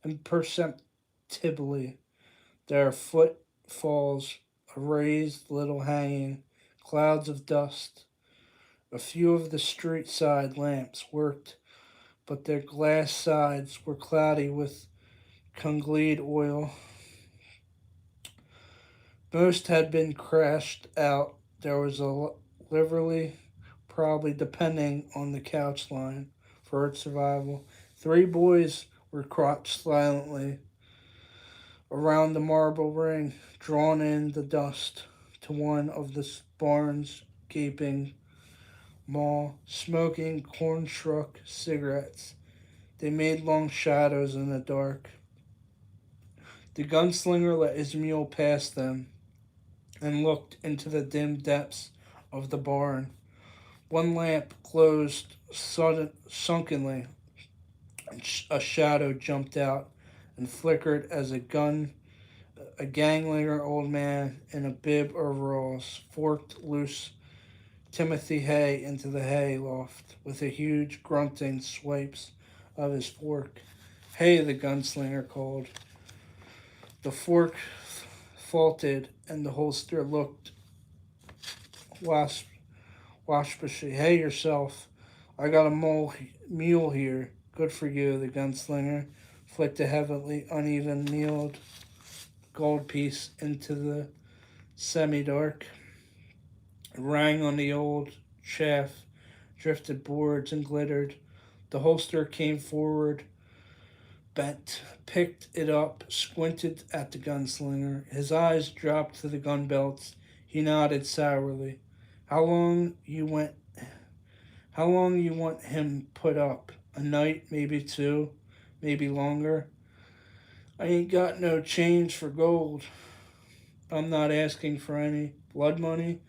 Imperceptibly. Their footfalls, a raised little hanging, clouds of dust. A few of the street side lamps worked, but their glass sides were cloudy with congealed oil. Most had been crashed out. There was a livery, probably depending on the couch line for its survival. Three boys were crouched silently around the marble ring, drawn in the dust to one of the barn's gaping maw, smoking corn-shuck cigarettes. They made long shadows in the dark. The gunslinger let his mule pass them and looked into the dim depths of the barn. One lamp closed sunkenly. A shadow jumped out and flickered as a gangling old man in a bib overalls forked loose Timothy hay into the hay loft with a huge grunting swipes of his fork. Hey, the gunslinger called. The fork faltered, and the holster looked wasp, waspishly. Hey yourself, I got a mule here. Good for you, the gunslinger flicked a heavily uneven mealed gold piece into the semi-dark. It rang on the old chaff, drifted boards, and glittered. The holster came forward, bent, picked it up, squinted at the gunslinger. His eyes dropped to the gun belts. He nodded sourly. How long you went how long you want him put up? A night, maybe two, maybe longer. I ain't got no change for gold. I'm not asking for any. Blood money?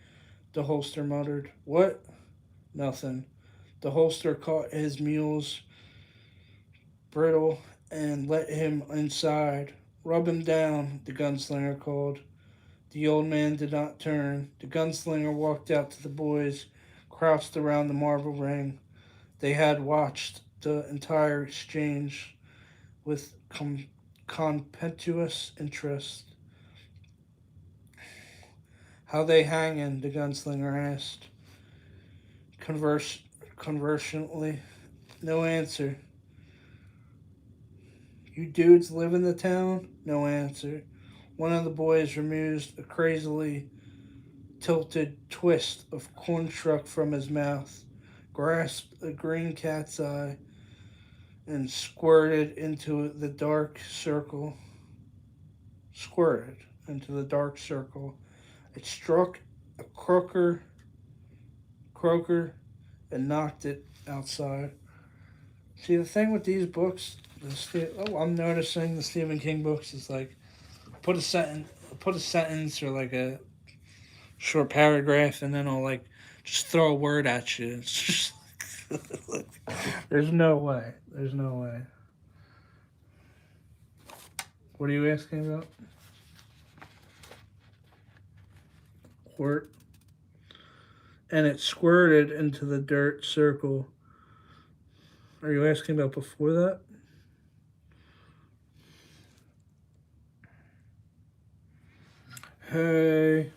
The holster muttered. What? Nothing. The holster caught his mule's bridle and let him inside. Rub him down, the gunslinger called. The old man did not turn. The gunslinger walked out to the boys, crouched around the marble ring. They had watched the entire exchange with contemptuous interest. How they hangin'? The gunslinger asked. Conversationally. No answer. You dudes live in the town? No answer. One of the boys removed a crazily tilted twist of corn shuck from his mouth, grasped a green cat's eye, and squirted into the dark circle. Squirted into the dark circle. It struck a croaker, and knocked it outside. See, the thing with these books, I'm noticing the Stephen King books is like put a sentence or like a short paragraph, and then I'll like just throw a word at you. It's just like, there's no way. There's no way. What are you asking about? Squirt. And it squirted into the dirt circle. Are you asking about before that? Hey.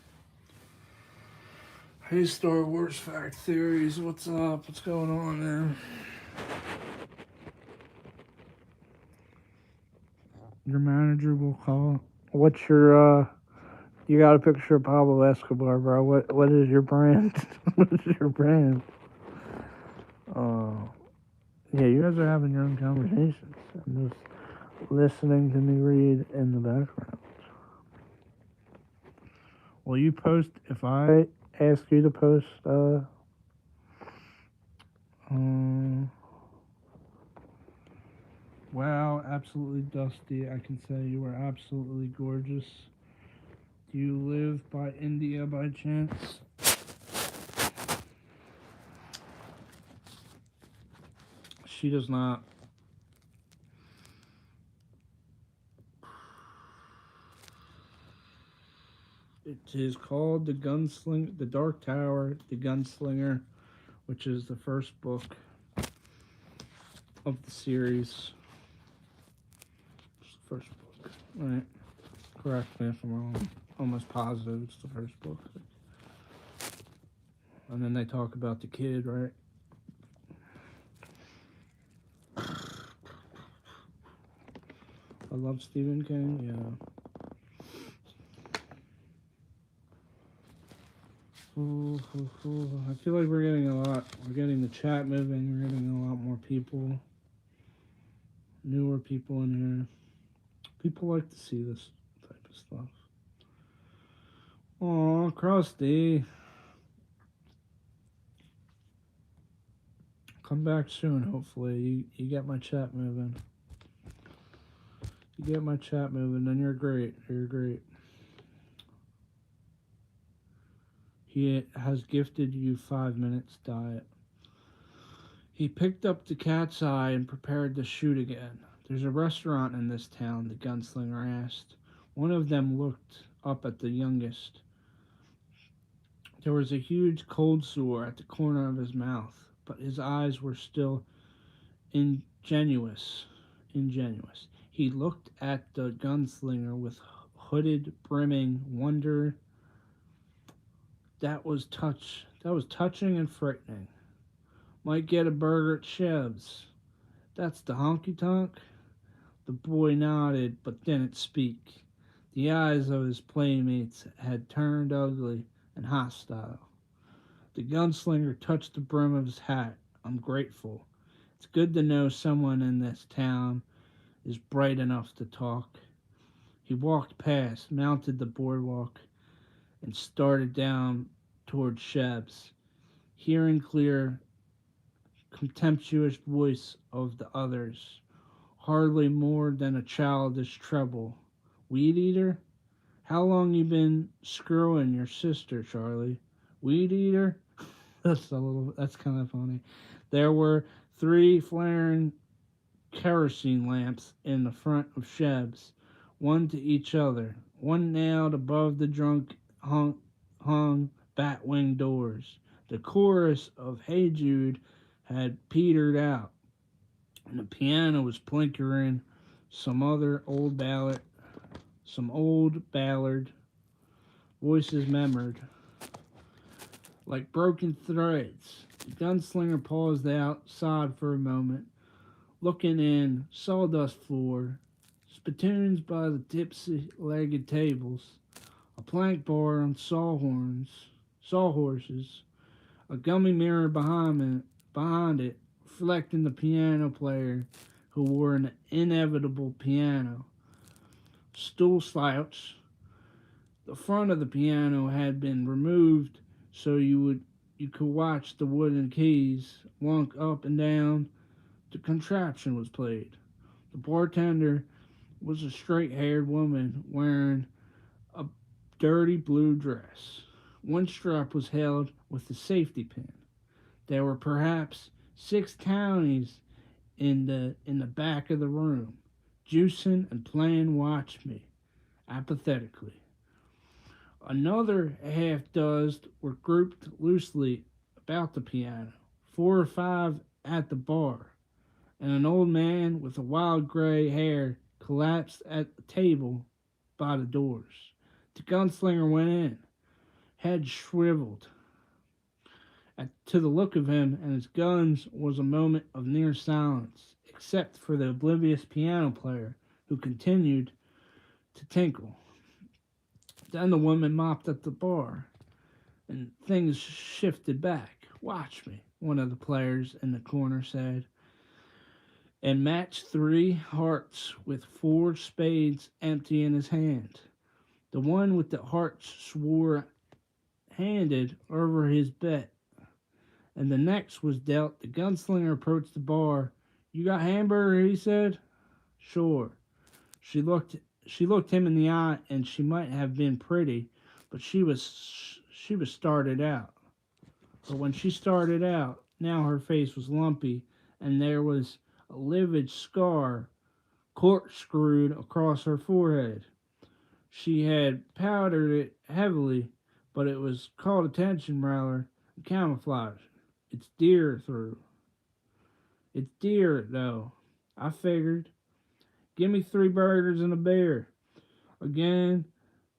Hey, Star Wars Fact Theories. What's up? What's going on, man? Your manager will call. What's your, you got a picture of Pablo Escobar, bro. What is your brand? What is your brand? Yeah, you guys are having your own conversations. I'm just listening to me read in the background. Will you post, if I ask you to post, wow, absolutely dusty. I can say you are absolutely gorgeous. Do you live by India by chance? She does not. It is called The Dark Tower, The Gunslinger, which is the first book of the series. It's the first book, right? Correct me if I'm wrong. Almost positive it's the first book. And then they talk about the kid, right? I love Stephen King, yeah. Ooh. I feel like we're getting the chat moving, we're getting a lot more people, newer people in here. People like to see this type of stuff. Aw, Krusty. Come back soon, hopefully. You get my chat moving. You get my chat moving, then you're great. You're great. He has gifted you 5 minutes diet. He picked up the cat's eye and prepared to shoot again. There's a restaurant in this town, the gunslinger asked. One of them looked up at the youngest. There was a huge cold sore at the corner of his mouth, but his eyes were still ingenuous. He looked at the gunslinger with hooded, brimming wonder that was touching and frightening. Might get a burger at Sheb's. That's the honky tonk? The boy nodded but didn't speak. The eyes of his playmates had turned ugly and hostile. The gunslinger touched the brim of his hat. I'm grateful. It's good to know someone in this town is bright enough to talk. He walked past, mounted the boardwalk, and started down toward Sheb's, hearing clear, contemptuous voice of the others, hardly more than a childish treble. Weed eater? How long you been screwing your sister, Charlie? Weed eater? That's kind of funny. There were three flaring kerosene lamps in the front of Sheb's, one to each other, one nailed above the hung bat-wing doors. The chorus of Hey Jude had petered out, and the piano was plinkering some old ballad voices murmured like broken threads. The gunslinger paused outside for a moment, looking in, sawdust floor, spittoons by the tipsy-legged tables, a plank bar on sawhorses, a gummy mirror behind it, reflecting the piano player who wore an inevitable piano. Stool slouch. The front of the piano had been removed so you could watch the wooden keys wonk up and down. The contraption was played. The bartender was a straight-haired woman wearing a dirty blue dress. One strap was held with a safety pin. There were perhaps 6 townies in the back of the room, juicing and playing Watch Me apathetically. Another half dozen were grouped loosely about the piano, 4 or 5 at the bar, and an old man with a wild gray hair collapsed at the table by the doors. The gunslinger went in, head shriveled. To the look of him and his guns was a moment of near silence, except for the oblivious piano player, who continued to tinkle. Then the woman mopped at the bar, and things shifted back. Watch me, one of the players in the corner said, and matched 3 hearts with 4 spades empty in his hand. The one with the hearts swore handed over his bet, and the next was dealt. The gunslinger approached the bar. You got hamburger? He said. Sure. She looked him in the eye, and she might have been pretty, but she was started out. But when she started out, now her face was lumpy, and there was a livid scar corkscrewed across her forehead. She had powdered it heavily, but it was called attention rather than camouflage. It's deer through. It's deer though. I figured. Give me 3 burgers and a beer. Again,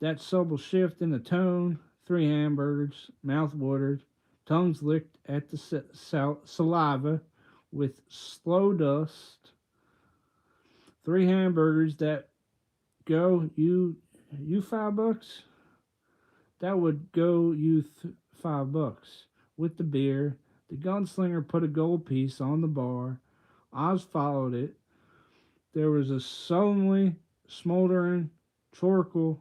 that subtle shift in the tone. 3 hamburgers, mouth watered, tongues licked at the saliva with slow dust. 3 hamburgers that go you $5. That would go you $5 with the beer. The gunslinger put a gold piece on the bar. Oz followed it. There was a sullenly smoldering charcoal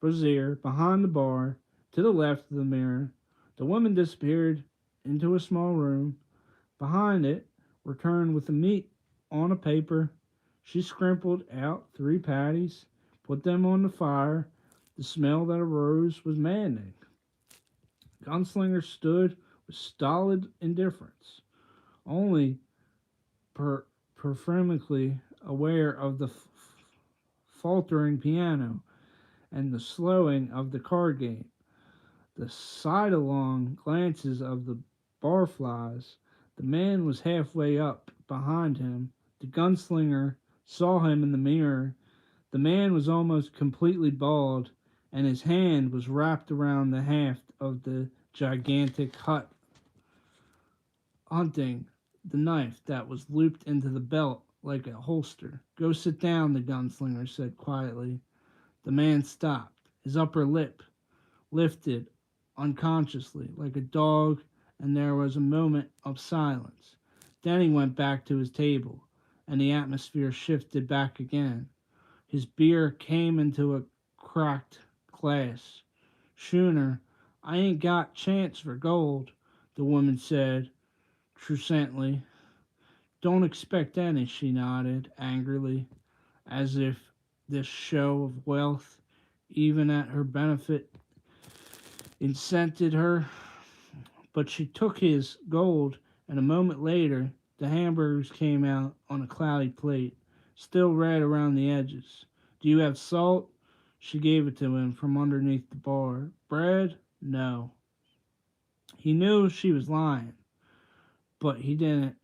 brazier behind the bar to the left of the mirror. The woman disappeared into a small room. Behind it, returned with the meat on a paper. She scrimpled out 3 patties, put them on the fire. The smell that arose was maddening. Gunslinger stood with stolid indifference, only perfunctorily aware of the faltering piano and the slowing of the card game. The sidelong glances of the barflies. The man was halfway up behind him. The gunslinger saw him in the mirror. The man was almost completely bald, and his hand was wrapped around the haft of the gigantic hunting the knife that was looped into the belt like a holster. Go sit down, the gunslinger said quietly. The man stopped. His upper lip lifted unconsciously like a dog, and there was a moment of silence. Then he went back to his table, and the atmosphere shifted back again. His beer came into a cracked glass. Schooner, I ain't got chance for gold, the woman said truculently. Don't expect any, she nodded angrily, as if this show of wealth, even at her benefit, incented her. But she took his gold, and a moment later the hamburgers came out on a cloudy plate, still red around the edges. Do you have salt? She gave it to him from underneath the bar. Bread? No. He knew she was lying, but he didn't.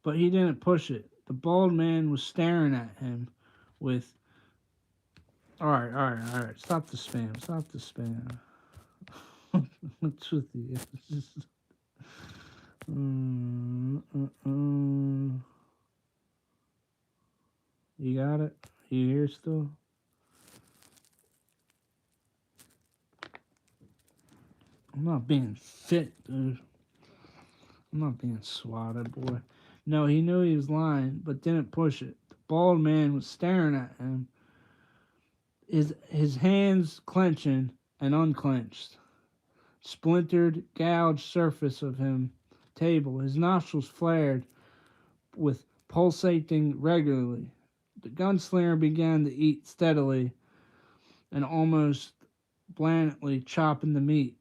But he didn't push it. The bald man was staring at him with. All right. Stop the spam. Stop the spam. What's with you? You got it? You here still? I'm not being fit, dude. I'm not being swatted, boy. No, he knew he was lying, but didn't push it. The bald man was staring at him, his hands clenching and unclenched. Splintered, gouged surface of him table. His nostrils flared with pulsating regularly. The gunslinger began to eat steadily and almost blandly chopping the meat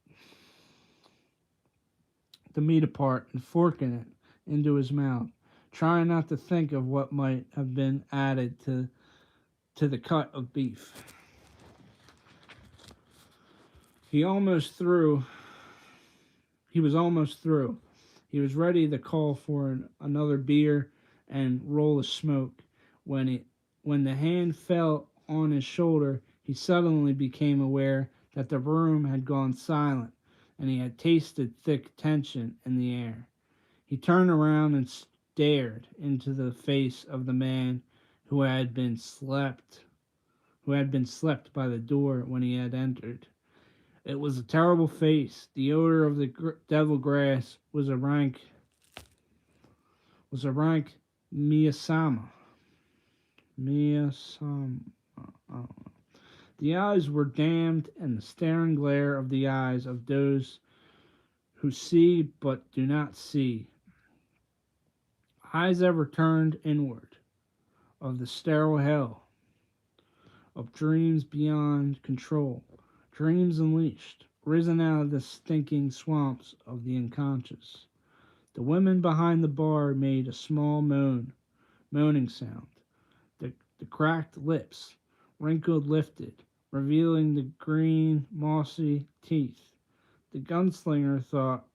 apart and forking it into his mouth, trying not to think of what might have been added to the cut of beef. He was almost through. He was ready to call for another beer and roll a smoke when the hand fell on his shoulder. He suddenly became aware that the room had gone silent, and he had tasted thick tension in the air. He turned around and stared into the face of the man who had been slept by the door when he had entered. It was a terrible face. The odor of the devil grass was a rank miasma. Miasma. The eyes were damned, and the staring glare of the eyes of those who see but do not see. Eyes ever turned inward, of the sterile hell, of dreams beyond control, dreams unleashed, risen out of the stinking swamps of the unconscious. The women behind the bar made a small moaning sound. The cracked lips, wrinkled lifted, revealing the green, mossy teeth. The gunslinger thought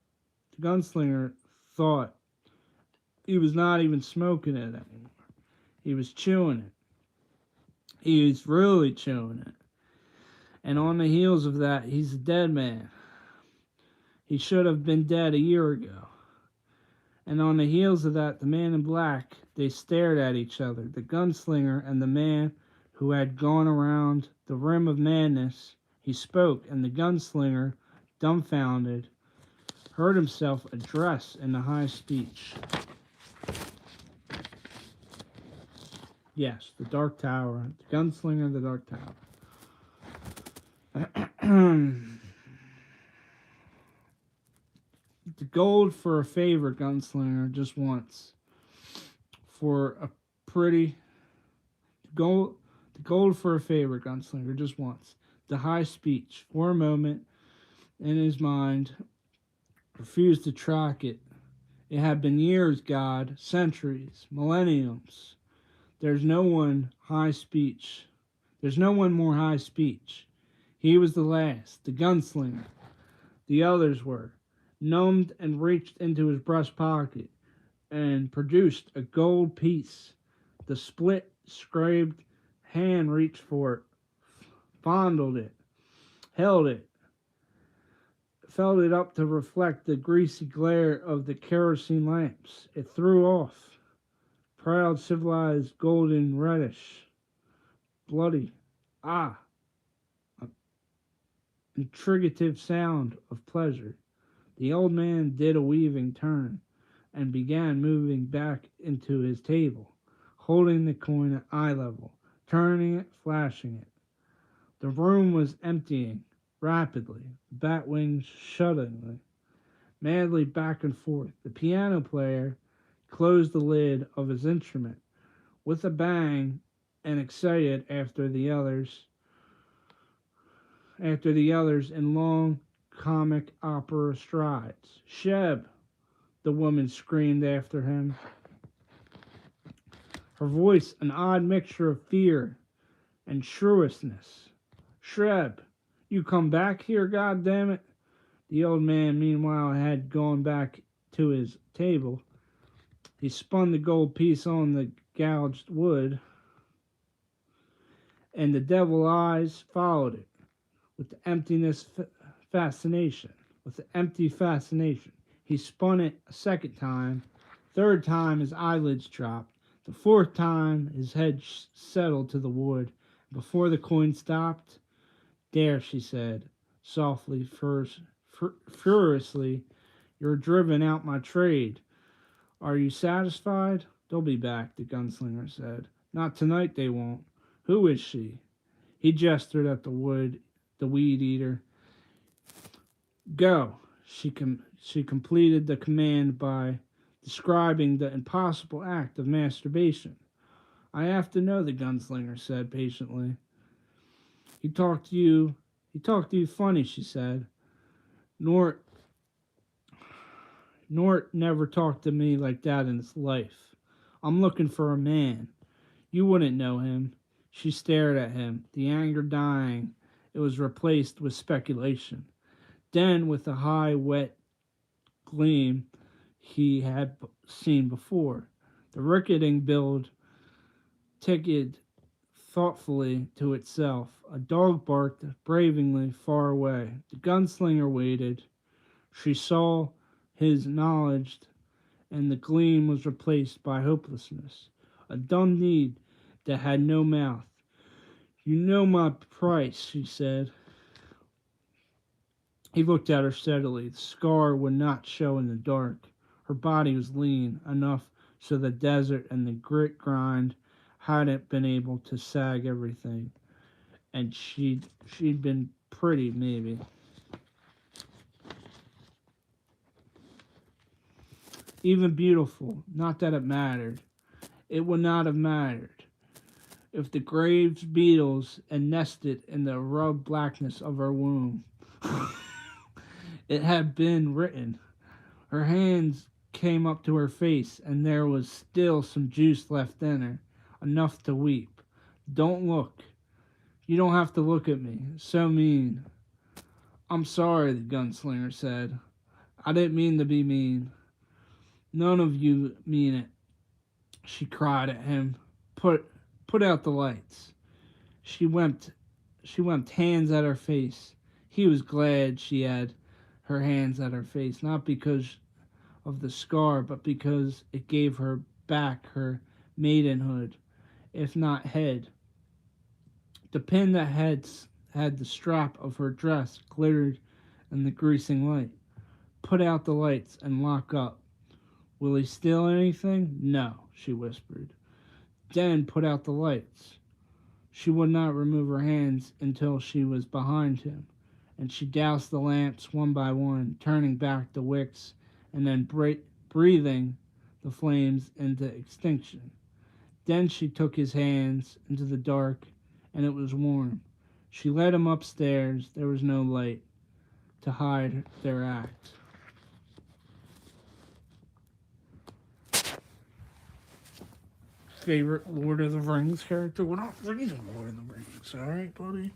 he was not even smoking it anymore. He was chewing it. He was really chewing it. And on the heels of that, he's a dead man. He should have been dead a year ago. And on the heels of that, the man in black, they stared at each other. The gunslinger and the man who had gone around the rim of madness. He spoke, and the gunslinger, dumbfounded, heard himself address in the high speech. Yes, the Dark Tower. The gunslinger, the Dark Tower. The gold for a favor, gunslinger, just once. For a pretty gold, the gold for a favor, gunslinger, just once. The high speech, for a moment, in his mind, refused to track it. It had been years, God, centuries, millenniums. There's no one more high speech. He was the last, the gunslinger. The others were. Numbed and reached into his breast pocket and produced a gold piece. The split, scraped hand reached for it, fondled it, held it, felt it up to reflect the greasy glare of the kerosene lamps. It threw off. Proud, civilized, golden, reddish, bloody. Ah, an intricative sound of pleasure. The old man did a weaving turn and began moving back into his table, holding the coin at eye level, turning it, flashing it. The room was emptying rapidly, the bat wings shudderingly, madly back and forth. The piano player closed the lid of his instrument with a bang and excited after the others in long comic opera strides. Sheb, the woman screamed after him, her voice an odd mixture of fear and shrewdness. Shreb, you come back here, goddammit. The old man, meanwhile, had gone back to his table. He spun the gold piece on the gouged wood, and the devil eyes followed it with the fascination. With the empty fascination. He spun it a second time. Third time, his eyelids dropped. The fourth time, his head settled to the wood. Before the coin stopped, there, she said, softly, furiously, you're driven out my trade. Are you satisfied? They'll be back, the gunslinger said. Not tonight, they won't. Who is she? He gestured at the weed eater. Go. She completed the command by describing the impossible act of masturbation. I have to know, the gunslinger said patiently. He talked to you funny, she said. Nort never talked to me like that in his life. I'm looking for a man. You wouldn't know him. She stared at him, the anger dying. It was replaced with speculation. Then, with a high, wet gleam he had seen before, the ricketing build ticketed thoughtfully to itself. A dog barked bravingly far away. The gunslinger waited. She saw his knowledge, and the gleam was replaced by hopelessness. A dumb need that had no mouth. You know my price, she said. He looked at her steadily. The scar would not show in the dark. Her body was lean enough so the desert and the grit grind hadn't been able to sag everything. And she'd been pretty, maybe. Even beautiful. Not that it mattered. It would not have mattered if the graves beetles and nested in the rubbed blackness of her womb. It had been written. Her hands came up to her face, and there was still some juice left in her, enough to weep. Don't look. You don't have to look at me. So mean. I'm sorry, the gunslinger said. I didn't mean to be mean. None of you mean it, she cried at him. Put out the lights. She went hands at her face. He was glad she had her hands at her face, not because of the scar, but because it gave her back her maidenhood, if not head. The pin that had the strap of her dress glittered in the greasing light. Put out the lights and lock up. Will he steal anything? No, she whispered. Then put out the lights. She would not remove her hands until she was behind him, and she doused the lamps one by one, turning back the wicks and then breathing the flames into extinction. Then she took his hands into the dark, and it was warm. She led him upstairs. There was no light to hide their act. Favorite Lord of the Rings character? We're not reading Lord of the Rings, alright, buddy?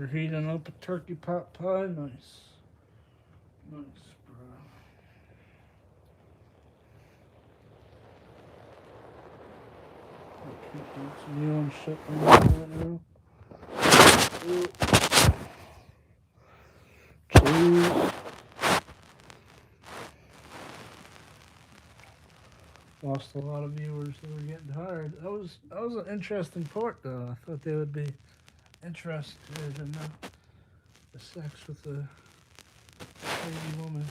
They're heating up a turkey pot pie. Nice. Nice, bro. I can't eat some neon shit right now. Cheese. Lost a lot of viewers that were getting tired. That was an interesting part though. I thought they would be interested in the sex with the crazy woman.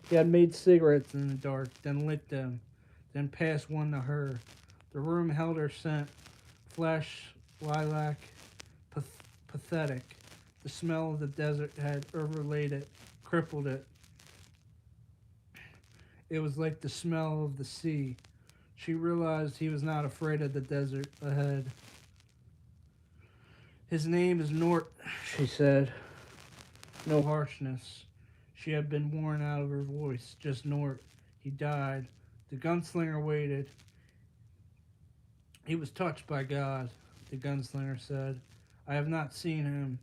He had made cigarettes in the dark, then lit them, then passed one to her. The room held her scent, flesh, lilac, pathetic. The smell of the desert had overlaid it, crippled it. It was like the smell of the sea. She realized he was not afraid of the desert ahead. His name is Nort, she said. No harshness. She had been worn out of her voice. Just Nort. He died. The gunslinger waited. He was touched by God, the gunslinger said. I have not seen him.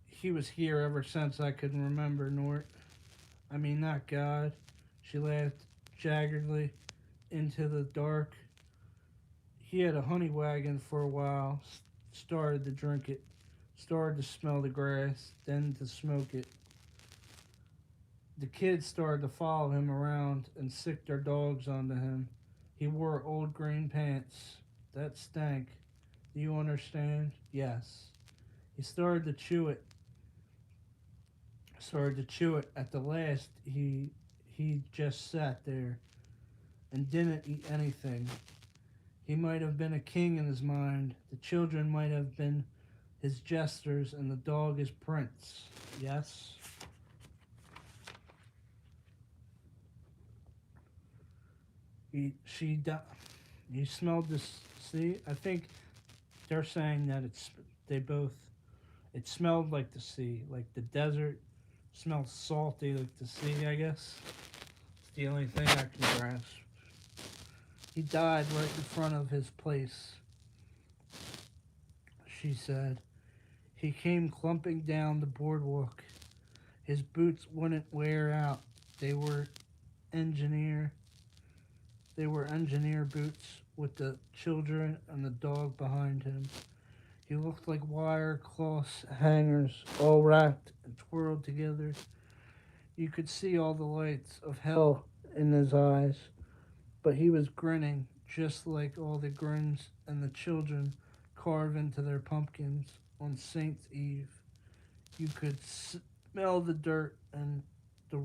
He was here ever since I could remember, Nort. I mean, not God. She laughed jaggedly into the dark. He had a honey wagon for a while, started to drink it, started to smell the grass, then to smoke it. The kids started to follow him around and sick their dogs onto him. He wore old green pants. That stank. Do you understand? Yes. He started to chew it. At the last, he just sat there and didn't eat anything. He might have been a king in his mind. The children might have been his jesters, and the dog his prince. Yes? He smelled this. See, I think they're saying that it smelled like the sea, like the desert smelled salty like the sea, I guess. It's the only thing I can grasp. He died right in front of his place, she said. He came clumping down the boardwalk. His boots wouldn't wear out. They were engineer boots with the children and the dog behind him. He looked like wire cloth hangers, all wrapped and twirled together. You could see all the lights of hell in his eyes, but he was grinning, just like all the grins and the children carve into their pumpkins on Saint's Eve. You could smell the dirt and the,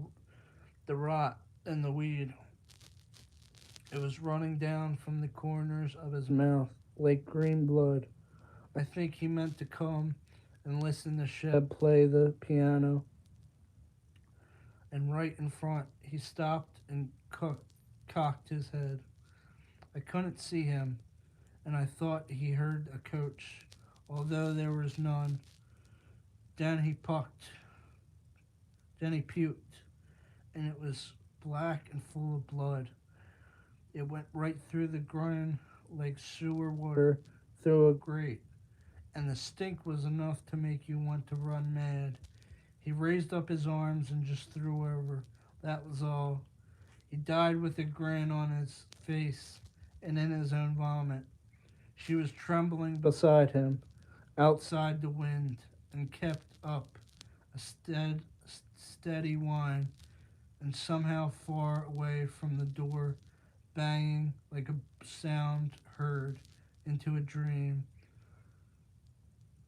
the rot and the weed. It was running down from the corners of his mouth like green blood. I think he meant to come and listen to Sheb play the piano. And right in front, he stopped and cocked his head. I couldn't see him, and I thought he heard a coach, although there was none. Then he puked, and it was black and full of blood. It went right through the groin like sewer water through a grate, and the stink was enough to make you want to run mad. He raised up his arms and just threw over. That was all. He died with a grin on his face and in his own vomit. She was trembling beside him, outside the wind, and kept up a steady whine, and somehow far away from the door, banging like a sound heard into a dream.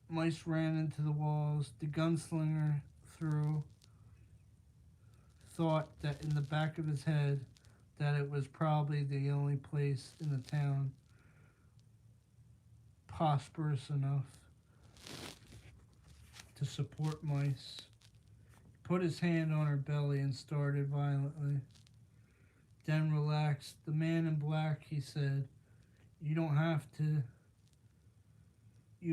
Mice ran into the walls. The gunslinger thought that in the back of his head that it was probably the only place in the town prosperous enough to support mice. He put his hand on her belly and started violently. Then relaxed. The man in black, he said, You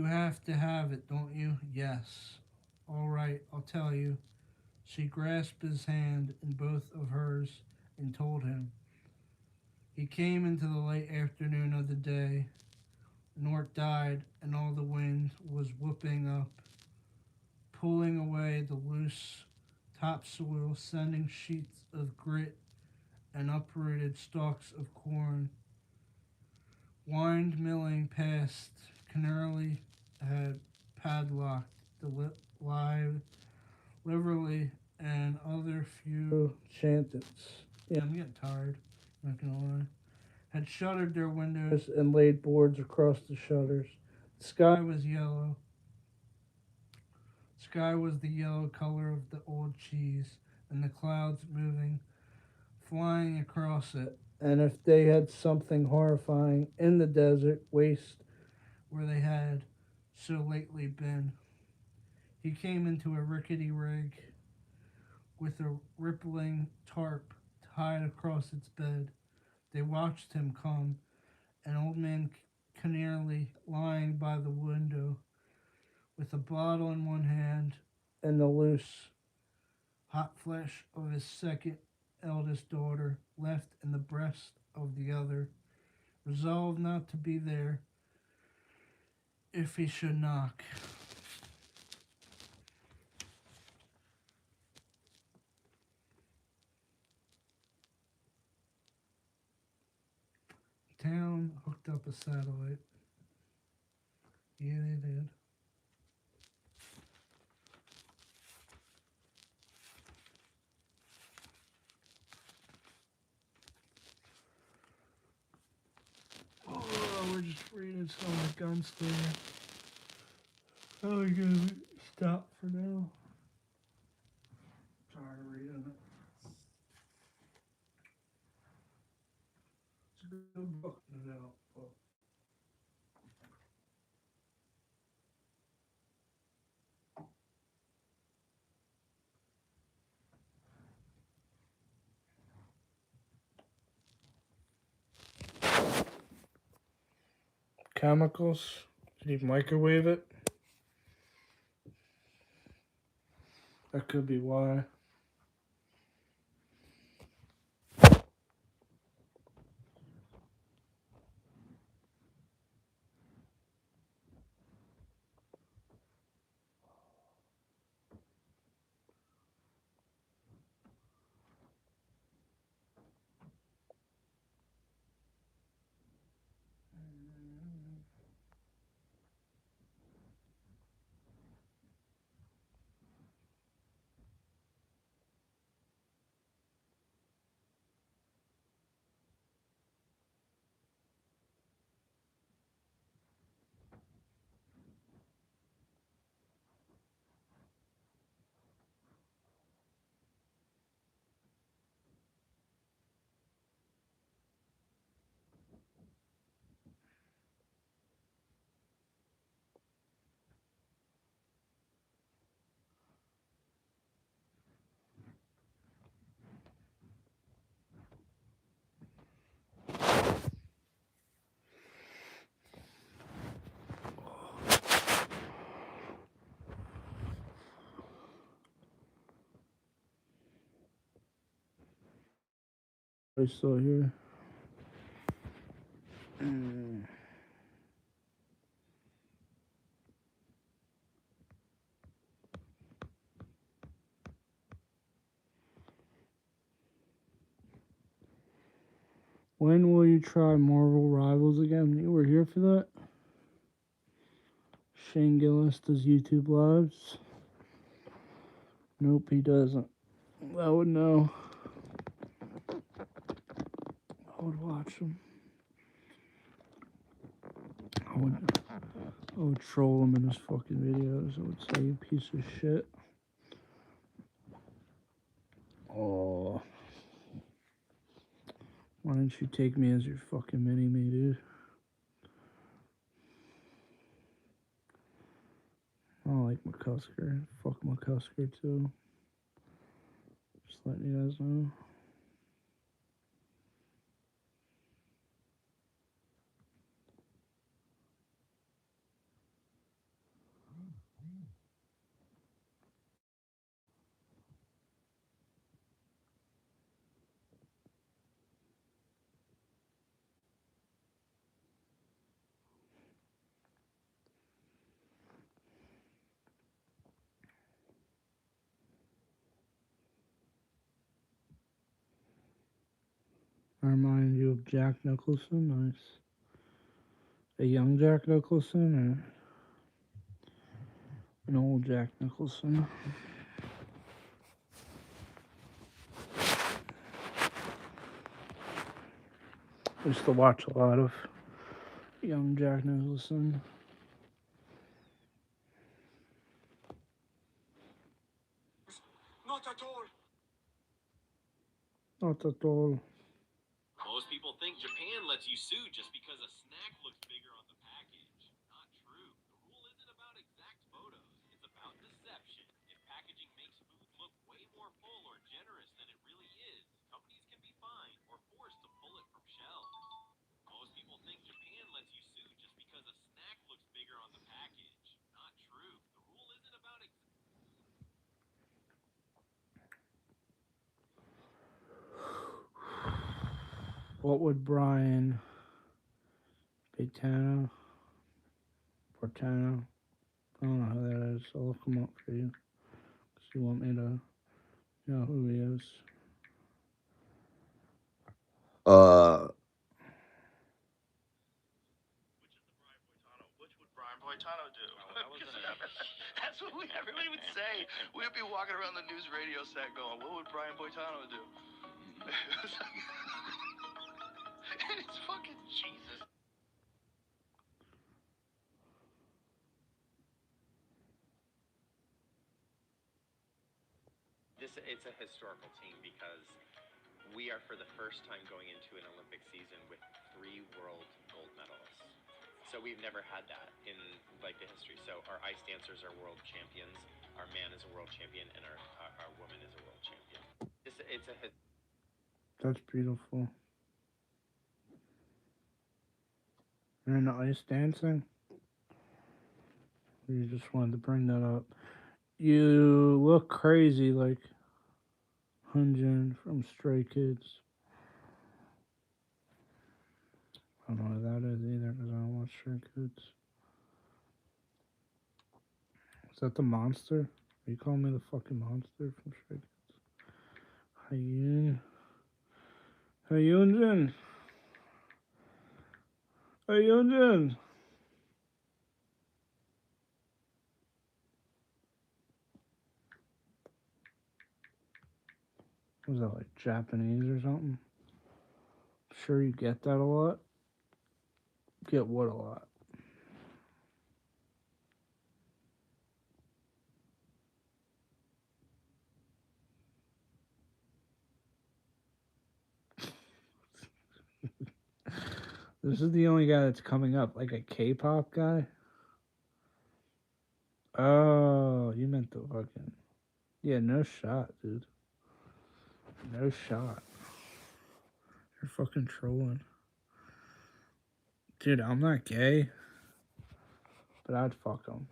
have to have it, don't you? Yes. All right, I'll tell you. She grasped his hand in both of hers and told him. He came into the late afternoon of the day, Nort died, and all the wind was whooping up, pulling away the loose topsoil, sending sheets of grit and uprooted stalks of corn windmilling past. Canary had padlocked the live livery and other few chantants. Yeah, I'm getting tired, not gonna lie. Had shuttered their windows and laid boards across the shutters. The sky was yellow. Sky was the yellow color of the old cheese, and the clouds moving, flying across it. And if they had something horrifying in the desert waste where they had so lately been. He came into a rickety rig with a rippling tarp tied across its bed. They watched him come, an old man nearly lying by the window with a bottle in one hand and the loose, hot flesh of his second eldest daughter left in the breast of the other, resolved not to be there if he should knock. Town hooked up a satellite. Yeah, they did. Oh, we're just reading some of the gun story. Oh, we gotta stop for now. Tired of reading it. It's a good book, no doubt, but chemicals. Did he microwave it? That could be why. I still here. When will you try Marvel Rivals again? You were here for that? Shane Gillis does YouTube lives. Nope, he doesn't. I would know. I would watch him. I would troll him in his fucking videos. I would say, you piece of shit. Oh. Why don't you take me as your fucking mini-me, dude? I don't like McCusker. Fuck McCusker, too. Just letting you guys know. I remind you of Jack Nicholson. Nice. A young Jack Nicholson or an old Jack Nicholson? I used to watch a lot of young Jack Nicholson. Not at all. Not at all. Most people think Japan lets you sue just because a snack looks bigger on the package. Not true. The rule isn't about exact photos, it's about deception. If packaging makes food look way more full or generous than it really is, companies can be fined or forced to pull it from shelves. Most people think Japan lets you sue just because a snack looks bigger on the package. Not true. The rule isn't about What would Brian Portano? I don't know who that is. I'll look him up for you. Because you want me to know who he is. What would Brian Boitano do? That's what everybody would say. We would be walking around the news radio set going, what would Brian Boitano do? And it's fucking Jesus. It's a historical team because we are for the first time going into an Olympic season with 3 world gold medalists. So we've never had that in like the history. So our ice dancers are world champions, our man is a world champion, and our woman is a world champion. It's a That's beautiful. You're into ice dancing? You just wanted to bring that up. You look crazy like Hunjin from Stray Kids. I don't know who that is either because I don't watch Stray Kids. Is that the monster? Are you calling me the fucking monster from Stray Kids? Hyun. Hyunjin. Hyunjin. Was that like Japanese or something? Sure you get that a lot? Get what a lot? This is the only guy that's coming up, like a K-pop guy. Oh, you meant the fucking. Yeah, no shot, dude. No shot. You're fucking trolling. Dude, I'm not gay, but I'd fuck him.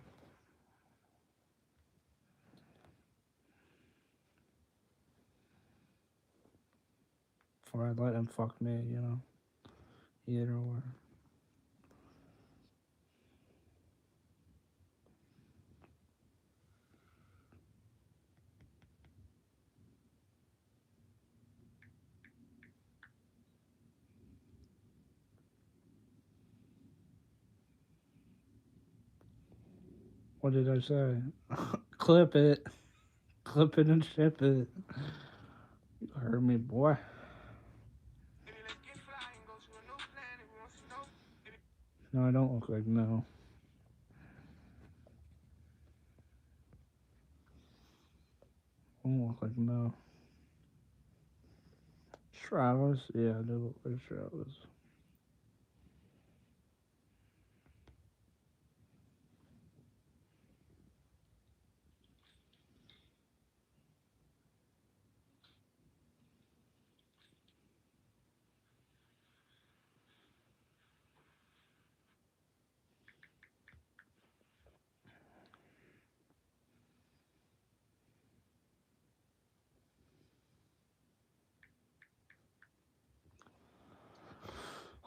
Or I'd let him fuck me, you know? Either or. What did I say? Clip it. Clip it and ship it. You heard me, boy. No, I don't look like no. I don't look like no. Travis? Yeah, I do look like Travis.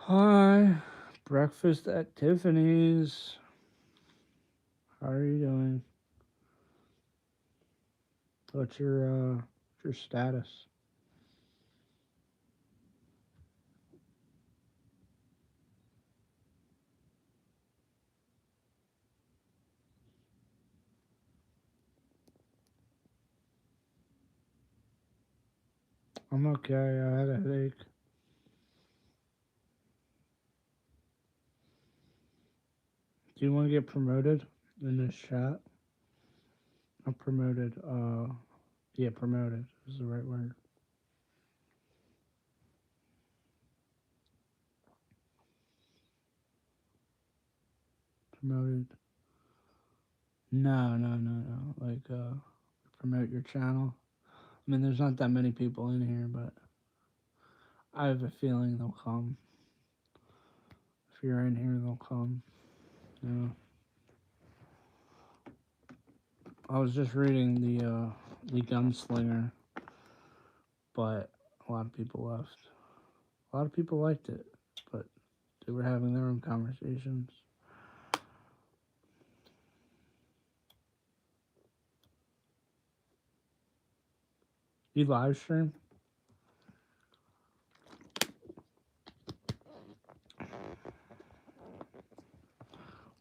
Hi. Breakfast at Tiffany's. How are you doing? What's your status? I'm okay. I had a headache. Do you want to get promoted in this chat? I'm promoted. Yeah, promoted is the right word. Promoted. No. Like, promote your channel. I mean, there's not that many people in here, but I have a feeling they'll come. If you're in here, they'll come. Yeah. I was just reading the Gunslinger, but a lot of people left. A lot of people liked it, but they were having their own conversations. You live stream?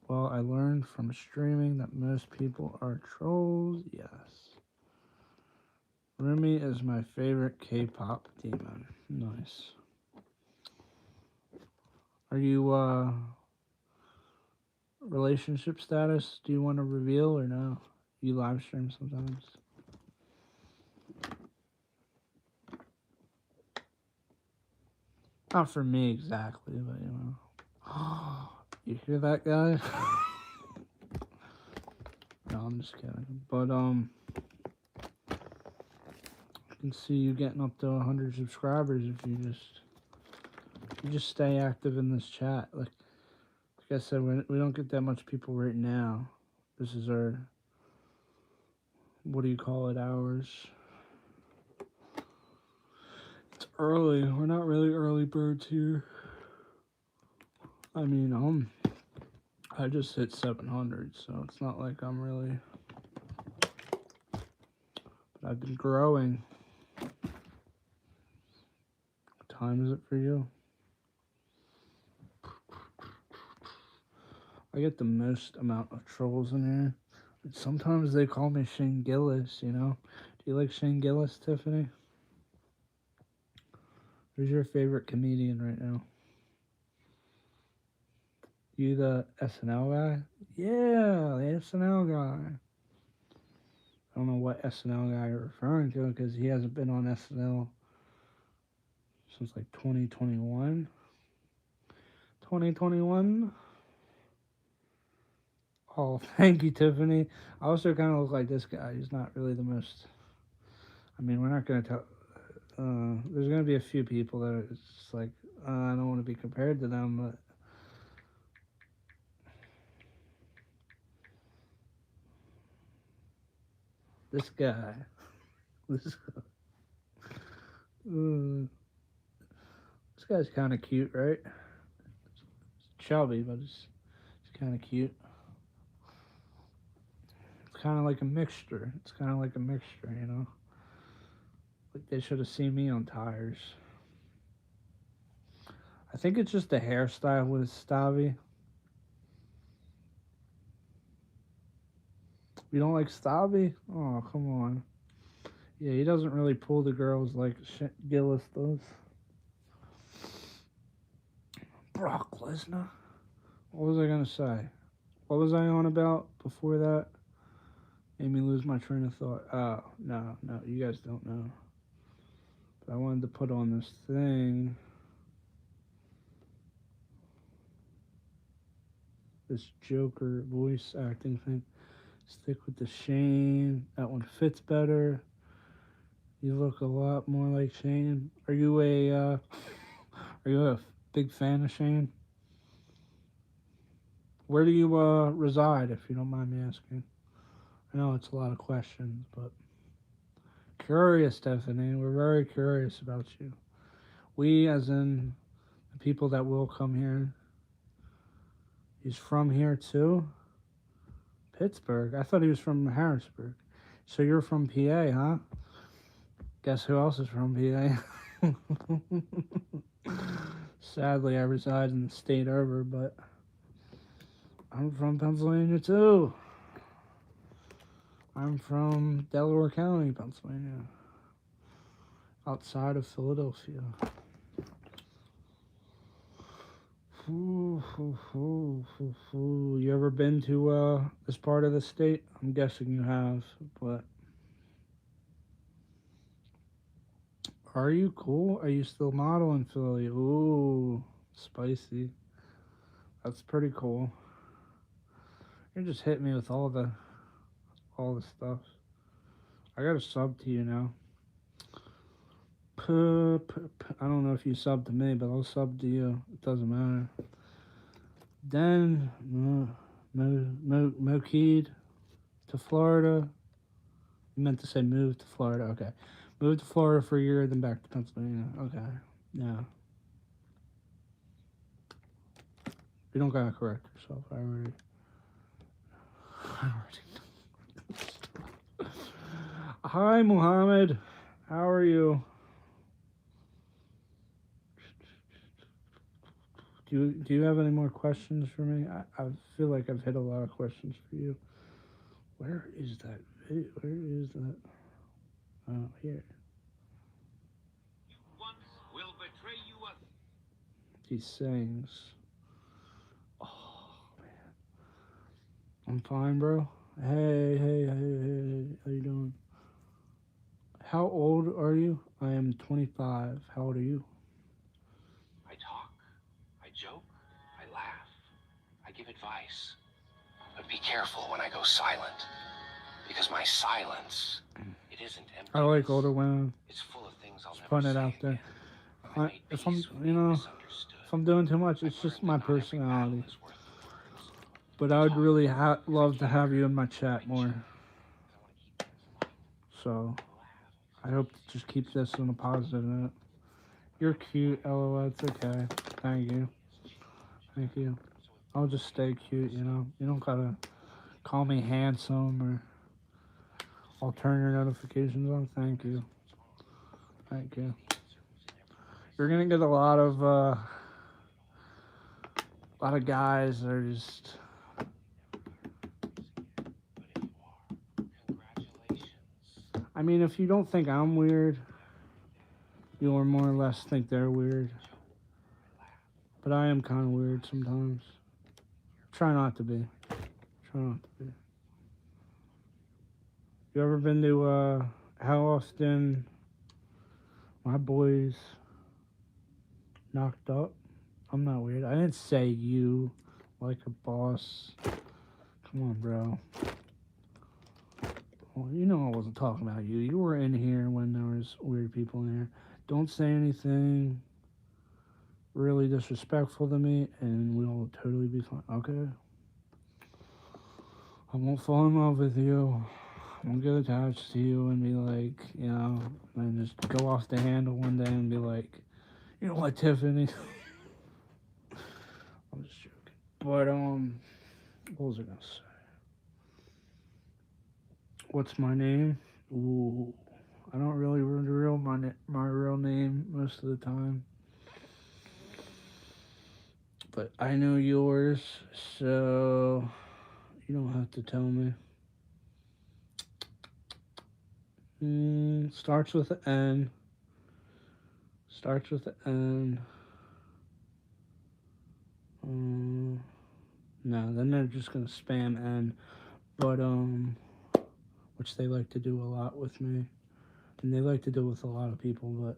Well, I learned from streaming that most people are trolls. Yes. Rumi is my favorite K-pop demon. Nice. Are you, relationship status? Do you want to reveal or no? You live stream sometimes. Not for me exactly, but you know. You hear that, guy? No, I'm just kidding. But I can see you getting up to 100 subscribers if you just stay active in this chat. Like I said, we don't get that much people right now. This is our, what do you call it, hours. It's early. We're not really early birds here. I mean, I just hit 700, so it's not like I'm really, but I've been growing. What time is it for you? I get the most amount of trolls in here. But sometimes they call me Shane Gillis, you know? Do you like Shane Gillis, Tiffany? Who's your favorite comedian right now? You the SNL guy? Yeah, the SNL guy. I don't know what SNL guy you're referring to because he hasn't been on SNL since like 2021. 2021? Oh, thank you, Tiffany. I also kind of look like this guy. He's not really the most. I mean, we're not going to tell. There's going to be a few people that are just like, I don't want to be compared to them, but. This guy. This guy's kind of cute, right? He's chubby, but he's kind of cute. It's kind of like a mixture. It's kind of like a mixture, you know? Like they should have seen me on tires. I think it's just the hairstyle with Stavi. You don't like Stavi? Oh, come on. Yeah, he doesn't really pull the girls like Gillis does. Brock Lesnar? What was I going to say? What was I on about before that? Made me lose my train of thought. Oh, no, you guys don't know. But I wanted to put on this thing. This Joker voice acting thing. Stick with the Shane. That one fits better. You look a lot more like Shane. Are you a big fan of Shane? Where do you reside, if you don't mind me asking? I know it's a lot of questions, but curious, Stephanie. We're very curious about you. We, as in the people that will come here. He's from here too? Pittsburgh. I thought he was from Harrisburg. So you're from PA, huh? Guess who else is from PA? Sadly, I reside in the state over, but I'm from Pennsylvania too. I'm from Delaware County, Pennsylvania. outside of Philadelphia. You ever been to this part of the state? I'm guessing you have, but are you cool? Are you still modeling Philly? Ooh, spicy. That's pretty cool. You just hit me with all the stuff. I got to sub to you now. I don't know if you sub to me, but I'll sub to you. It doesn't matter. Then Mokeed to Florida. You meant to say move to Florida. Okay. Move to Florida for a year, then back to Pennsylvania. Okay. Yeah. You don't gotta correct yourself. I already know. Hi, Muhammad. How are you? Do you have any more questions for me? I feel like I've hit a lot of questions for you. Where is that? Where is that? Oh, here. Will betray you These sayings. Oh, man. I'm fine, bro. Hey. How you doing? How old are you? I am 25. How old are you? I talk, I joke, I laugh, I give advice. But be careful when I go silent, because my silence, it isn't empty. I like older women. It's full of things I'll Just never putting it say out there. again. If I'm, if I'm doing too much, it's just my personality. But I would really love to have you in my chat more. So, I hope to just keep this on a positive note. You're cute, LOL. It's okay. Thank you. Thank you. I'll just stay cute, you know. You don't gotta call me handsome or I'll turn your notifications on. Thank you. Thank you. You're gonna get a lot of guys that are just I mean, if you don't think I'm weird, you'll more or less think they're weird. But I am kind of weird sometimes. Try not to be. Try not to be. You ever been to, how often my boys knocked up? I'm not weird. I didn't say you like a boss. Come on, bro. Well, you know I wasn't talking about you. You were in here when there was weird people in here. Don't say anything really disrespectful to me, and we'll totally be fine. Okay? I won't fall in love with you. I won't get attached to you and be like, you know, and just go off the handle one day and be like, you know what, Tiffany? I'm just joking. But, what was I gonna say? What's my name? Ooh, I don't really reveal my real name most of the time. But I know yours, so you don't have to tell me. Starts with an N. Starts with an N. No, then they're just gonna spam N. But which they like to do a lot with me, and they like to do with a lot of people. But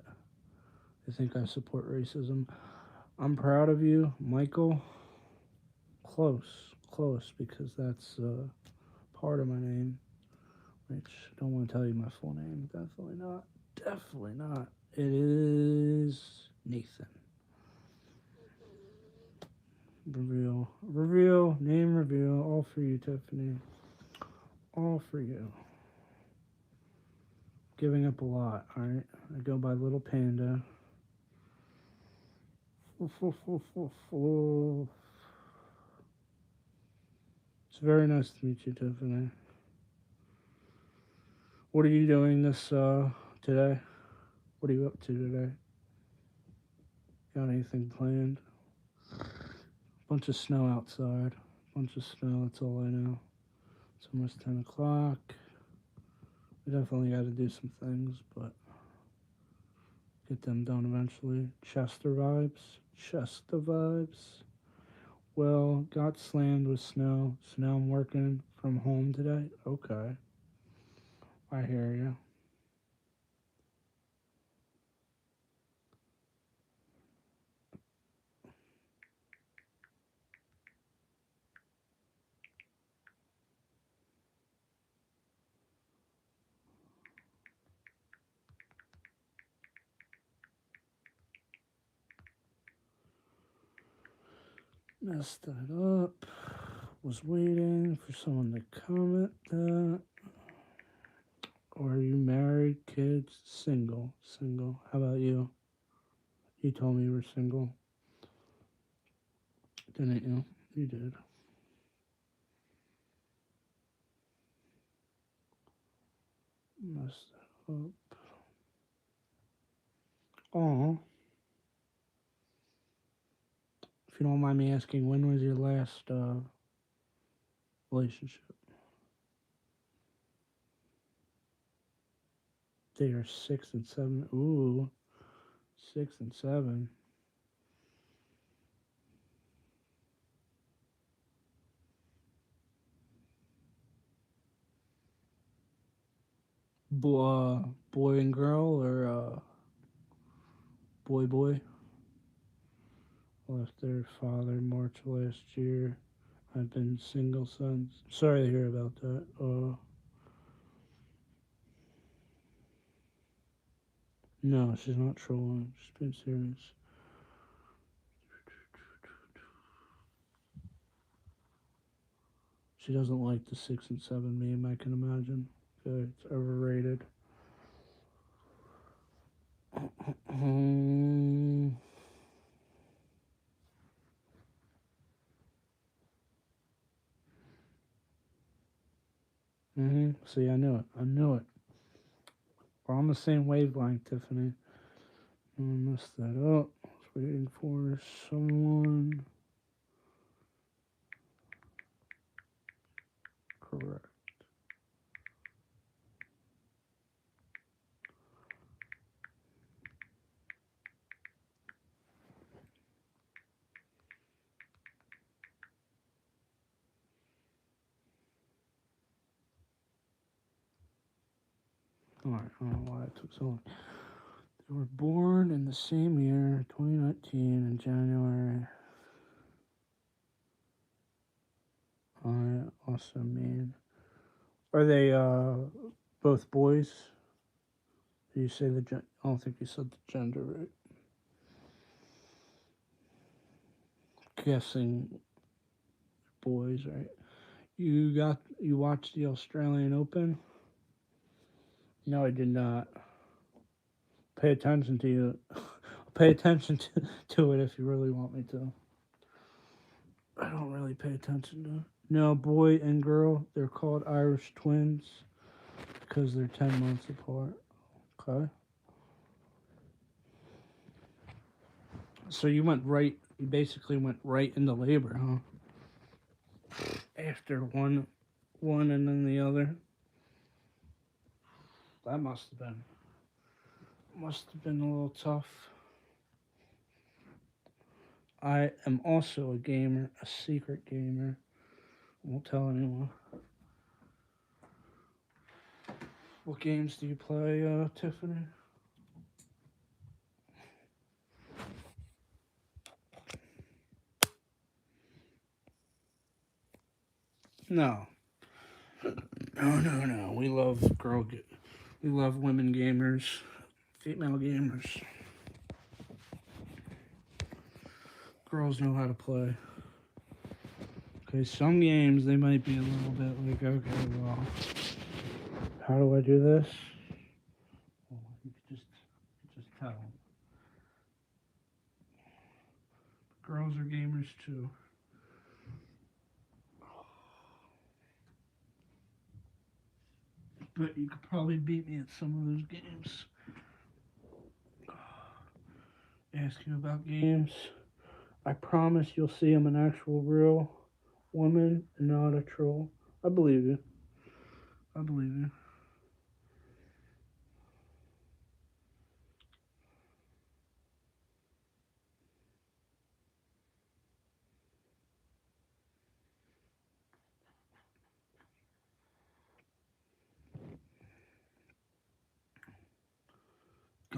they think I support racism. I'm proud of you, Michael. Close, because that's part of my name. Which I don't want to tell you my full name. Definitely not. It is Nathan. Reveal, name reveal, all for you, Tiffany. All for you. Giving up a lot, alright? I go by Little Panda. It's very nice to meet you, Tiffany. What are you doing this today? What are you up to today? Got anything planned? Bunch of snow outside. Bunch of snow, that's all I know. It's almost 10 o'clock. We definitely got to do some things, but Get them done eventually. Chester vibes. Chester vibes. Well, got slammed with snow, so now I'm working from home today. Okay. I hear you. Messed that up. Was waiting for someone to comment that. Are you married, kids, single? Single. How about you? You told me you were single. Didn't you? You did. Messed that up. Aw. If you don't mind me asking, when was your last relationship? They are 6 and 7. Ooh. 6 and 7. Boy and girl or boy? Left their father March last year. I've been single since. Sorry to hear about that. No, she's not trolling. She's being serious. She doesn't like the 6 and 7 meme, I can imagine. Okay, it's overrated. See, I knew it. I knew it. We're on the same wavelength, Tiffany. I messed that up. I was waiting for someone. Correct. Alright, I don't know why it took so long. They were born in the same year, 2019, in January. I also mean. Are they both boys? Did you say the gen? I don't think you said the gender right. Guessing boys, right? You watched the Australian Open? No, I did not. Pay attention to you. Pay attention to it if you really want me to. I don't really pay attention to it. No, boy and girl, they're called Irish twins because they're 10 months apart. Okay. So you basically went right into labor, huh? After one and then the other. That must have been a little tough. I am also a gamer, a secret gamer. I won't tell anyone. What games do you play, Tiffany? No. No. We love we love women gamers, female gamers. Girls know how to play. Okay, some games they might be a little bit like, okay, well, how do I do this? Well, you could just tell them. Girls are gamers too. But you could probably beat me at some of those games. Ask you about games. I promise you'll see I'm an actual real woman and not a troll. I believe you. I believe you.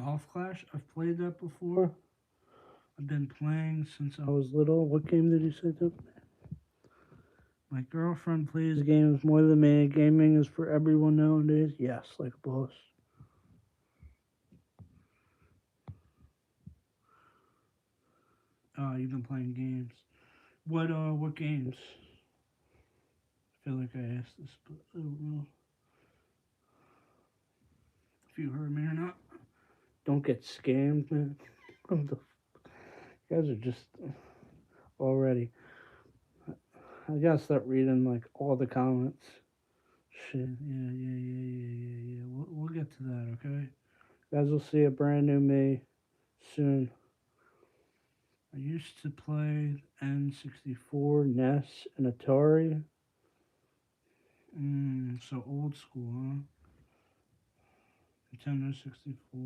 Golf Clash. I've played that before. I've been playing since I was little. What game did you say to? My girlfriend plays games more than me. Gaming is for everyone nowadays. Yes, like a boss. You've been playing games. What games? I feel like I asked this, but I don't know if you heard me or not. Don't get scammed, man. You guys are just already. I gotta start reading like all the comments. Shit, yeah. We'll get to that, okay? You guys will see a brand new me soon. I used to play N64, NES, and Atari. So old school, huh? Nintendo 64.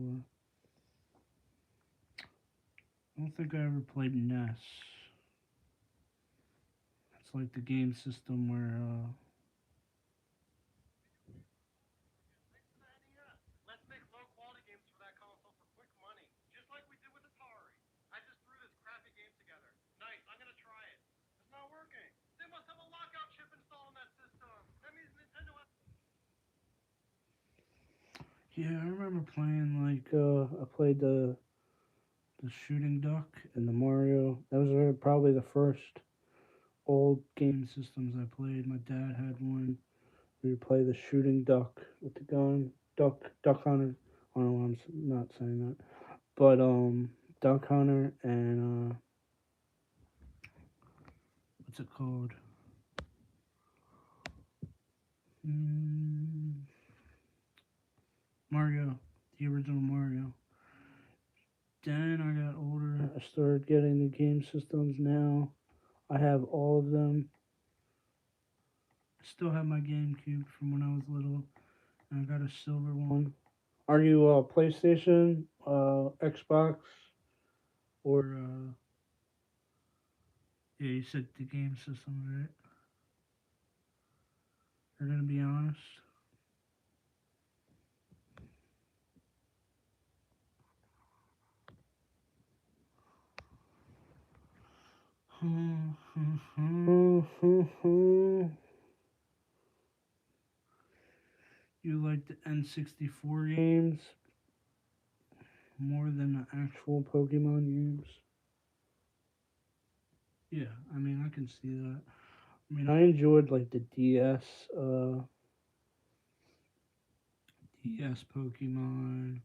I don't think I ever played NES. It's like the game system where, Let's make low-quality games for that console for quick money, just like we did with Atari. I just threw this crappy game together. Nice, I'm gonna try it. It's not working. They must have a lockout chip installed in that system. That means Nintendo has... yeah, I remember playing like, I played the shooting duck and the Mario. Those were probably the first old game systems I played. My dad had one. We would play the shooting duck with the gun. Duck hunter. I don't know why I'm not saying that. But duck hunter and what's it called? Mario, the original Mario. Then I got older. I started getting the game systems now. I have all of them. I still have my GameCube from when I was little. And I got a silver one. Are you PlayStation, Xbox, or yeah? You said the game system, right? You're gonna be honest. You like the N64 games more than the actual Pokemon games? Yeah, I mean I can see that. I mean I enjoyed like the DS Pokemon.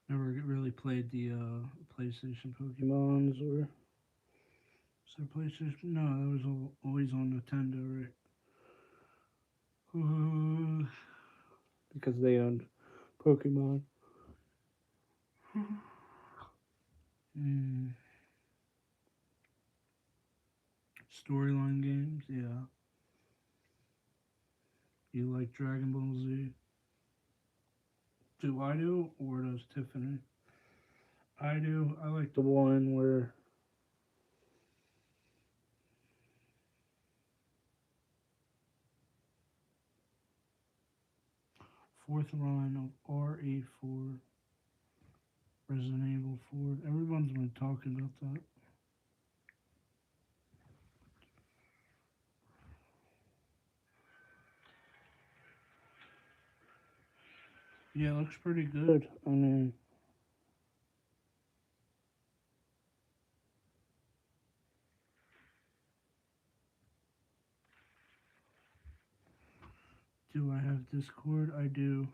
Never really played the PlayStation Pokemons or so PlayStation. No, that was always on Nintendo, right? Because they owned Pokemon. Storyline games, yeah. You like Dragon Ball Z? Do I do, or does Tiffany? I do. I like the one where fourth line of RE4, Resident Evil 4. Everyone's been talking about that. Yeah, it looks pretty good. I mean, do I have Discord? I do.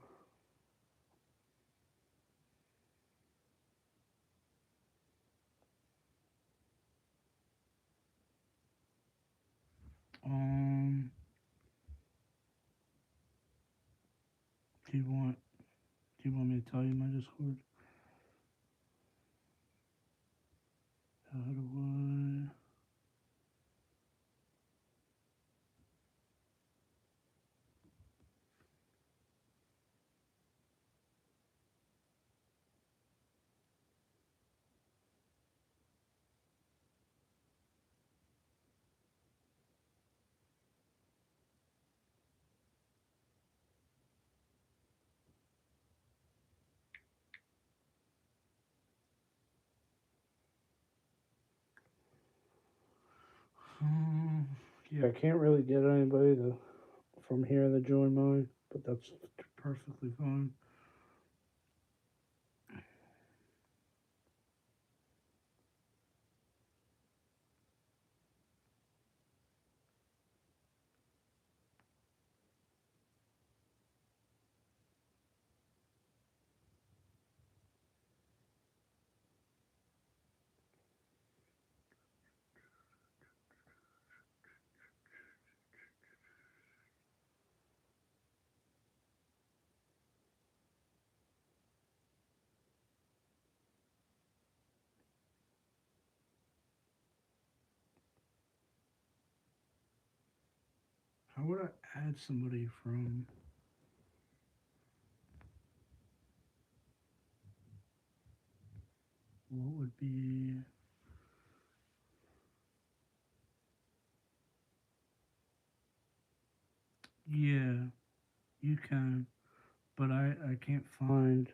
Um, do you want me to tell you my Discord? How do I? Yeah, I can't really get anybody from here to join mine, but that's perfectly fine. How would I add somebody from? What would be? Yeah, you can, but I can't find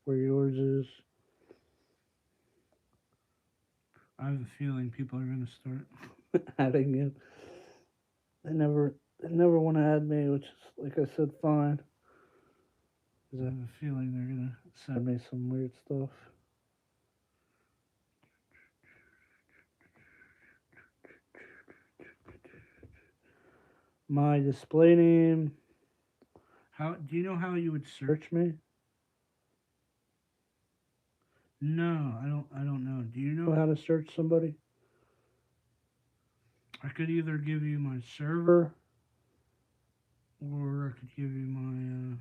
where yours is. I have a feeling people are gonna start adding it. They never want to add me, which is like I said, fine. Because I have a feeling they're gonna send me some weird stuff. My display name. How do you know how you would search me? No, I don't know. Do you know how to search somebody? I could either give you my server or I could give you my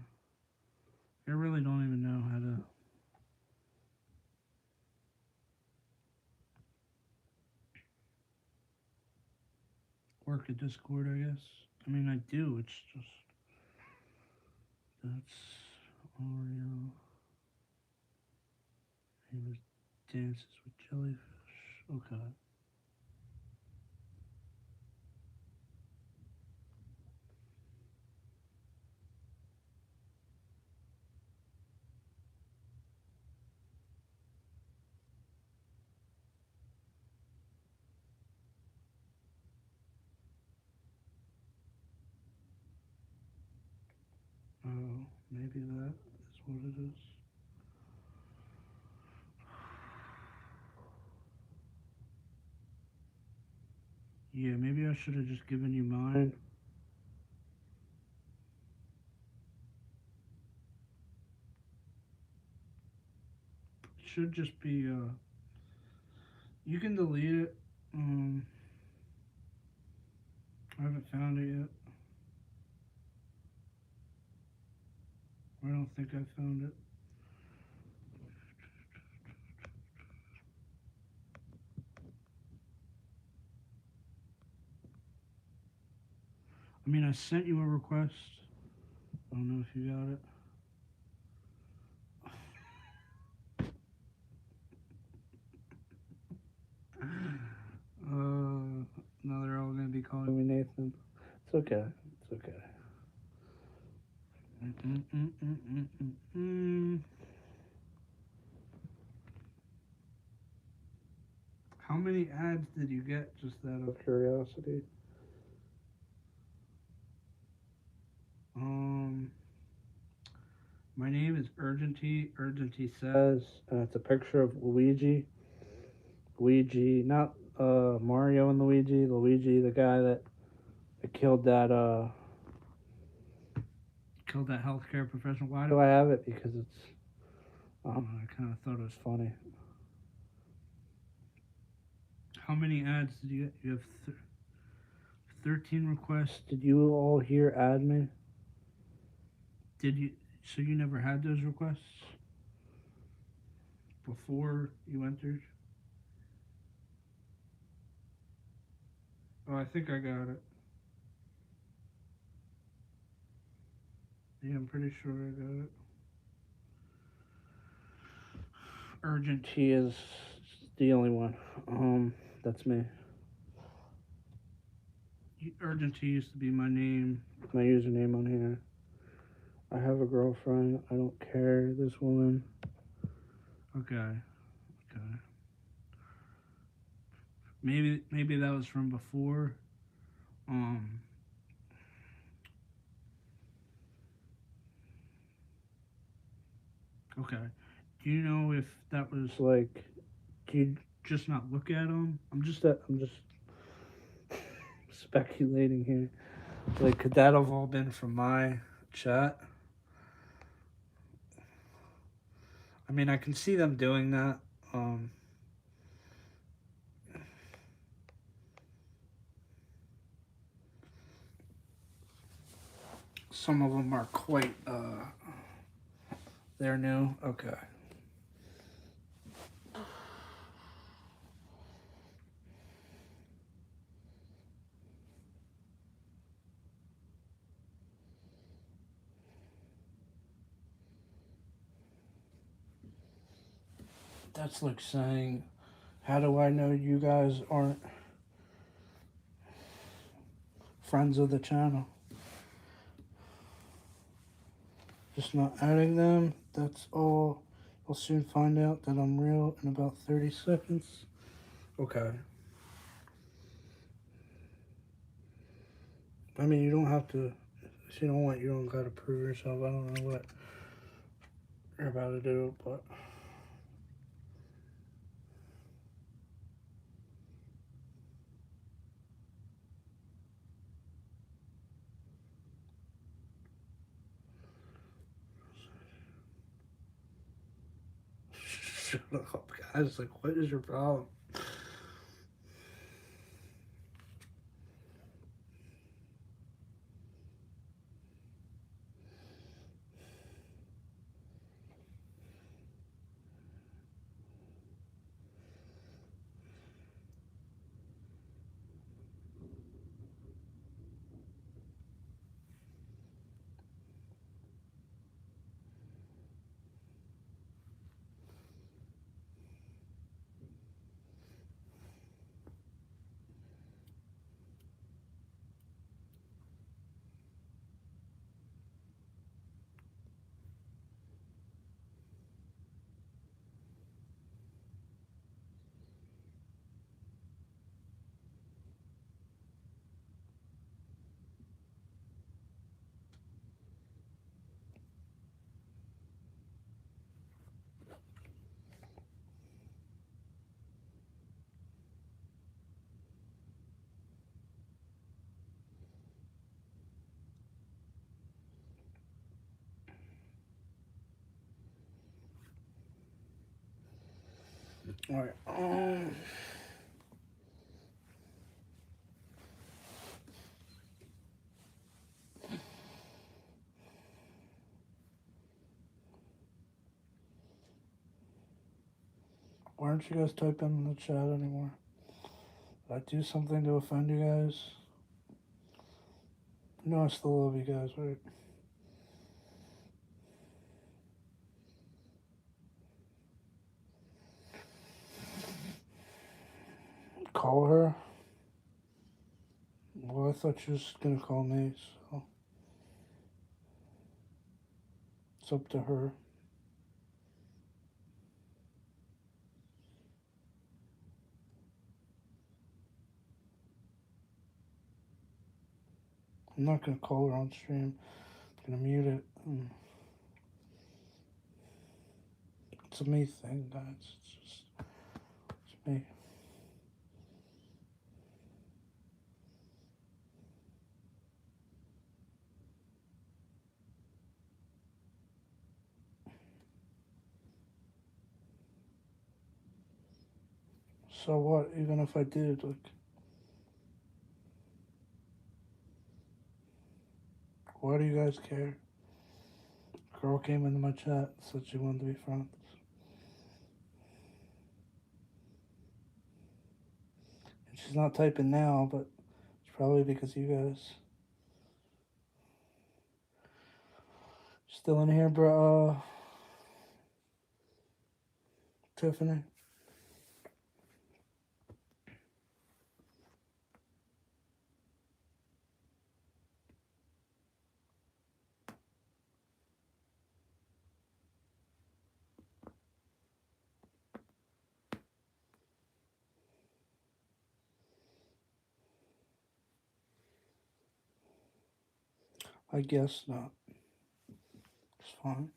I really don't even know how to work a Discord, I guess. I mean I do, it's just that's Oreo. He was dances with jellyfish. Okay. Oh, maybe that is what it is. Yeah, maybe I should have just given you mine. It should just be you can delete it. I haven't found it yet. I don't think I found it. I mean, I sent you a request. I don't know if you got it. Now they're all gonna be calling me Nathan. It's okay. It's okay. How many ads did you get? Just out of curiosity. My name is Urgenty. Urgenty says, and it's a picture of Luigi. Luigi, not Mario and Luigi. Luigi, the guy that killed that healthcare professional. Why do I have it? Because it's I don't know. I kind of thought it was funny. How many ads did you get? You have 13 requests. Did you all here add me? Did you? So you never had those requests before you entered? Oh, I think I got it. Yeah, I'm pretty sure I got it. Urgent T is the only one. That's me. Urgent T used to be my name, my username on here. I have a girlfriend. I don't care. This woman. Okay. Okay. Maybe that was from before. Um, okay. Do you know if that was like? Do you just not look at them? I'm just speculating here. Like, could that have all been from my chat? I mean, I can see them doing that. Um, some of them are quite. They're new. Okay. That's like saying, how do I know you guys aren't friends of the channel? Just not adding them. That's all. I'll soon find out that I'm real in about 30 seconds. Okay. I mean, you don't have to. If you don't want, you don't gotta prove yourself. I don't know what you're about to do, but. Shut up, guys. Like, what is your problem? Alright, why aren't you guys typing in the chat anymore? Did I do something to offend you guys? No, I still love you guys, right? Call her? Well, I thought you was gonna call me, so it's up to her. I'm not gonna call her on stream. I'm gonna mute it. It's a me thing, guys. It's me. So what? Even if I did, like, why do you guys care? Girl came into my chat, said she wanted to be friends. And she's not typing now, but it's probably because you guys still in here, bro. Tiffany. I guess not. It's fine.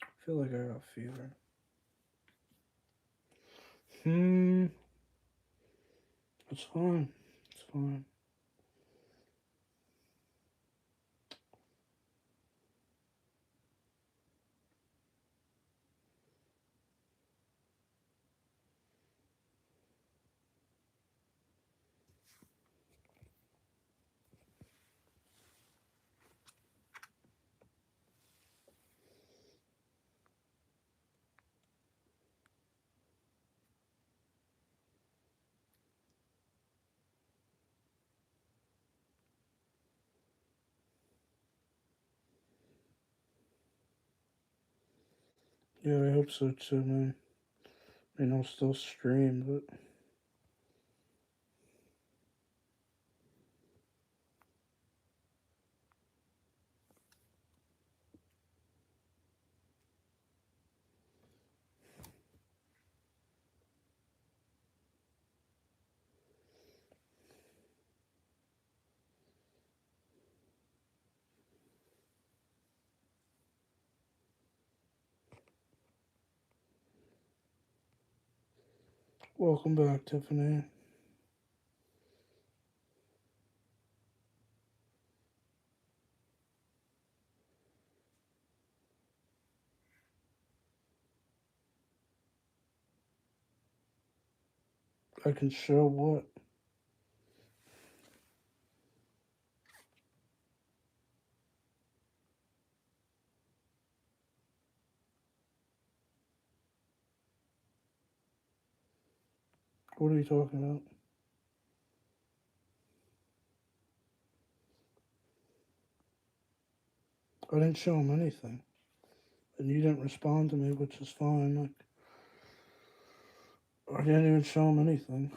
I feel like I got fever. It's fine. It's fine. Yeah, I hope so too, man. I mean, I'll still stream, but welcome back, Tiffany. I can show what? What are you talking about? I didn't show him anything. And you didn't respond to me, which is fine. Like, I didn't even show him anything.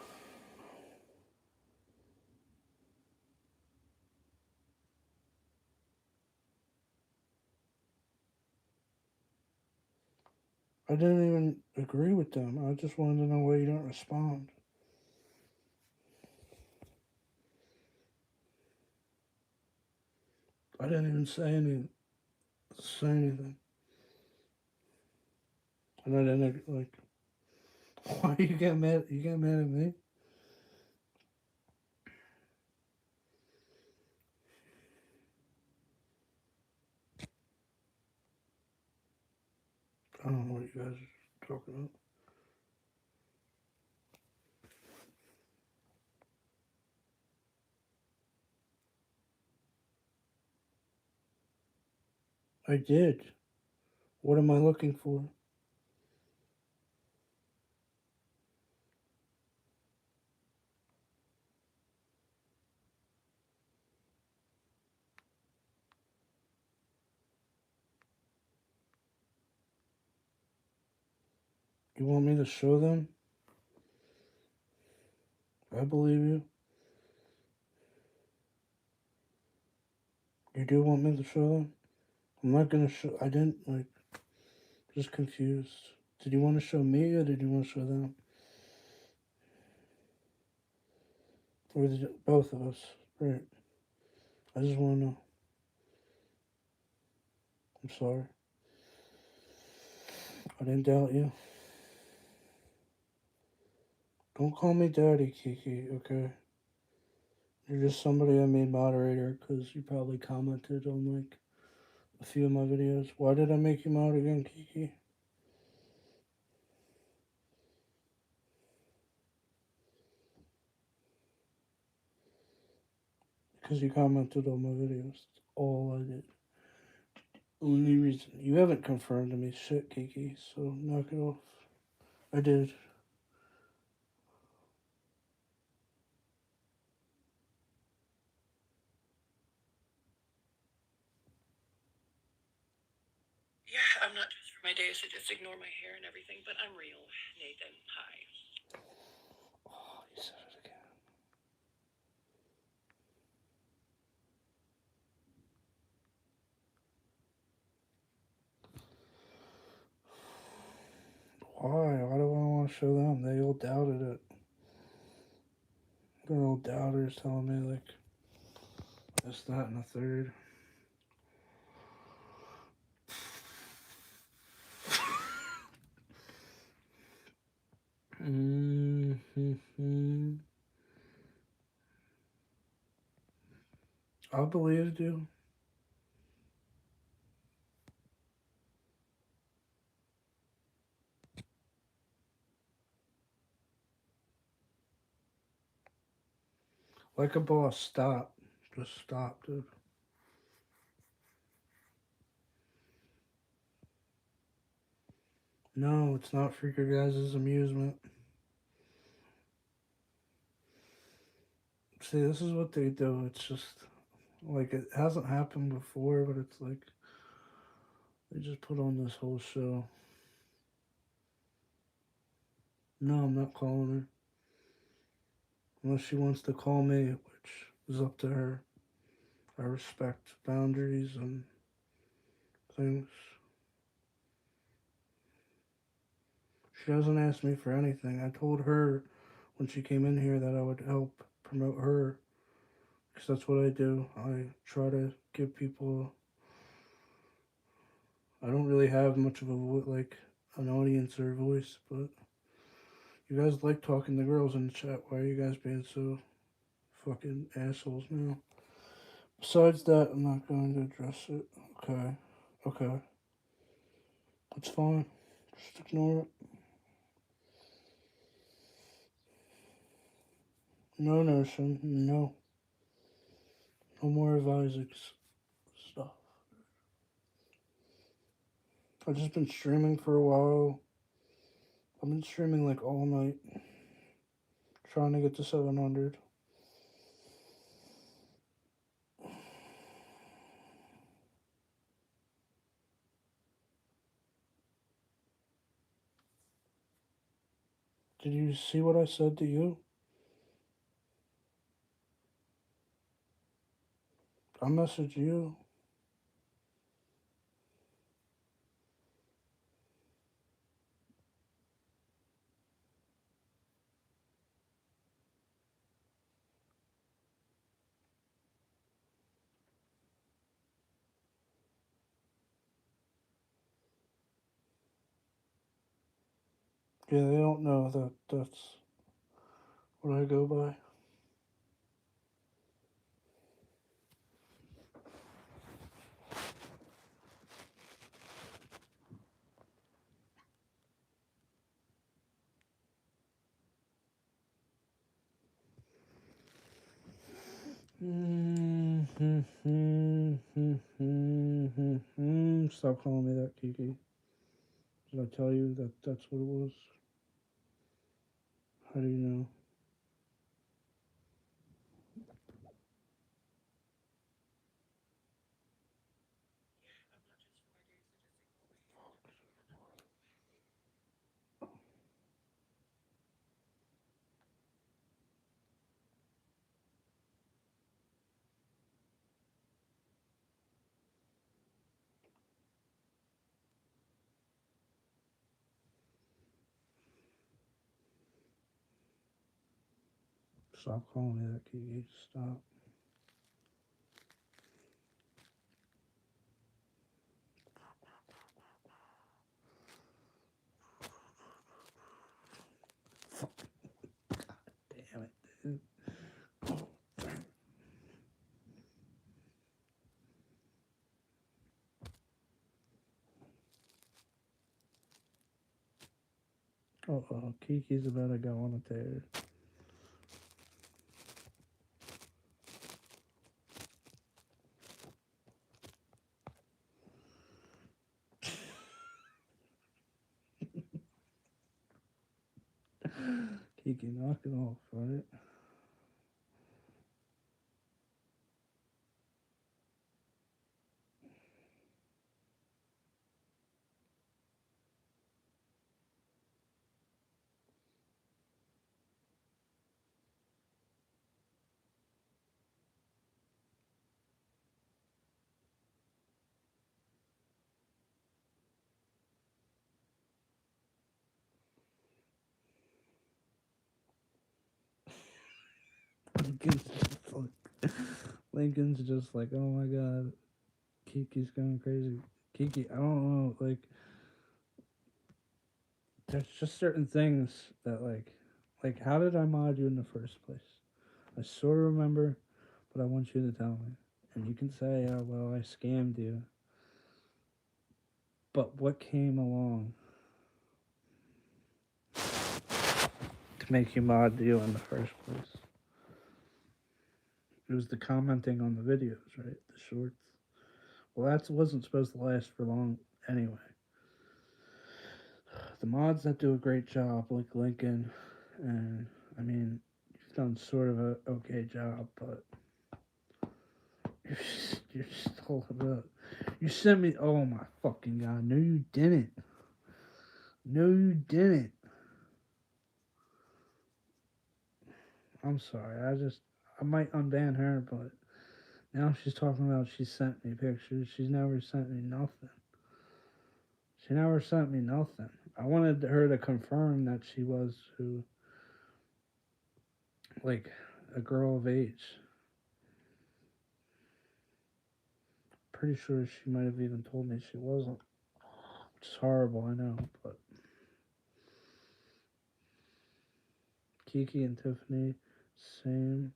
I didn't even agree with them. I just wanted to know why you don't respond. I didn't even say anything. And I didn't like. Why you get mad? You get mad at me? I don't know what you guys are talking about. I did. What am I looking for? You want me to show them? I believe you. You do want me to show them? I'm not gonna show. I didn't like. Just confused. Did you want to show me or did you want to show them? Or both of us? Right. I just want to know. I'm sorry. I didn't doubt you. Don't call me daddy, Kiki, okay? You're just somebody I made moderator because you probably commented on like a few of my videos. Why did I make you mod again, Kiki? Because you commented on my videos. That's all I did. Only reason. You haven't confirmed to me shit, Kiki, so knock it off. I did. Yeah, I'm not dressed for my day, so just ignore my hair and everything, but I'm real, Nathan. Hi. Oh, you said it again. Why? Why do I want to show them? They all doubted it. They're all doubters telling me, like, this, that, and the third. Mm-hmm. I believed you. Like a boss, stop. Just stop, dude. No, it's not for your guys' amusement. See, this is what they do. It's just like it hasn't happened before, but it's like they just put on this whole show. No, I'm not calling her. Unless she wants to call me, which is up to her. I respect boundaries and things. She doesn't ask me for anything. I told her when she came in here that I would help promote her because that's what I do. I try to give people. I don't really have much of a like an audience or a voice, but you guys like talking to girls in the chat. Why are you guys being so fucking assholes now? Besides that, I'm not going to address it. Okay. Okay. It's fine. Just ignore it. No, Nursing. No. No more of Isaac's stuff. I've just been streaming for a while. I've been streaming like all night. Trying to get to 700. Did you see what I said to you? I messaged you. Yeah, they don't know that that's what I go by. Stop calling me that, Kiki. Did I tell you that that's what it was? How do you know? Stop calling me that, Kiki. Stop. Damn it, dude. Oh, Kiki's about to go on a tear. Kiki, knock it off, right? Lincoln's just like, oh my god, Kiki's going crazy. Kiki, I don't know, like, there's just certain things that like how did I mod you in the first place? I sort of remember, but I want you to tell me. And you can say, oh well, I scammed you. But what came along to make you mod you in the first place? It was the commenting on the videos, right? The shorts. Well, that wasn't supposed to last for long anyway. The mods that do a great job, like Lincoln, and I mean, you've done sort of a okay job, but you're still about. You sent me. Oh my fucking god! No, you didn't. No, you didn't. I'm sorry. I might unban her, but now she's talking about she sent me pictures. She's never sent me nothing. She never sent me nothing. I wanted her to confirm that she was who, like, a girl of age. Pretty sure she might have even told me she wasn't, which is horrible, I know, but Kiki and Tiffany, same.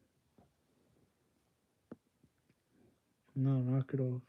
No, knock it off.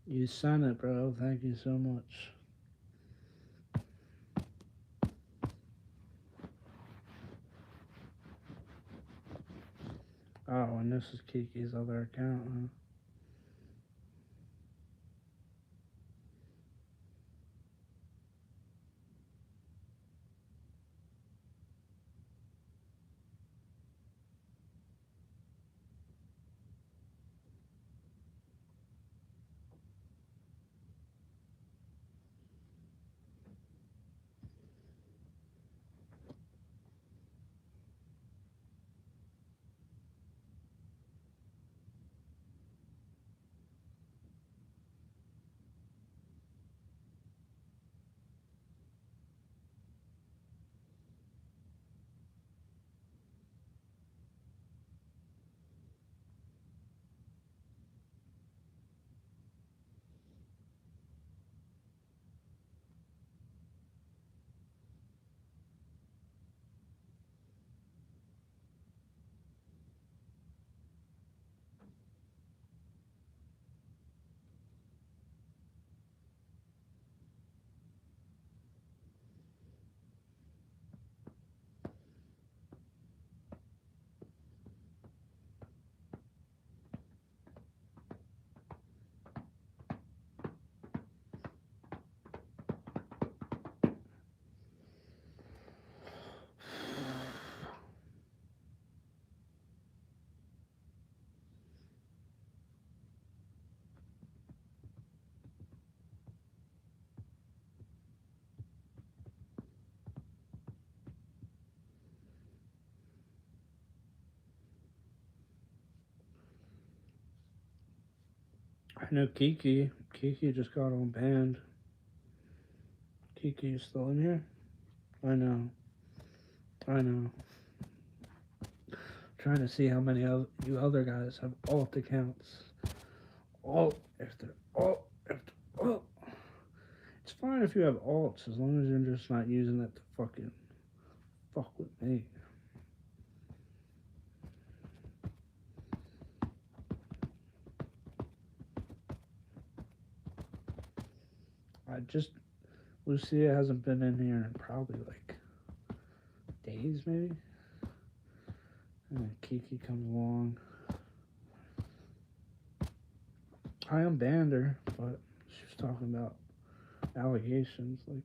You sent it, bro. Thank you so much. Oh, and this is Kiki's other account, huh? I know Kiki. Kiki just got on band. Kiki, you still in here? I know. I know. Trying to see how many of you other guys have alt accounts. Alt after alt after alt. It's fine if you have alts as long as you're just not using it to fucking fuck with me. I just Lucia hasn't been in here in probably like days maybe. And then Kiki comes along. I unbanned her, but she was talking about allegations like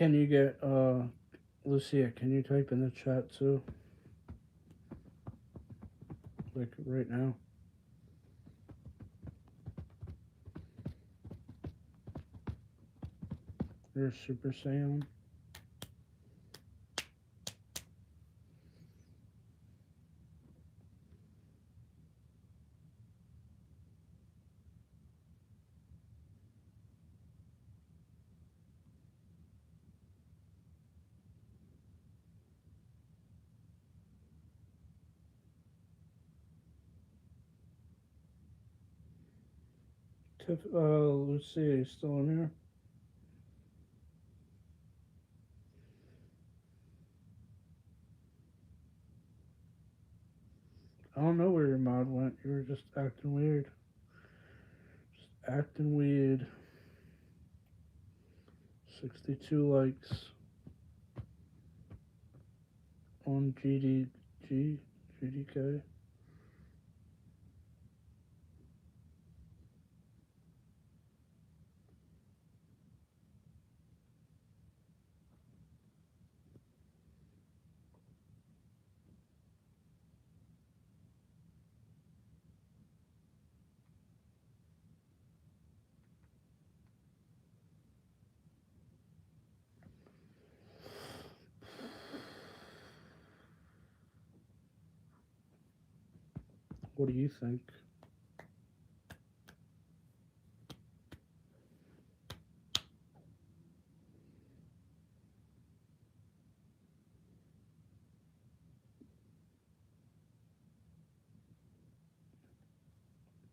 can you get Lucia, can you type in the chat too? Like right now. You're Super Saiyan. Lucia, you still in here? I don't know where your mod went. You were just acting weird. Just acting weird. 62 likes on GDK. What do you think?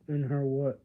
In her what?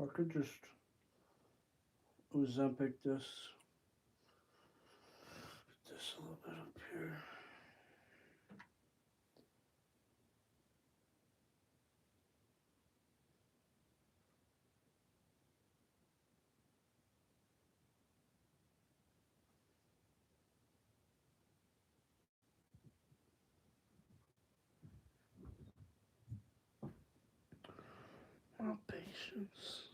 I could just Ozempic this a little bit up here. More patience.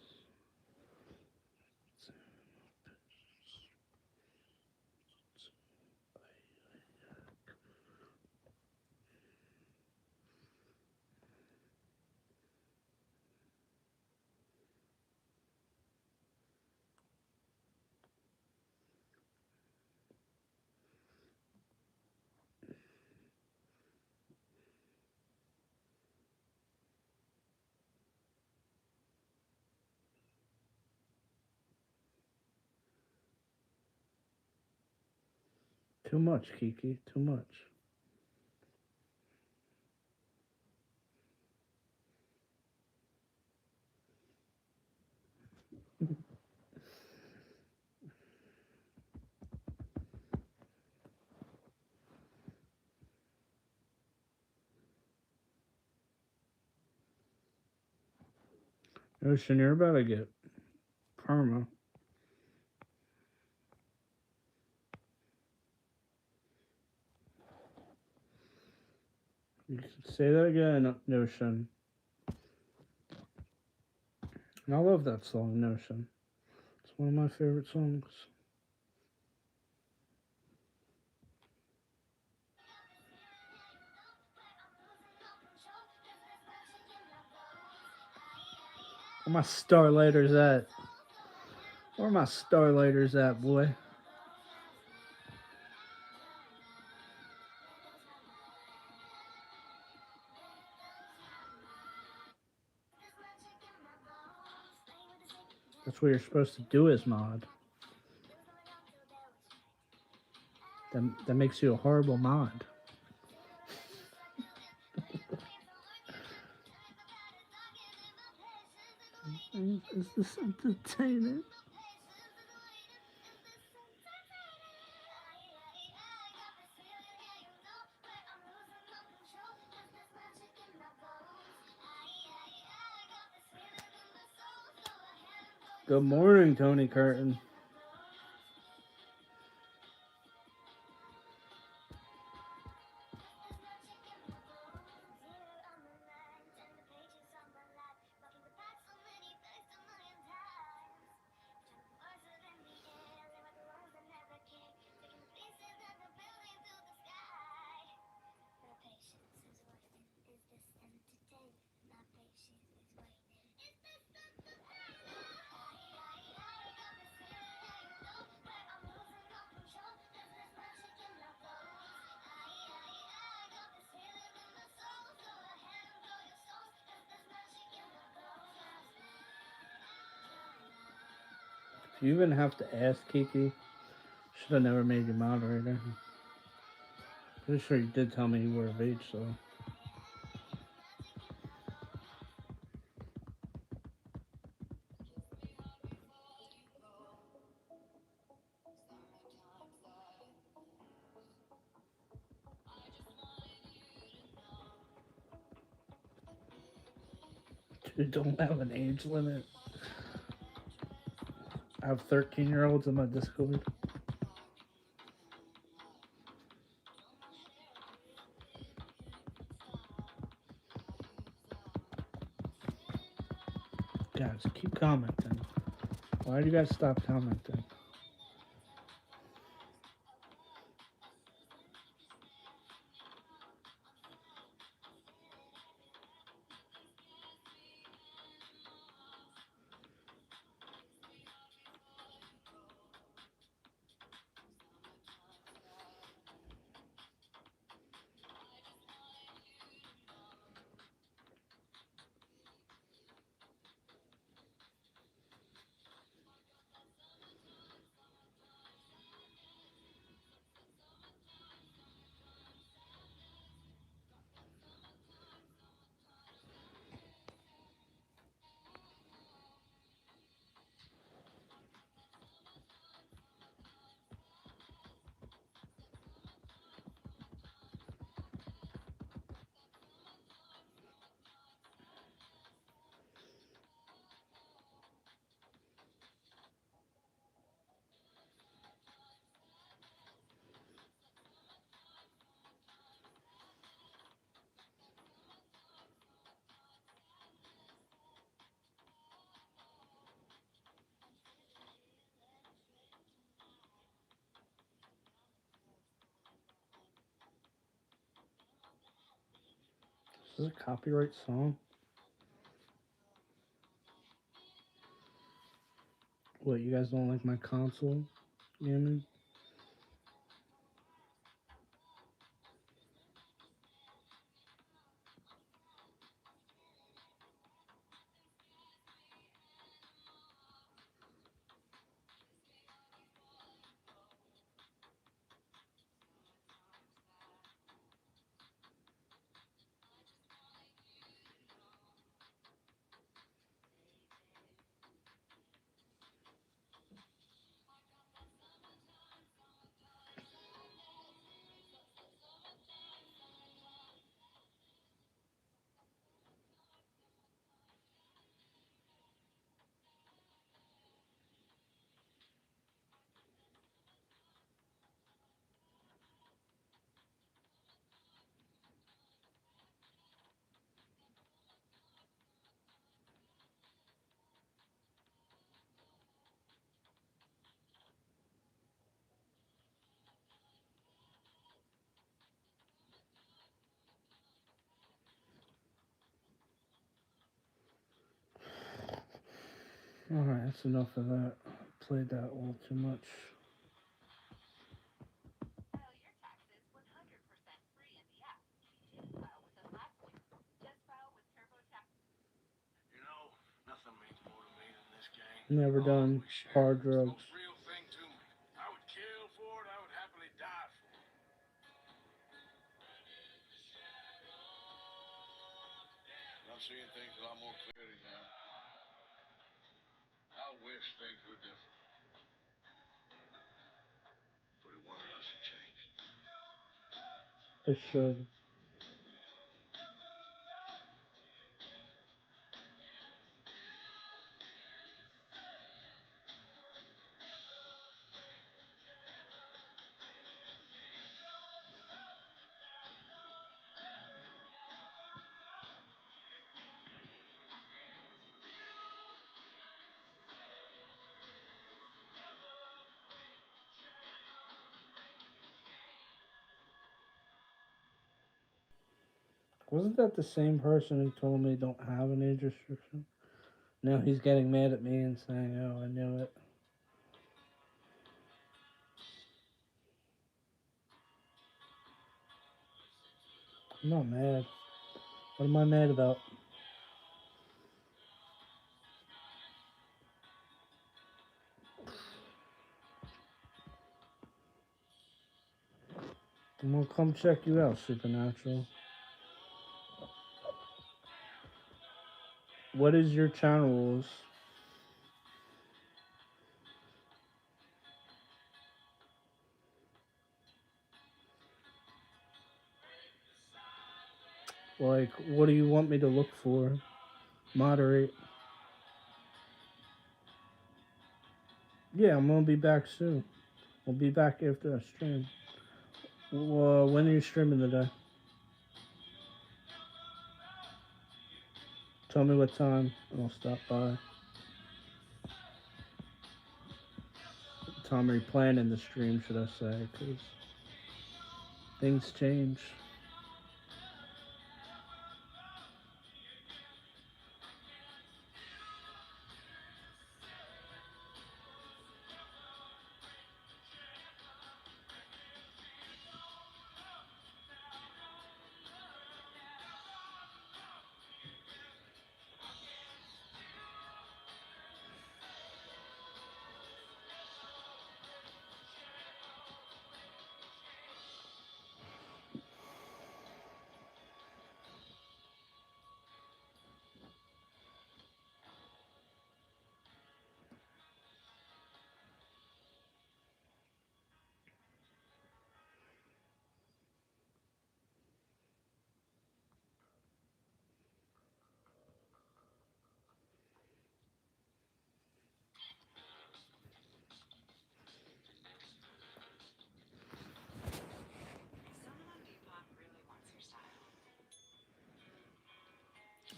Too much, Kiki. Too much. Ocean, you're about to get perma. You can say that again, Notion. And I love that song, Notion. It's one of my favorite songs. Where my starlighters at? Where my starlighters at, boy? That's what you're supposed to do as mod. That makes you a horrible mod. Is this entertaining? Good morning, Tony Curtin. Do you even have to ask, Kiki? Should have never made you moderator. Pretty sure you did tell me you were of age, so. Dude, don't have an age limit. I have 13-year-olds in my Discord. Guys, keep commenting. Why do you guys stop commenting? Is this a copyright song? What, you guys don't like my console gaming? Alright, that's enough of that. I played that a little too much. You know, nothing means more to me than this game. Never done hard drugs. It's the most real thing to me. I would kill for it. I would happily die for it. I'm seeing things a lot more clearly now. I wish things were different. But it wasn't us that changed. It should. Wasn't that the same person who told me don't have an age restriction? Now he's getting mad at me and saying, oh, I knew it. I'm not mad. What am I mad about? I'm gonna come check you out, Supernatural. What is your channel rules? Like, what do you want me to look for? Moderate. Yeah, I'm gonna be back soon. We'll be back after I stream. When are you streaming today? Tell me what time, and I'll stop by. What time are you planning the stream, should I say? Because things change.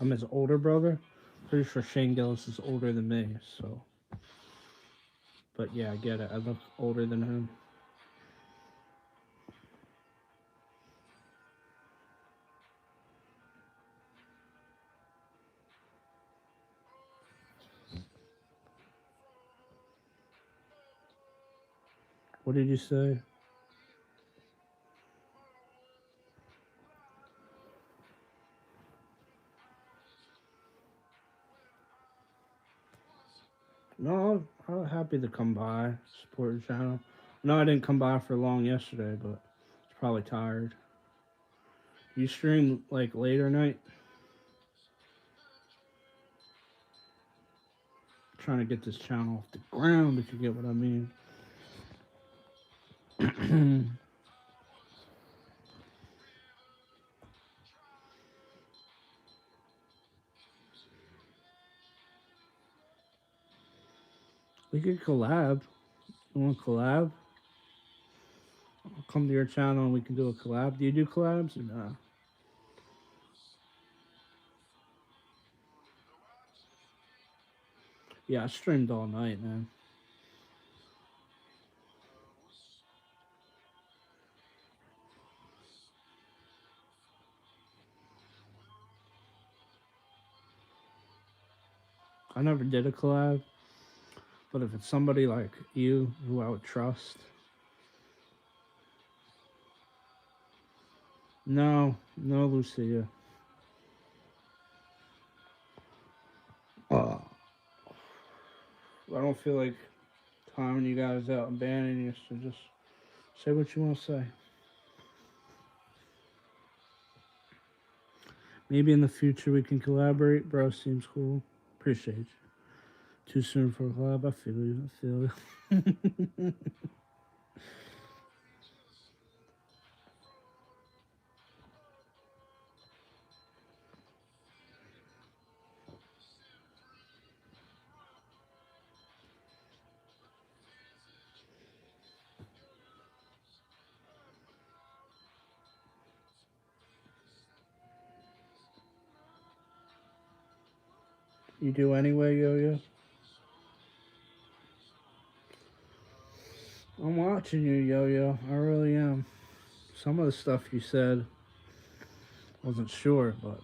I'm his older brother. Pretty sure Shane Gillis is older than me, so. But yeah, I get it. I look older than him. What did you say? No, I'm happy to come by, support your channel. No, I didn't come by for long yesterday, but it's probably tired. You stream like later night? Trying to get this channel off the ground, if you get what I mean. We could collab. You want to collab? I'll come to your channel and we can do a collab. Do you do collabs or no? Yeah, I streamed all night, man. I never did a collab, but if it's somebody like you who I would trust, no, no, Lucia. I don't feel like timing you guys out and banning you, so just say what you want to say. Maybe in the future we can collaborate. Bro, seems cool. Appreciate you. Too soon for a collab. I feel you. I feel you. You do anyway, Yo Yo? I'm watching you, Yo Yo. I really am. Some of the stuff you said, wasn't sure, but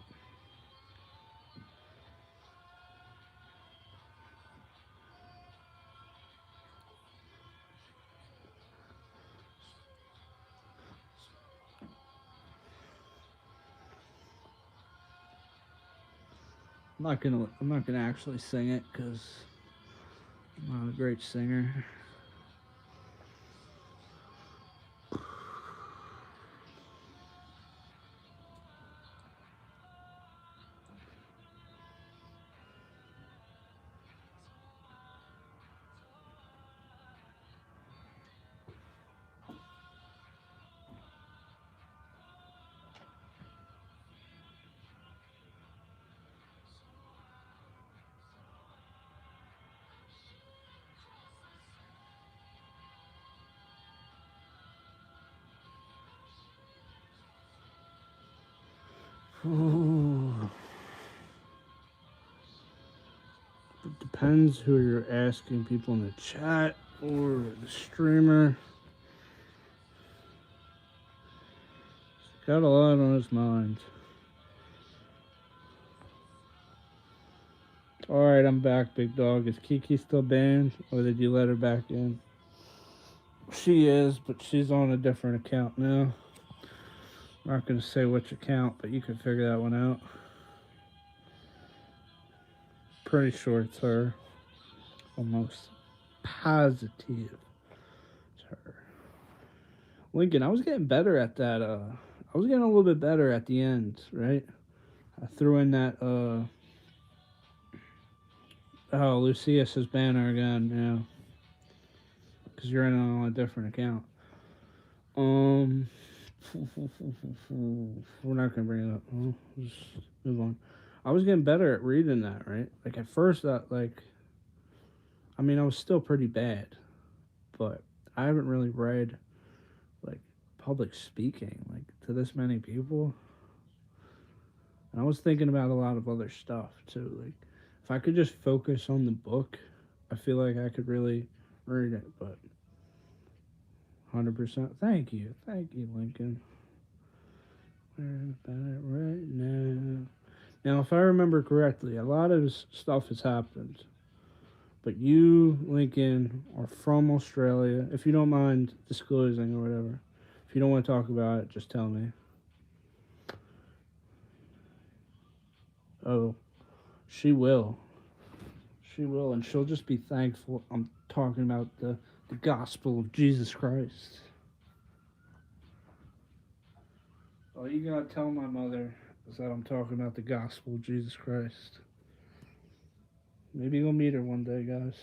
I'm not gonna actually sing it because I'm not a great singer. Ooh. It depends who you're asking, people in the chat or the streamer. He's got a lot on his mind. Alright, I'm back, big dog. Is Kiki still banned or did you let her back in? She is, but she's on a different account now. I'm not going to say which account, but you can figure that one out. Pretty sure it's her. Almost positive it's her. Lincoln, I was getting better at that. I was getting a little bit better at the end, right? I threw in that. Oh, Lucius's banner again, yeah. Because you're in on a different account. We're not gonna bring it up. We'll just move on. I was getting better at reading that, right? Like at first, I mean, I was still pretty bad, but I haven't really read like public speaking like to this many people. And I was thinking about a lot of other stuff too. Like if I could just focus on the book, I feel like I could really read it. But 100%. Thank you, Lincoln. Where about it right now? Now, if I remember correctly, a lot of stuff has happened, But you, Lincoln, are from Australia. If you don't mind disclosing or whatever. If you don't want to talk about it, just tell me. Oh, she will. She will, and she'll just be thankful I'm talking about the gospel of Jesus Christ. All you gotta tell my mother is that I'm talking about the gospel of Jesus Christ. Maybe you'll meet her one day, guys.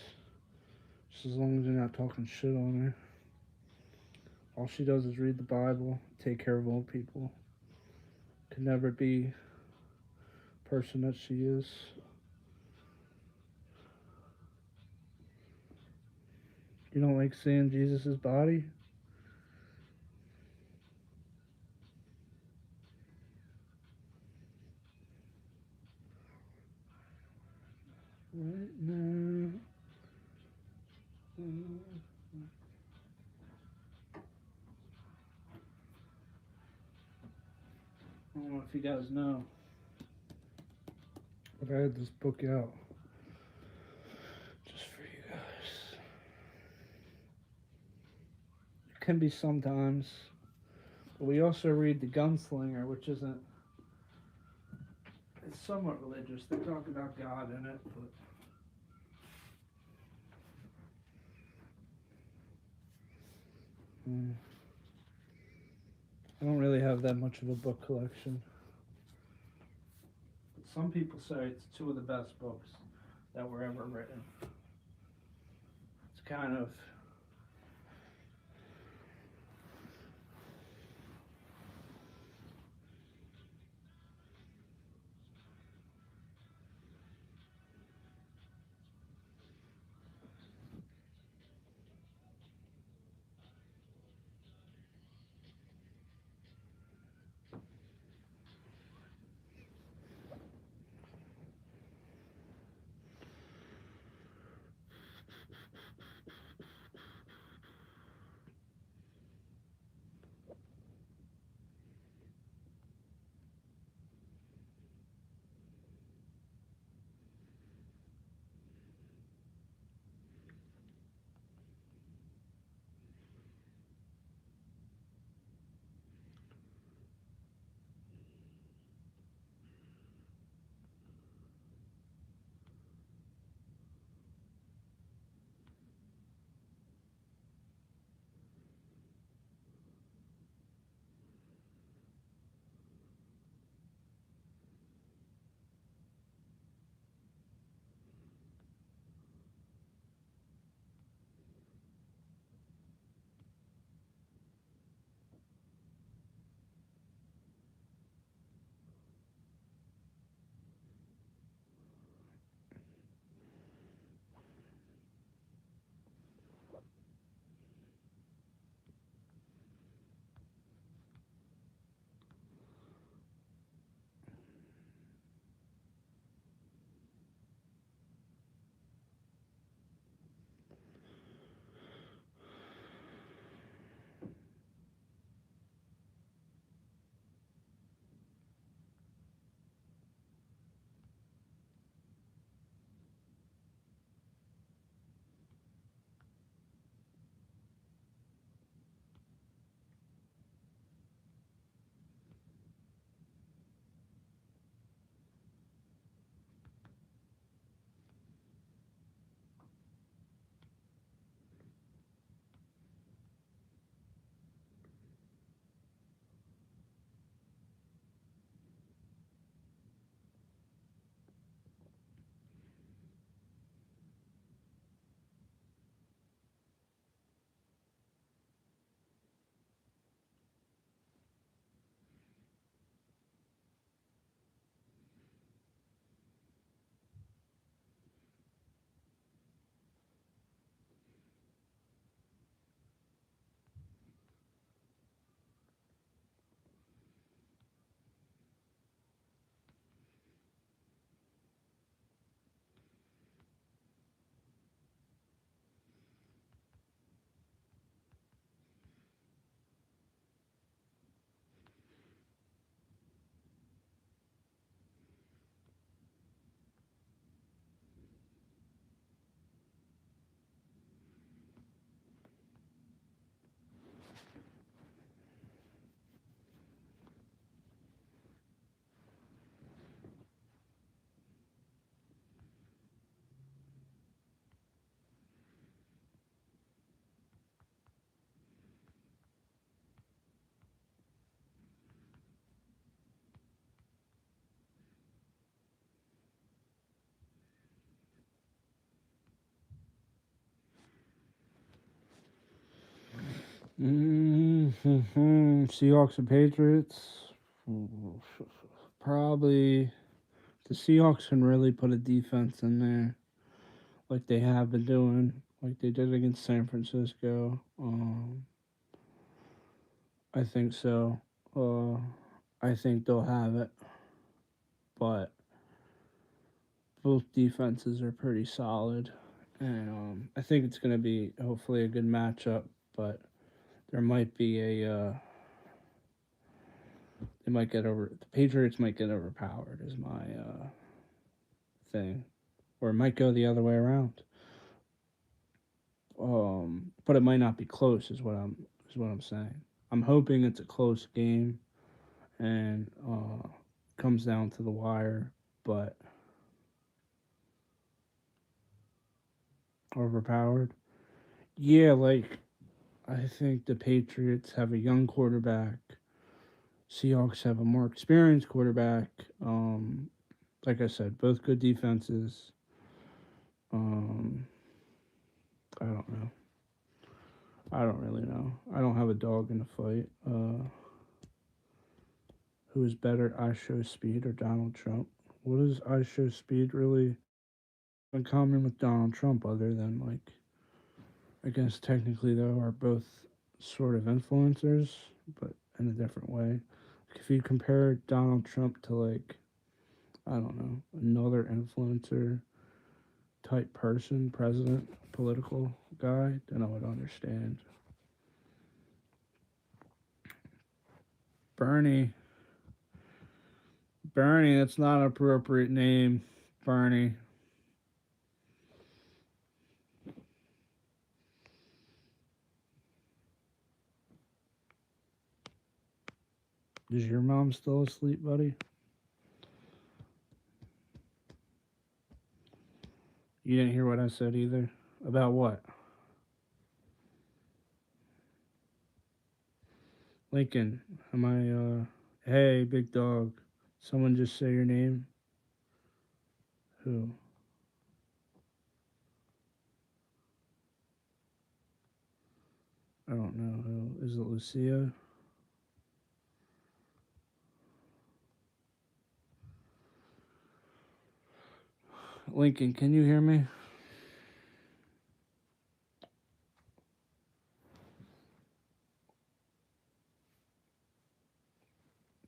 Just as long as you're not talking shit on her. All she does is read the Bible, take care of old people. Could never be the person that she is. You don't like seeing Jesus' body? Right now. I don't know if you guys know, but I had this book out just for you guys. It can be sometimes, but we also read The Gunslinger, which isn't. It's somewhat religious. They talk about God in it, but. I don't really have that much of a book collection. But some people say it's two of the best books that were ever written. It's kind of. Seahawks and Patriots. Probably the Seahawks can really put a defense in there, like they have been doing, like they did against San Francisco. I think so. Uh, I think they'll have it, but both defenses are pretty solid, and I think it's going to be hopefully a good matchup. But there might be a they might get over the Patriots might get overpowered is my thing, or it might go the other way around. But it might not be close is what I'm saying. I'm hoping it's a close game and comes down to the wire, but overpowered. Yeah, like I think the Patriots have a young quarterback. Seahawks have a more experienced quarterback. Like I said, both good defenses. Um, I don't know. I don't really know. I don't have a dog in the fight. Who is better, I Show Speed or Donald Trump? What does I Show Speed really in common with Donald Trump other than like I guess technically though are both sort of influencers, but in a different way. If you compare Donald Trump to like I don't know another influencer type person, president, political guy, then I would understand. Bernie, Bernie, that's not an appropriate name. Bernie. Is your mom still asleep, buddy? You didn't hear what I said either. About what? Lincoln, am hey, big dog. Someone just say your name? Who? I don't know who. Is it Lucia? Lincoln, can you hear me?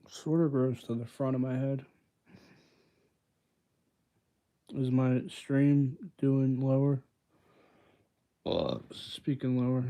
Sort of grows to the front of my head. Is my stream doing lower? Speaking lower.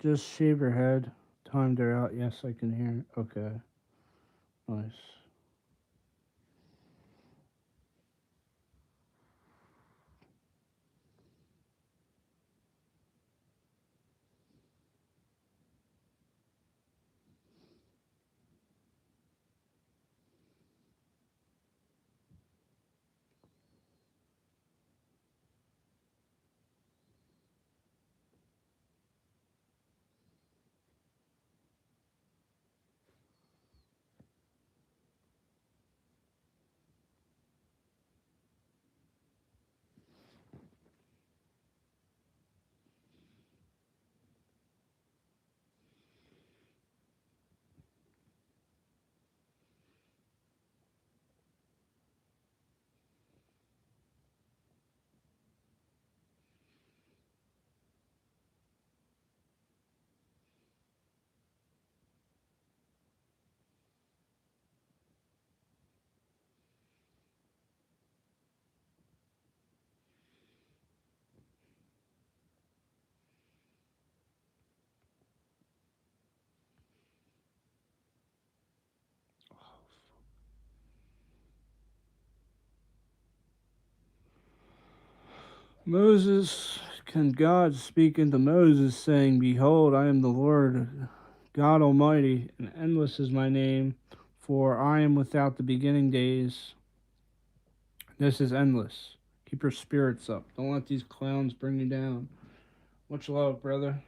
Just shave your head. Timed her out. Yes, I can hear. Okay. Nice. Moses, can God speak into Moses, saying, "Behold, I am the Lord God Almighty, and endless is my name, for I am without the beginning days. This is endless. Keep your spirits up. Don't let these clowns bring you down." Much love, brother.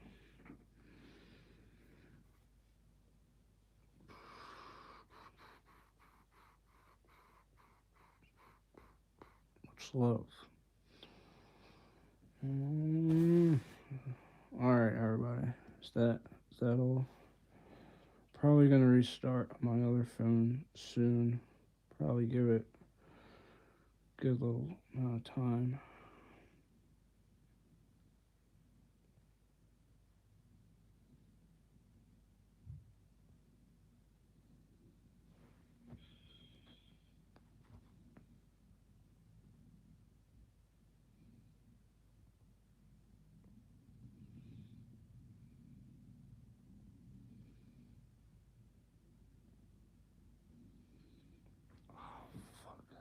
Much love. All right, everybody. Is that all? Probably gonna restart my other phone soon. Probably give it a good little amount of time.